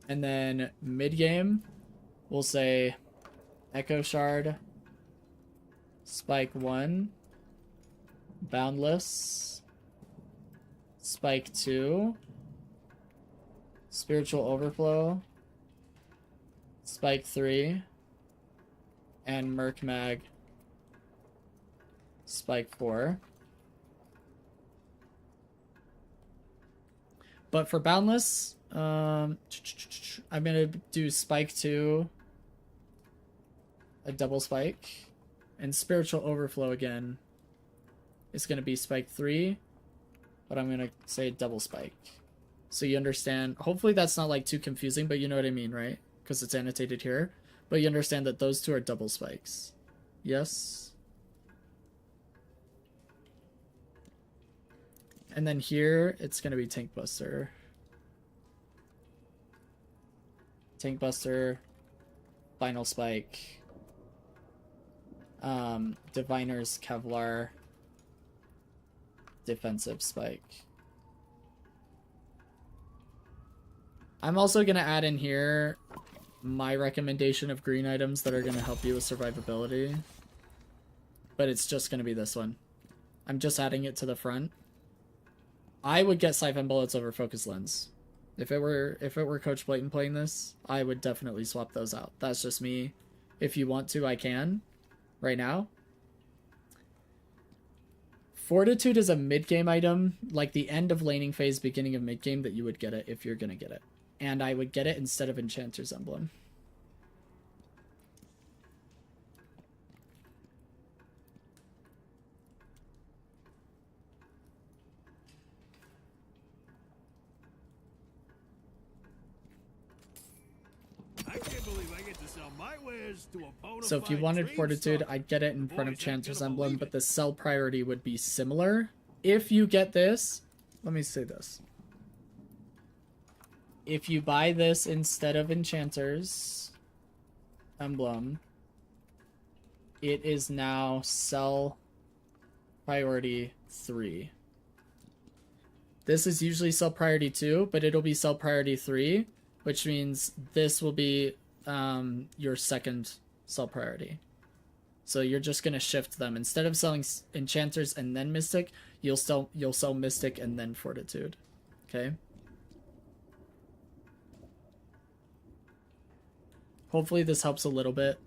And then mid-game, we'll say Echo Shard, Spike 1, Boundless, Spike 2, Spiritual Overflow, Spike 3, and Merc Mag, Spike 4. But for Boundless, I'm gonna do Spike 2, a double spike, and Spiritual Overflow again is gonna be Spike 3, but I'm gonna say double spike. So you understand, hopefully that's not like too confusing, but you know what I mean, right? Because it's annotated here. But you understand that those two are double spikes. Yes? And then here, it's going to be Tank Buster. Tank Buster, Final Spike, Diviner's Kevlar, Defensive Spike. I'm also going to add in here my recommendation of green items that are going to help you with survivability. But it's just going to be this one. I'm just adding it to the front. I would get Siphon Bullets over Focus Lens. If it were Coach Blatant playing this, I would definitely swap those out. That's just me. If you want to, I can. Right now. Fortitude is a mid-game item, like the end of laning phase, beginning of mid-game, that you would get it if you're going to get it. And I would get it instead of Enchanter's Emblem. I can't believe I get to sell my wares to a bona So if you fide wanted dream Fortitude, stalker. I'd get it in The front of boys ain't Chanter's gonna Emblem, believe but it. the sell priority would be similar. If you get this, let me say this. If you buy this instead of Enchanter's Emblem, it is now sell priority 3. This is usually sell priority 2, but it'll be sell priority 3, which means this will be your second sell priority. So you're just gonna shift them. Instead of selling Enchanters and then Mystic, you'll sell Mystic and then Fortitude. Okay. Hopefully this helps a little bit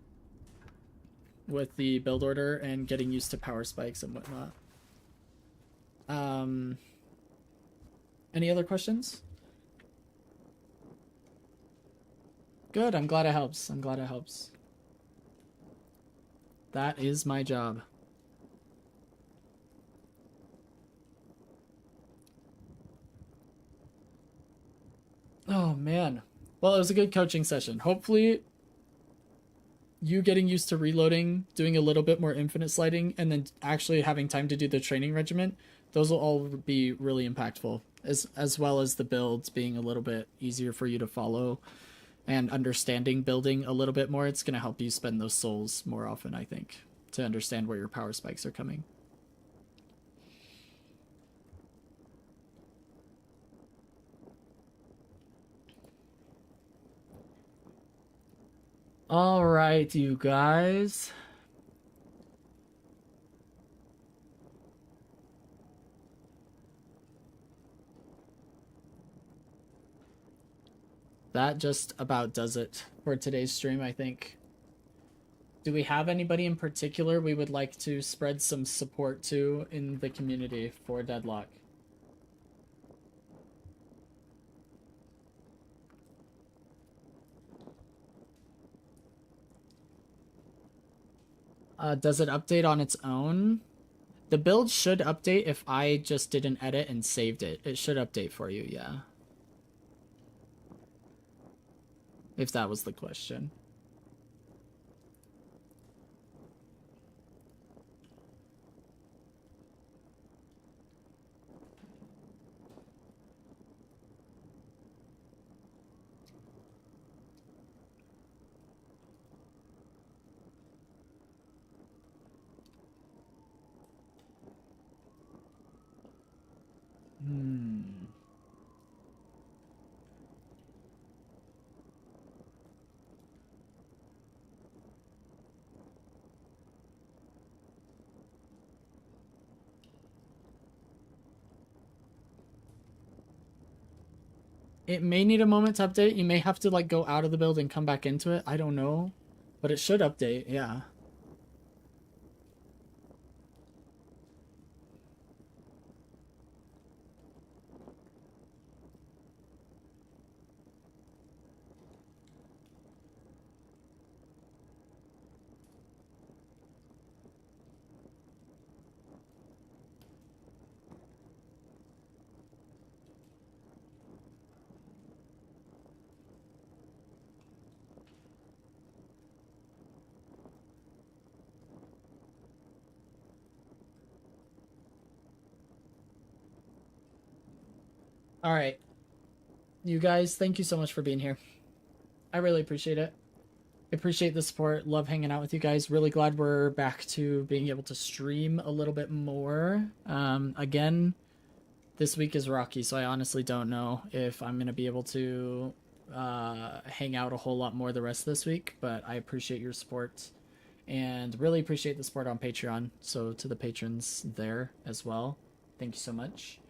with the build order and getting used to power spikes and whatnot. Any other questions? Good, I'm glad it helps. I'm glad it helps. That is my job. Oh man. Well, it was a good coaching session. Hopefully you getting used to reloading, doing a little bit more infinite sliding, and then actually having time to do the training regiment, those will all be really impactful, as well as the builds being a little bit easier for you to follow and understanding building a little bit more. It's going to help you spend those souls more often, I think, to understand where your power spikes are coming. All right, you guys. That just about does it for today's stream, I think. Do we have anybody in particular we would like to spread some support to in the community for Deadlock? Does it update on its own? The build should update if I just did an edit and saved it. It should update for you, yeah. If that was the question. It may need a moment to update. You may have to like go out of the build and come back into it. I don't know, but it should update. Yeah. All right. You guys, thank you so much for being here. I really appreciate it. Appreciate the support. Love hanging out with you guys. Really glad we're back to being able to stream a little bit more. Again, this week is rocky, so I honestly don't know if I'm going to be able to hang out a whole lot more the rest of this week, but I appreciate your support and really appreciate the support on Patreon. So to the patrons there as well, thank you so much.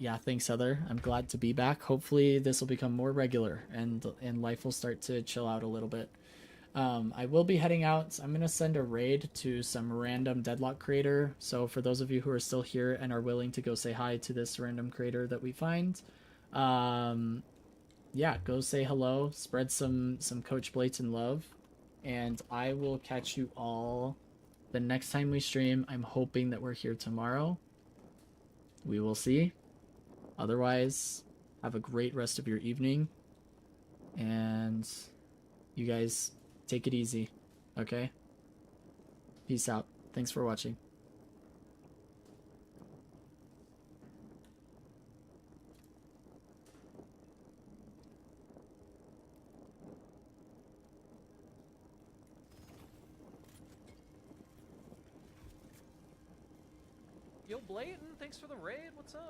Yeah, thanks, Heather. I'm glad to be back. Hopefully this will become more regular and life will start to chill out a little bit. I will be heading out. I'm going to send a raid to some random Deadlock creator. So for those of you who are still here and are willing to go say hi to this random creator that we find, yeah, go say hello, spread some Coach Blayton love, and I will catch you all the next time we stream. I'm hoping that we're here tomorrow. We will see. Otherwise, have a great rest of your evening. And you guys take it easy. Okay? Peace out. Thanks for watching. Yo, Blayton, thanks for the raid. What's up?